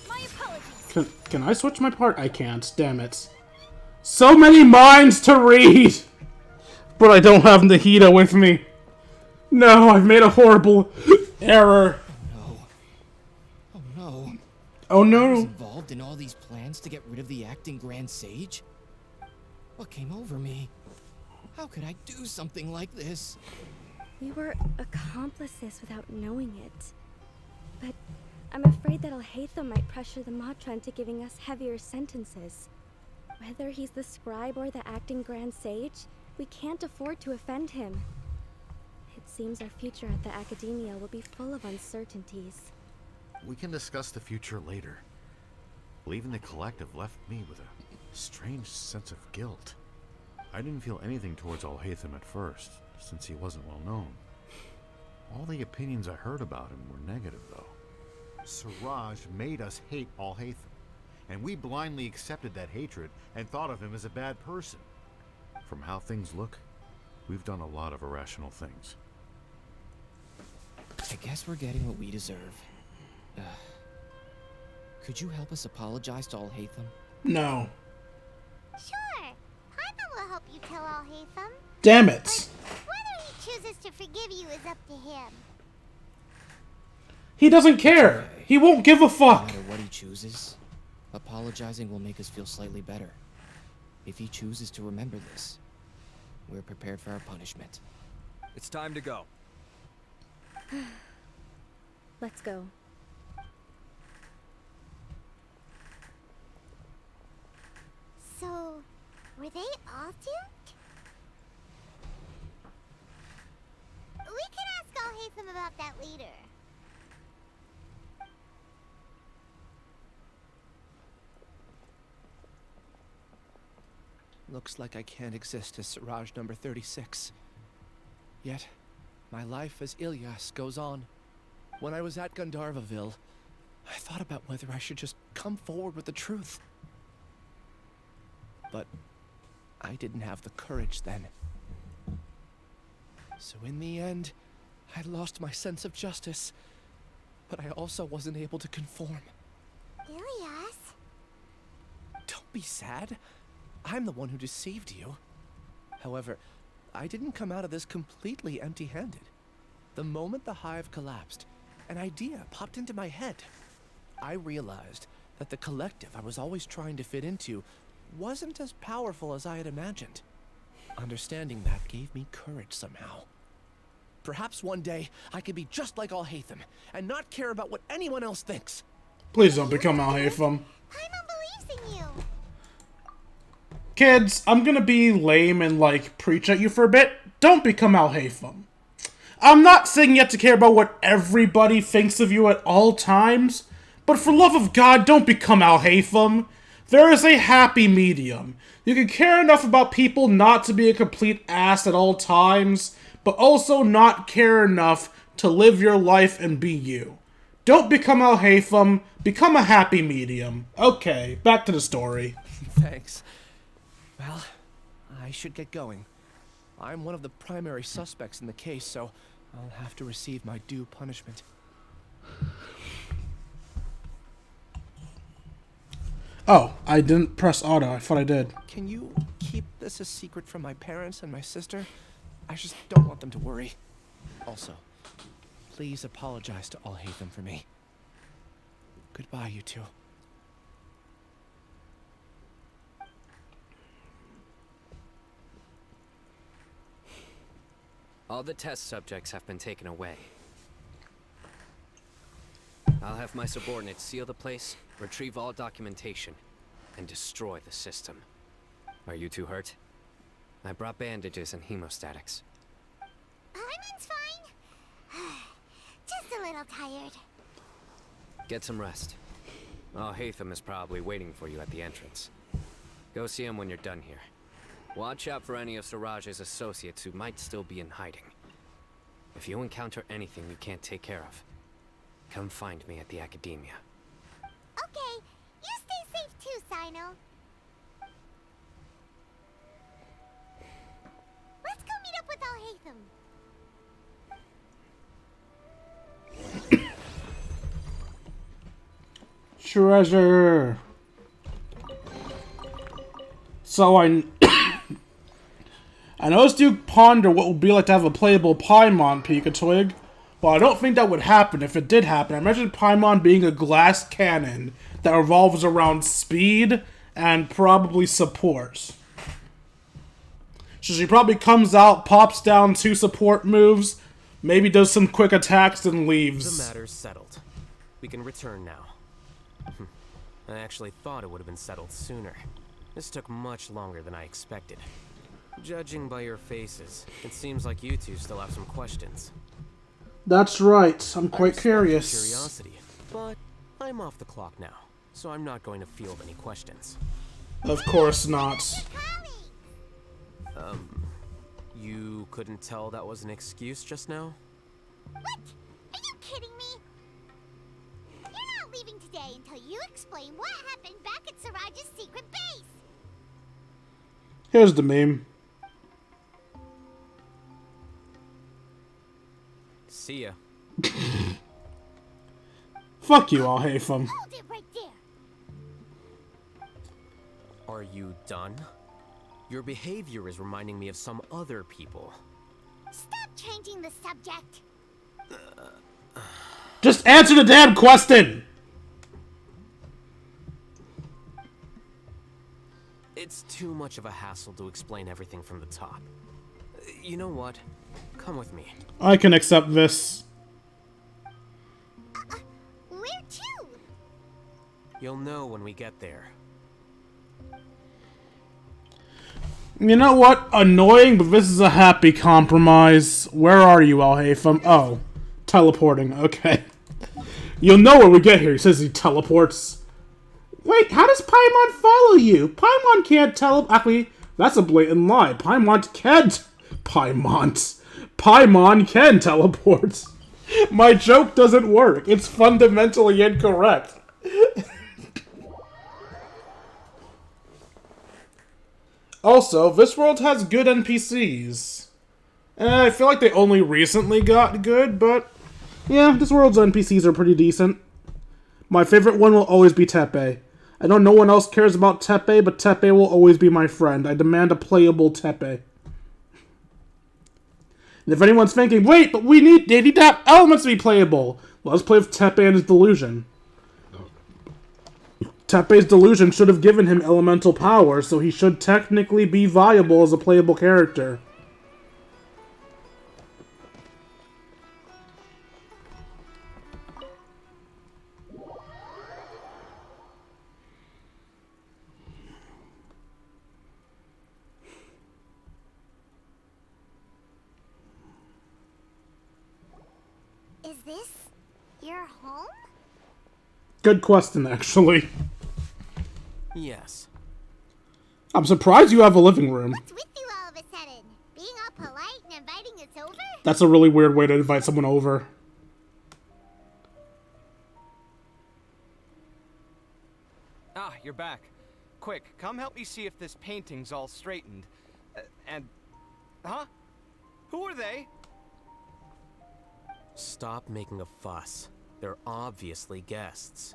[SPEAKER 17] My apologies.
[SPEAKER 2] Can I switch my part? I can't. Damn it. So many minds to read! But I don't have Nahida with me. No, I've made a horrible error.
[SPEAKER 8] Oh no.
[SPEAKER 2] Oh
[SPEAKER 8] I was
[SPEAKER 2] no.
[SPEAKER 8] involved in all these plans to get rid of the acting Grand Sage? What came over me? How could I do something like this?
[SPEAKER 5] We were accomplices without knowing it. But I'm afraid that Alhathem might pressure the Matra into giving us heavier sentences. Whether he's the scribe or the acting Grand Sage, we can't afford to offend him. It seems our future at the Academia will be full of uncertainties.
[SPEAKER 4] We can discuss the future later. Leaving the collective left me with a strange sense of guilt. I didn't feel anything towards Alhathem at first, since he wasn't well known. All the opinions I heard about him were negative, though. Siraj made us hate Alhathem, and we blindly accepted that hatred and thought of him as a bad person. From how things look, we've done a lot of irrational things.
[SPEAKER 8] I guess we're getting what we deserve. Could you help us apologize to Alhathem?
[SPEAKER 2] No.
[SPEAKER 3] Sure. Paimon will help you tell Alhathem.
[SPEAKER 2] Damn it.
[SPEAKER 3] But whether he chooses to forgive you is up to him.
[SPEAKER 2] He doesn't care. He won't give a fuck.
[SPEAKER 8] No matter what he chooses, apologizing will make us feel slightly better. If he chooses to remember this, we're prepared for our punishment.
[SPEAKER 12] It's time to go.
[SPEAKER 5] Let's go.
[SPEAKER 3] So, were they all duped? We can ask Alhathem about that later.
[SPEAKER 11] Looks like I can't exist as Siraj number 36. Yet, my life as Ilyas goes on. When I was at Gandharvaville, I thought about whether I should just come forward with the truth. But I didn't have the courage then. So in the end, I lost my sense of justice. But I also wasn't able to conform.
[SPEAKER 3] Ilyas?
[SPEAKER 11] Don't be sad. I'm the one who deceived you. However, I didn't come out of this completely empty-handed. The moment the hive collapsed, an idea popped into my head. I realized that the collective I was always trying to fit into wasn't as powerful as I had imagined. Understanding that gave me courage somehow. Perhaps one day I could be just like Alhathem and not care about what anyone else thinks.
[SPEAKER 2] Please don't become Alhathem.
[SPEAKER 3] Paimon believes in you.
[SPEAKER 2] Kids, I'm gonna be lame and, like, preach at you for a bit. Don't become Alhathem. I'm not saying you have to care about what everybody thinks of you at all times, but for love of God, don't become Alhathem. There is a happy medium. You can care enough about people not to be a complete ass at all times, but also not care enough to live your life and be you. Don't become Alhathem, become a happy medium. Okay, back to the story.
[SPEAKER 11] Thanks. Well, I should get going. I'm one of the primary suspects in the case, so I'll have to receive my due punishment.
[SPEAKER 2] Oh, I didn't press auto. I thought I did.
[SPEAKER 11] Can you keep this a secret from my parents and my sister? I just don't want them to worry. Also, please apologize to Alhathem for me. Goodbye, you two.
[SPEAKER 13] All the test subjects have been taken away. I'll have my subordinates seal the place, retrieve all documentation, and destroy the system. Are you two hurt? I brought bandages and hemostatics.
[SPEAKER 3] Paimon's fine. Just a little tired.
[SPEAKER 13] Get some rest. Alhathem is probably waiting for you at the entrance. Go see him when you're done here. Watch out for any of Siraj's associates who might still be in hiding. If you encounter anything you can't take care of, come find me at the academia.
[SPEAKER 3] Okay, you stay safe too, Sino. Let's go meet up with Alhathem.
[SPEAKER 2] Treasure. So I noticed you ponder what would be like to have a playable Paimon, Pika-Twig, but I don't think that would happen if it did happen. I imagine Paimon being a glass cannon that revolves around speed and probably support. So she probably comes out, pops down 2 support moves, maybe does some quick attacks and leaves.
[SPEAKER 15] The matter's settled. We can return now. I actually thought it would have been settled sooner. This took much longer than I expected. Judging by your faces, it seems like you two still have some questions.
[SPEAKER 2] That's right. I'm quite curious.
[SPEAKER 15] Curiosity, but I'm off the clock now, so I'm not going to field any questions.
[SPEAKER 2] Of course not.
[SPEAKER 15] You couldn't tell that was an excuse just now?
[SPEAKER 3] What? Are you kidding me? You're not leaving today until you explain what happened back at Siraj's secret base.
[SPEAKER 2] Here's the meme.
[SPEAKER 15] See ya.
[SPEAKER 2] Fuck you, Alhathem.
[SPEAKER 3] Hold it right there.
[SPEAKER 15] Are you done? Your behavior is reminding me of some other people.
[SPEAKER 3] Stop changing the subject.
[SPEAKER 2] Just answer the damn question!
[SPEAKER 15] It's too much of a hassle to explain everything from the top. You know what? Come with me.
[SPEAKER 2] I can accept this.
[SPEAKER 3] Where to?
[SPEAKER 15] You'll know when we get there.
[SPEAKER 2] You know what? Annoying, but this is a happy compromise. Where are you, Alhathem? Oh, teleporting. Okay. You'll know when we get here. He says he teleports. Wait, how does Paimon follow you? Paimon can't Actually, that's a blatant lie. Paimon can't. Paimon can teleport. My joke doesn't work. It's fundamentally incorrect. Also, this world has good NPCs. I feel like they only recently got good, but yeah, this world's NPCs are pretty decent. My favorite one will always be Tepe. I know no one else cares about Tepe, but Tepe will always be my friend. I demand a playable Tepe. And if anyone's thinking, wait, but they need to have elements to be playable, let's play with Tepe and his delusion. Tepe's delusion should have given him elemental power, so he should technically be viable as a playable character.
[SPEAKER 3] Is this your home?
[SPEAKER 2] Good question, actually.
[SPEAKER 15] Yes.
[SPEAKER 2] I'm surprised you have a living room.
[SPEAKER 3] What's with you all of a sudden? Being all polite and inviting us over?
[SPEAKER 2] That's a really weird way to invite someone over.
[SPEAKER 10] Ah, you're back. Quick, come help me see if this painting's all straightened. Huh? Who are they?
[SPEAKER 15] Stop making a fuss. They're obviously guests.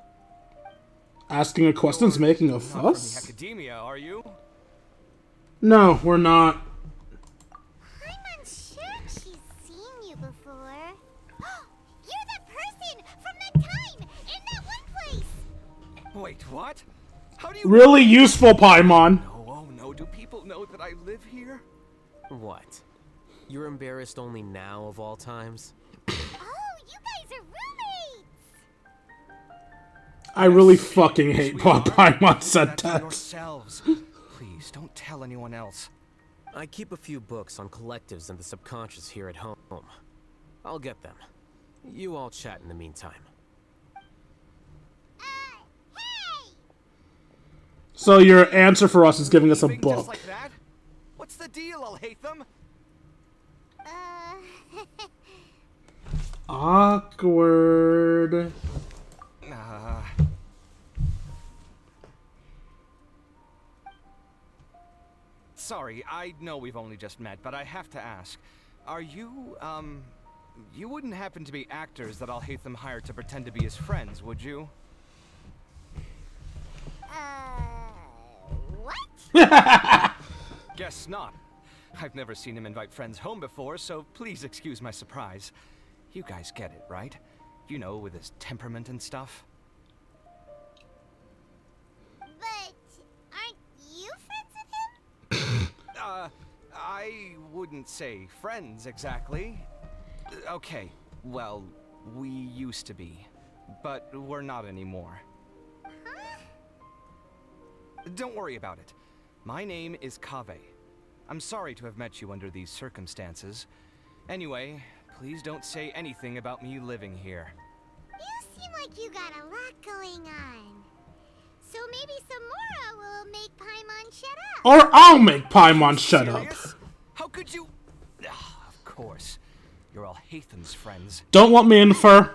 [SPEAKER 2] Asking a question's making a
[SPEAKER 10] Not from
[SPEAKER 2] fuss?
[SPEAKER 10] the academia, are you?
[SPEAKER 2] No, we're not.
[SPEAKER 3] I'm unsure she's seen you before. You're that person from that time in that one place.
[SPEAKER 10] Wait, what? How do you...
[SPEAKER 2] Really useful, Paimon.
[SPEAKER 10] No, oh no, do people know that I live here?
[SPEAKER 15] What? You're embarrassed only now of all times?
[SPEAKER 3] Oh, you guys are roommates.
[SPEAKER 2] I really fucking hate Paimon said
[SPEAKER 10] To
[SPEAKER 2] that.
[SPEAKER 10] yourselves. Please, don't tell anyone else.
[SPEAKER 15] I keep a few books on collectives and the subconscious here at home. I'll get them. You all chat in the meantime.
[SPEAKER 2] So your answer for us is giving us a
[SPEAKER 10] Just
[SPEAKER 2] book.
[SPEAKER 10] like that? What's the deal, Alhathem?
[SPEAKER 2] Awkward.
[SPEAKER 10] Sorry, I know we've only just met, but I have to ask. Are you, you wouldn't happen to be actors that Alhathem hired to pretend to be his friends, would you?
[SPEAKER 3] What?
[SPEAKER 10] Guess not. I've never seen him invite friends home before, so please excuse my surprise. You guys get it, right? You know, with his temperament and stuff.
[SPEAKER 3] But aren't you friends with him?
[SPEAKER 10] I wouldn't say friends exactly. Okay, well, we used to be, but we're not anymore.
[SPEAKER 3] Huh?
[SPEAKER 10] Don't worry about it. My name is Kaveh. I'm sorry to have met you under these circumstances. Anyway, please don't say anything about me living here.
[SPEAKER 3] You seem like you got a lot going on. So maybe Samora will make Paimon shut up.
[SPEAKER 2] Or I'll make Paimon shut up.
[SPEAKER 10] How could you? Of course. You're Alhathem's friends.
[SPEAKER 2] Don't let me infer.
[SPEAKER 3] That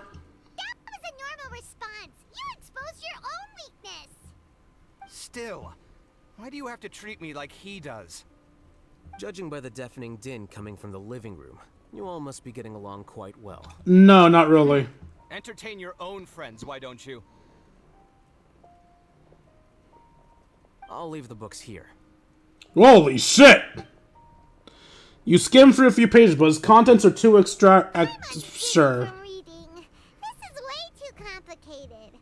[SPEAKER 3] was a normal response. You exposed your own weakness.
[SPEAKER 10] Still, why do you have to treat me like he does?
[SPEAKER 15] Judging by the deafening din coming from the living room, you all must be getting along quite well.
[SPEAKER 2] No, not really.
[SPEAKER 10] Entertain your own friends, why don't you?
[SPEAKER 15] I'll leave the books here.
[SPEAKER 2] Holy shit! You skim through a few pages, but his contents are too sure.
[SPEAKER 3] This is way too complicated.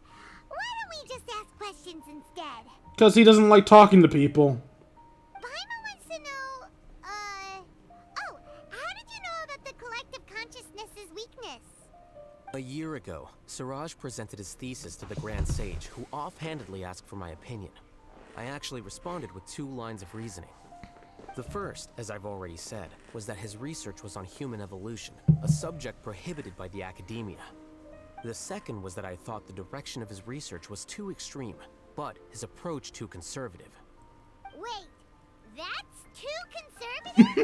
[SPEAKER 3] Why don't we just ask questions instead?
[SPEAKER 2] Because he doesn't like talking to people.
[SPEAKER 3] Paimon wants to know, oh, how did you know about the collective consciousness's weakness?
[SPEAKER 15] A year ago, Siraj presented his thesis to the Grand Sage, who offhandedly asked for my opinion. I actually responded with 2 lines of reasoning. The first, as I've already said, was that his research was on human evolution, a subject prohibited by the academia. The second was that I thought the direction of his research was too extreme, but his approach too conservative.
[SPEAKER 3] Wait, that's too conservative?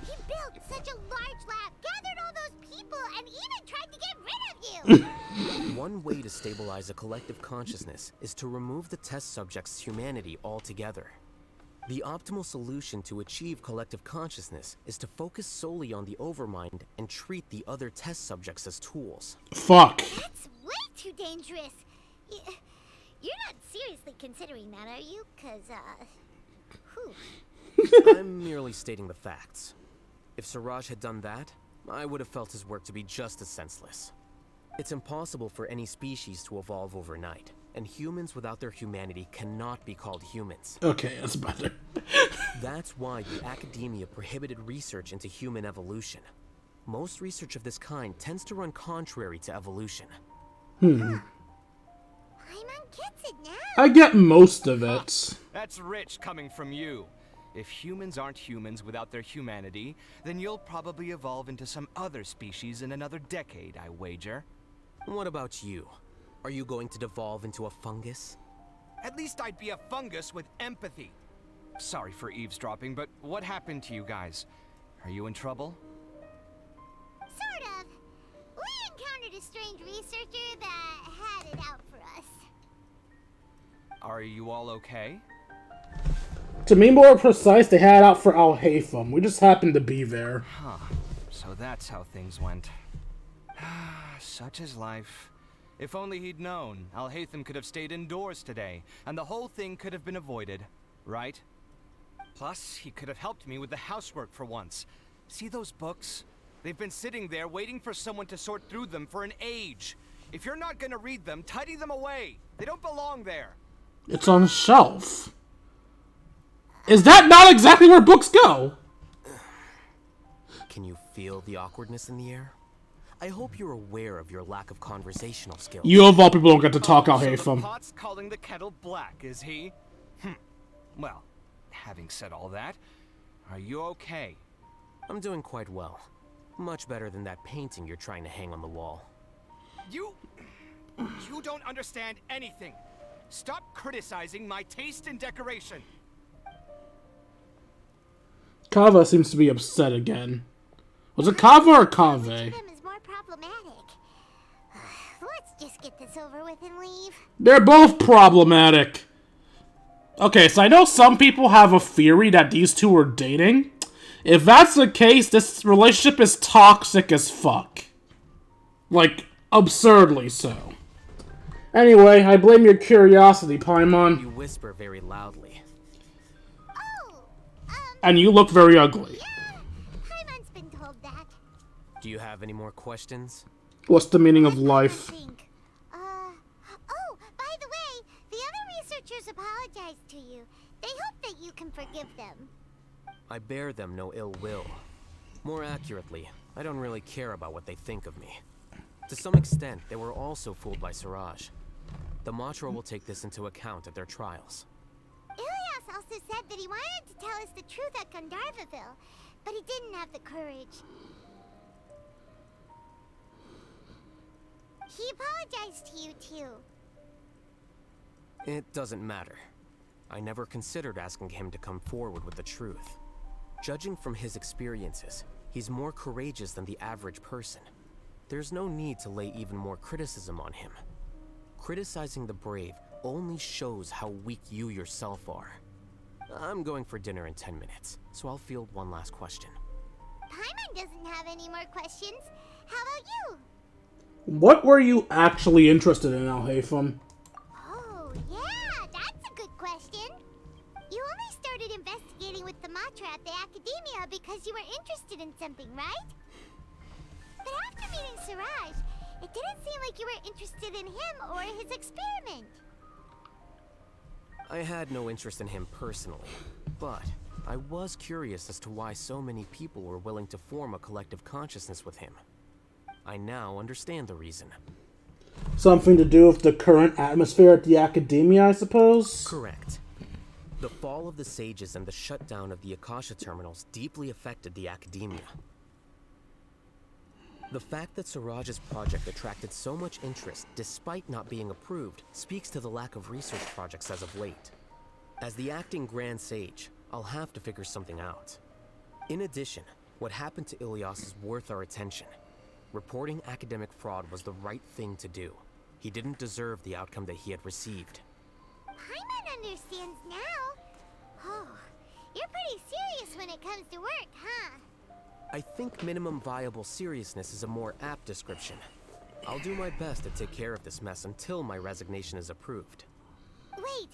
[SPEAKER 3] He built such a large lab, gathered all those people, and even tried to get rid of you!
[SPEAKER 15] One way to stabilize a collective consciousness is to remove the test subject's humanity altogether. The optimal solution to achieve collective consciousness is to focus solely on the overmind and treat the other test subjects as tools.
[SPEAKER 2] Fuck.
[SPEAKER 3] That's way too dangerous. You're not seriously considering that, are you? 'Cause, whew.
[SPEAKER 15] I'm merely stating the facts. If Siraj had done that, I would have felt his work to be just as senseless. It's impossible for any species to evolve overnight, and humans without their humanity cannot be called humans.
[SPEAKER 2] Okay, that's better.
[SPEAKER 15] That's why the academia prohibited research into human evolution. Most research of this kind tends to run contrary to evolution.
[SPEAKER 3] Paimon gets it now.
[SPEAKER 2] I get most of it.
[SPEAKER 10] That's rich coming from you. If humans aren't humans without their humanity, then you'll probably evolve into some other species in another decade, I wager.
[SPEAKER 15] What about you? Are you going to devolve into a fungus?
[SPEAKER 10] At least I'd be a fungus with empathy. Sorry for eavesdropping, but what happened to you guys? Are you in trouble?
[SPEAKER 3] Sort of. We encountered a strange researcher that had it out for us.
[SPEAKER 10] Are you all okay?
[SPEAKER 2] To be more precise, they had it out for Alhathem. We just happened to be there.
[SPEAKER 10] Huh. So that's how things went. Such is life. If only he'd known, Alhathem could have stayed indoors today, and the whole thing could have been avoided, right? Plus, he could have helped me with the housework for once. See those books? They've been sitting there waiting for someone to sort through them for an age. If you're not gonna read them, tidy them away. They don't belong there.
[SPEAKER 2] It's on a shelf. Is that not exactly where books go?
[SPEAKER 15] Can you feel the awkwardness in the air? I hope you're aware of your lack of conversational skills.
[SPEAKER 2] You of all people don't get to talk
[SPEAKER 10] So the
[SPEAKER 2] Alhathem.
[SPEAKER 10] pot's calling the kettle black, is he? Well, having said all that, are you okay?
[SPEAKER 15] I'm doing quite well. Much better than that painting you're trying to hang on the wall.
[SPEAKER 10] You don't understand anything. Stop criticizing my taste in decoration.
[SPEAKER 2] Kava seems to be upset again. Was it Kava or Kave?
[SPEAKER 3] Them is more problematic. Let's just get this over with and leave.
[SPEAKER 2] They're both problematic. Okay, so I know some people have a theory that these two are dating. If that's the case, this relationship is toxic as fuck. Like, absurdly so. Anyway, I blame your curiosity, Paimon.
[SPEAKER 15] You whisper very loudly.
[SPEAKER 2] And you look very ugly.
[SPEAKER 3] Paimon's been told that.
[SPEAKER 15] Do you have any more questions?
[SPEAKER 2] What's the meaning of life?
[SPEAKER 3] Oh, by the way, the other researchers apologized to you. They hope that you can forgive them.
[SPEAKER 15] I bear them no ill will. More accurately, I don't really care about what they think of me. To some extent, they were also fooled by Siraj. The Matra will take this into account at their trials.
[SPEAKER 3] Ilias also said that he wanted to tell us the truth at Gandharvaville, but he didn't have the courage. He apologized to you, too.
[SPEAKER 15] It doesn't matter. I never considered asking him to come forward with the truth. Judging from his experiences, he's more courageous than the average person. There's no need to lay even more criticism on him. Criticizing the brave only shows how weak you yourself are. I'm going for dinner in 10 minutes, so I'll field one last question.
[SPEAKER 3] Paimon doesn't have any more questions. How about you?
[SPEAKER 2] What were you actually interested in, Alhathem?
[SPEAKER 3] Oh, yeah, that's a good question. You only started investigating with the Matra at the Academia because you were interested in something, right? But after meeting Siraj, it didn't seem like you were interested in him or his experiment.
[SPEAKER 15] I had no interest in him personally, but I was curious as to why so many people were willing to form a collective consciousness with him. I now understand the reason.
[SPEAKER 2] Something to do with the current atmosphere at the Academia, I suppose?
[SPEAKER 15] Correct. The fall of the Sages and the shutdown of the Akasha terminals deeply affected the academia. The fact that Siraj's project attracted so much interest despite not being approved speaks to the lack of research projects as of late. As the acting Grand Sage, I'll have to figure something out. In addition, what happened to Ilyas is worth our attention. Reporting academic fraud was the right thing to do. He didn't deserve the outcome that he had received.
[SPEAKER 3] Paimon understands now. Oh, you're pretty serious when it comes to work, huh?
[SPEAKER 15] I think minimum viable seriousness is a more apt description. I'll do my best to take care of this mess until my resignation is approved.
[SPEAKER 3] Wait,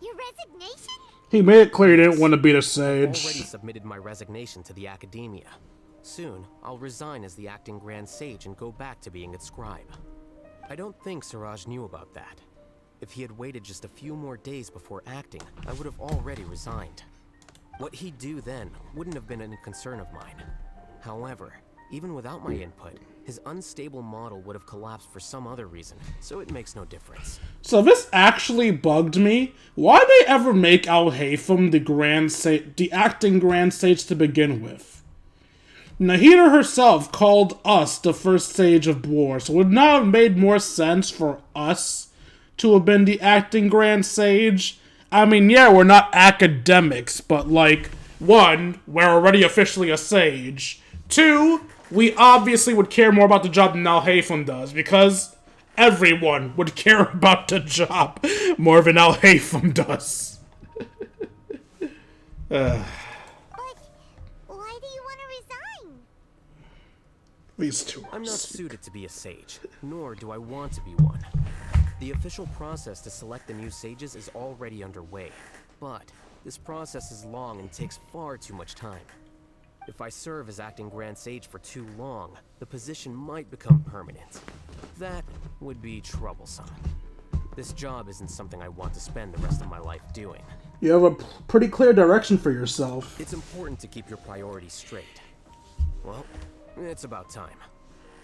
[SPEAKER 3] your resignation?
[SPEAKER 2] He made it clear he didn't want to be the
[SPEAKER 15] I've
[SPEAKER 2] sage.
[SPEAKER 15] already submitted my resignation to the academia. Soon, I'll resign as the acting Grand Sage and go back to being its scribe. I don't think Siraj knew about that. If he had waited just a few more days before acting, I would have already resigned. What he'd do then wouldn't have been any concern of mine. However, even without my input, his unstable model would have collapsed for some other reason, so it makes no difference.
[SPEAKER 2] So this actually bugged me. Why'd they ever make Alhathem the acting Grand Sage to begin with? Nahida herself called us the first sage of war, so would it not have made more sense for us to have been the acting Grand Sage? I mean, yeah, we're not academics, but like, 1, we're already officially a sage. 2, we obviously would care more about the job than Alhathem does, because everyone would care about the job more than Alhathem does.
[SPEAKER 3] Why do you want to resign?
[SPEAKER 2] These two
[SPEAKER 15] I'm not suited to be a sage, nor do I want to be one. The official process to select the new sages is already underway, but this process is long and takes far too much time. If I serve as acting Grand Sage for too long, the position might become permanent. That would be troublesome. This job isn't something I want to spend the rest of my life doing.
[SPEAKER 2] You have a pretty clear direction for yourself.
[SPEAKER 15] It's important to keep your priorities straight. Well, it's about time.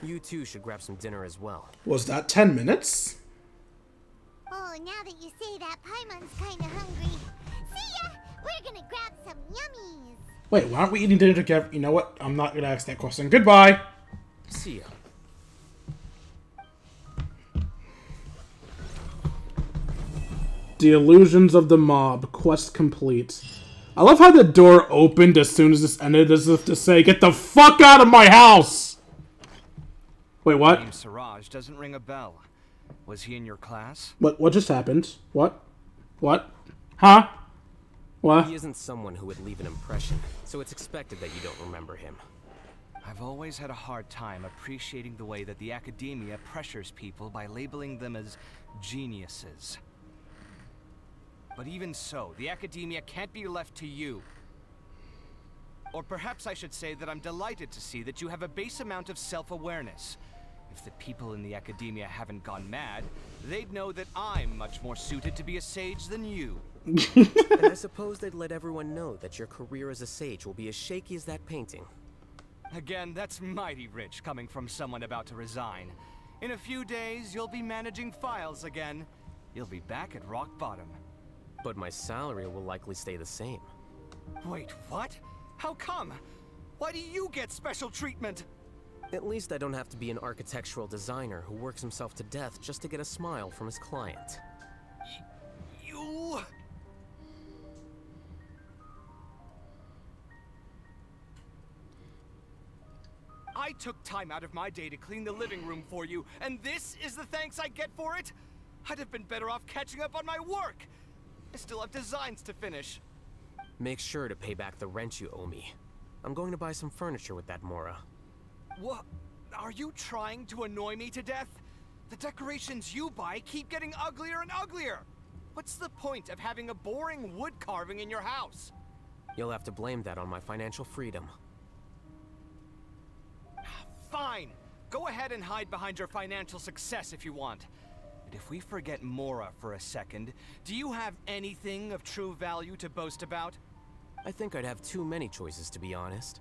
[SPEAKER 15] You too should grab some dinner as well.
[SPEAKER 2] Was that 10 minutes?
[SPEAKER 3] Oh, now that you say that, Paimon's kinda hungry. See ya! We're gonna grab some yummies.
[SPEAKER 2] Wait, why aren't we eating dinner together? You know what? I'm not gonna ask that question. Goodbye!
[SPEAKER 15] See ya.
[SPEAKER 2] The Illusions of the Mob. Quest complete. I love how the door opened as soon as this ended, as if to say, get the fuck out of my house! Wait, what?
[SPEAKER 10] The name Siraj doesn't ring a bell. Was he in your class?
[SPEAKER 2] What just happened? What? What? Huh? What?
[SPEAKER 15] He isn't someone who would leave an impression, so it's expected that you don't remember him.
[SPEAKER 10] I've always had a hard time appreciating the way that the academia pressures people by labeling them as geniuses. But even so, the academia can't be left to you. Or perhaps I should say that I'm delighted to see that you have a base amount of self-awareness. If the people in the academia haven't gone mad, they'd know that I'm much more suited to be a sage than you.
[SPEAKER 15] And I suppose they'd let everyone know that your career as a sage will be as shaky as that painting.
[SPEAKER 10] Again, that's mighty rich coming from someone about to resign. In a few days, you'll be managing files again. You'll be back at rock bottom.
[SPEAKER 15] But my salary will likely stay the same.
[SPEAKER 10] Wait, what? How come? Why do you get special treatment?
[SPEAKER 15] At least I don't have to be an architectural designer who works himself to death just to get a smile from his client.
[SPEAKER 10] You... I took time out of my day to clean the living room for you, and this is the thanks I get for it? I'd have been better off catching up on my work. I still have designs to finish.
[SPEAKER 15] Make sure to pay back the rent you owe me. I'm going to buy some furniture with that Mora.
[SPEAKER 10] What? Are you trying to annoy me to death? The decorations you buy keep getting uglier and uglier. What's the point of having a boring wood carving in your house?
[SPEAKER 15] You'll have to blame that on my financial freedom.
[SPEAKER 10] Fine. Go ahead and hide behind your financial success if you want. But if we forget Mora for a second, do you have anything of true value to boast about?
[SPEAKER 15] I think I'd have too many choices, to be honest.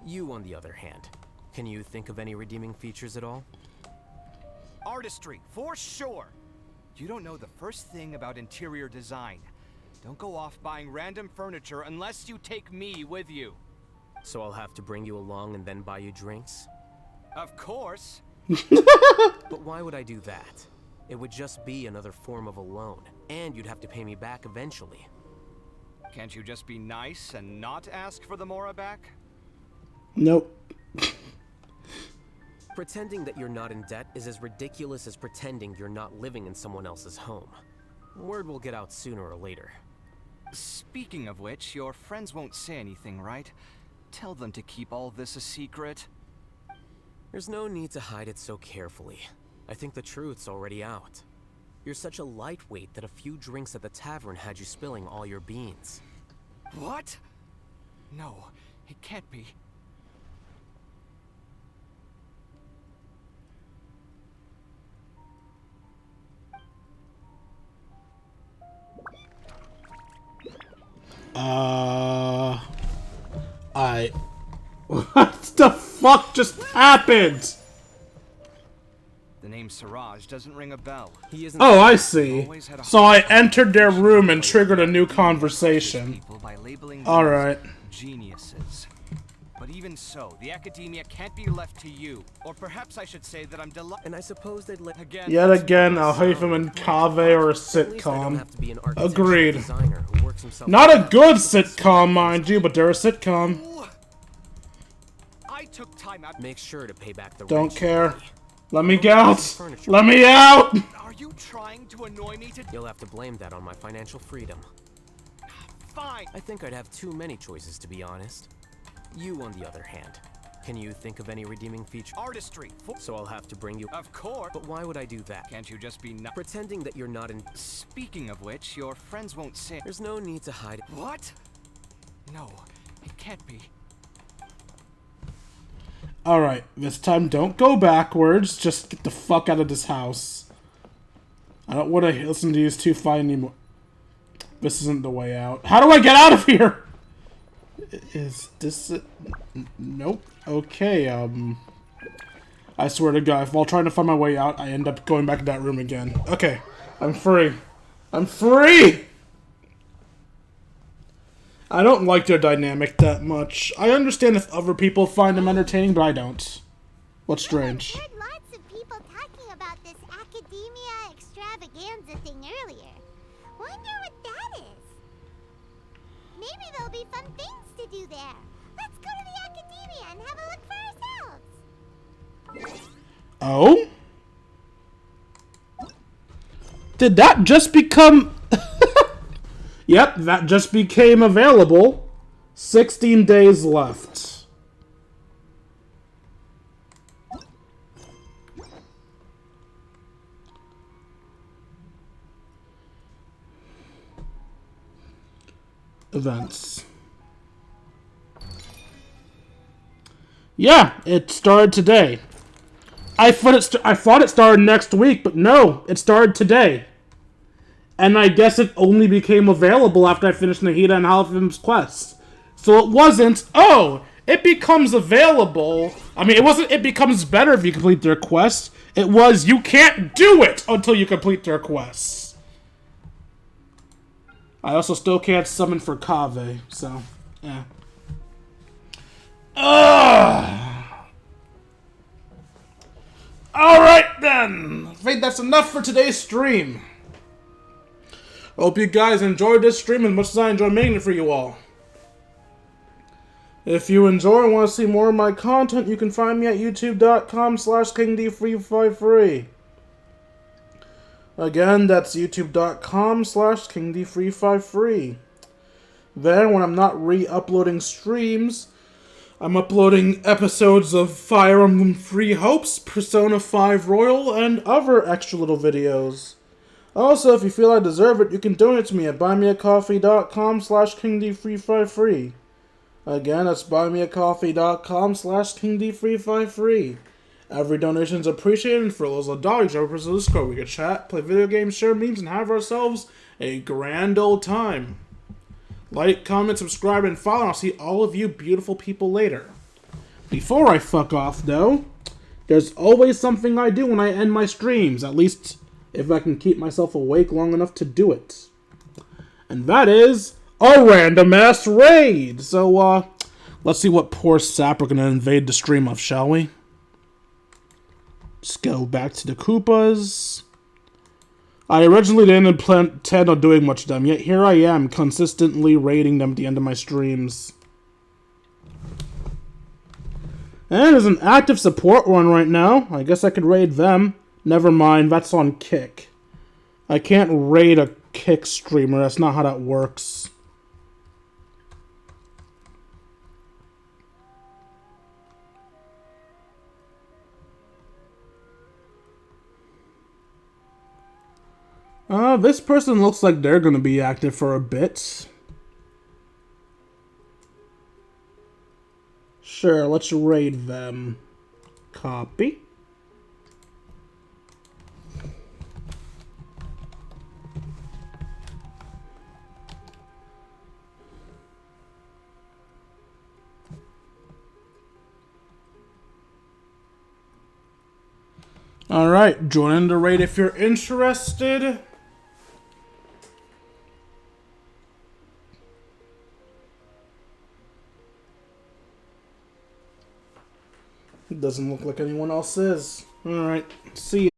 [SPEAKER 15] You, on the other hand, can you think of any redeeming features at all?
[SPEAKER 10] Artistry, for sure. You don't know the first thing about interior design. Don't go off buying random furniture unless you take me with you.
[SPEAKER 15] So I'll have to bring you along and then buy you drinks?
[SPEAKER 10] Of course.
[SPEAKER 15] But why would I do that? It would just be another form of a loan, and you'd have to pay me back eventually.
[SPEAKER 10] Can't you just be nice and not ask for the Mora back?
[SPEAKER 2] Nope.
[SPEAKER 15] Pretending that you're not in debt is as ridiculous as pretending you're not living in someone else's home. Word will get out sooner or later.
[SPEAKER 10] Speaking of which, your friends won't say anything, right? Tell them to keep all this a secret.
[SPEAKER 15] There's no need to hide it so carefully. I think the truth's already out. You're such a lightweight that a few drinks at the tavern had you spilling all your beans.
[SPEAKER 10] What? No, it can't be.
[SPEAKER 2] What the fuck just happened?
[SPEAKER 10] The name Siraj doesn't ring a bell.
[SPEAKER 2] Oh, I see. So I entered their room and triggered a new conversation. Alright.
[SPEAKER 10] Geniuses. But even so, the academia can't be left to you. Or perhaps I should say that I'm delighted.
[SPEAKER 15] And I suppose they'd let
[SPEAKER 10] again.
[SPEAKER 2] Yet again, Alhathem and Kaveh are a sitcom. Agreed. Not a good sitcom, mind you, but they're a sitcom.
[SPEAKER 10] I took time out.
[SPEAKER 15] Make sure to pay back the
[SPEAKER 2] Don't care. Let me out! Let me out!
[SPEAKER 10] Are you trying to annoy me to...
[SPEAKER 15] You'll have to blame that on my financial freedom.
[SPEAKER 10] Fine.
[SPEAKER 15] I think I'd have too many choices, to be honest. You, on the other hand, can you think of any redeeming feature?
[SPEAKER 10] Artistry.
[SPEAKER 15] So I'll have to bring you...
[SPEAKER 10] Of course.
[SPEAKER 15] But why would I do that?
[SPEAKER 10] Can't you just be not...
[SPEAKER 15] Pretending that you're not in...
[SPEAKER 10] Speaking of which, your friends won't say...
[SPEAKER 15] There's no need to hide it.
[SPEAKER 10] What? No, it can't be.
[SPEAKER 2] Alright, this time don't go backwards. Just get the fuck out of this house. I don't want to listen to these two fight anymore. This isn't the way out. How do I get out of here? Is this it? Nope. Okay, I swear to God, while trying to find my way out, I end up going back to that room again. Okay, I'm free. I'm free! I don't like their dynamic that much. I understand if other people find them entertaining, but I don't. What's strange?
[SPEAKER 3] I heard lots of people talking about this academia extravaganza thing earlier. Wonder what that is. Maybe there'll be fun things to do there. Let's go to the academia and have a look for ourselves.
[SPEAKER 2] Oh? Did that just become... Yep, that just became available. 16 days left. Events. Yeah, it started today. I thought it started next week, but no, it started today. And I guess it only became available after I finished Nahida and Alhathem's quest. So it wasn't, oh, it becomes available. I mean, it wasn't, it becomes better if you complete their quest. It was, you can't do it until you complete their quests. I also still can't summon for Kaveh, so, yeah. Alright then. I think that's enough for today's stream. I hope you guys enjoyed this stream as much as I enjoyed making it for you all. If you enjoy and want to see more of my content, you can find me at youtube.com/KingD353. Again, that's youtube.com/KingD353. Then, when I'm not re-uploading streams, I'm uploading episodes of Fire Emblem Free Hopes, Persona 5 Royal, and other extra little videos. Also, if you feel I deserve it, you can donate to me at buymeacoffee.com/KingD353. Again, that's buymeacoffee.com/KingD353. Every donation is appreciated, and for those $1, you have a Discord. We can chat, play video games, share memes, and have ourselves a grand old time. Like, comment, subscribe, and follow, and I'll see all of you beautiful people later. Before I fuck off, though, there's always something I do when I end my streams, at least if I can keep myself awake long enough to do it. And that is a random ass raid. So, let's see what poor sap we're gonna invade the stream of, shall we? Let's go back to the Koopas. I originally didn't intend on doing much to them, yet here I am, consistently raiding them at the end of my streams. And there's an active support one right now. I guess I could raid them. Never mind, that's on Kick. I can't raid a Kick streamer, that's not how that works. This person looks like they're gonna be active for a bit. Sure, let's raid them. Copy. Alright, join in the raid if you're interested. It doesn't look like anyone else is. Alright, see ya.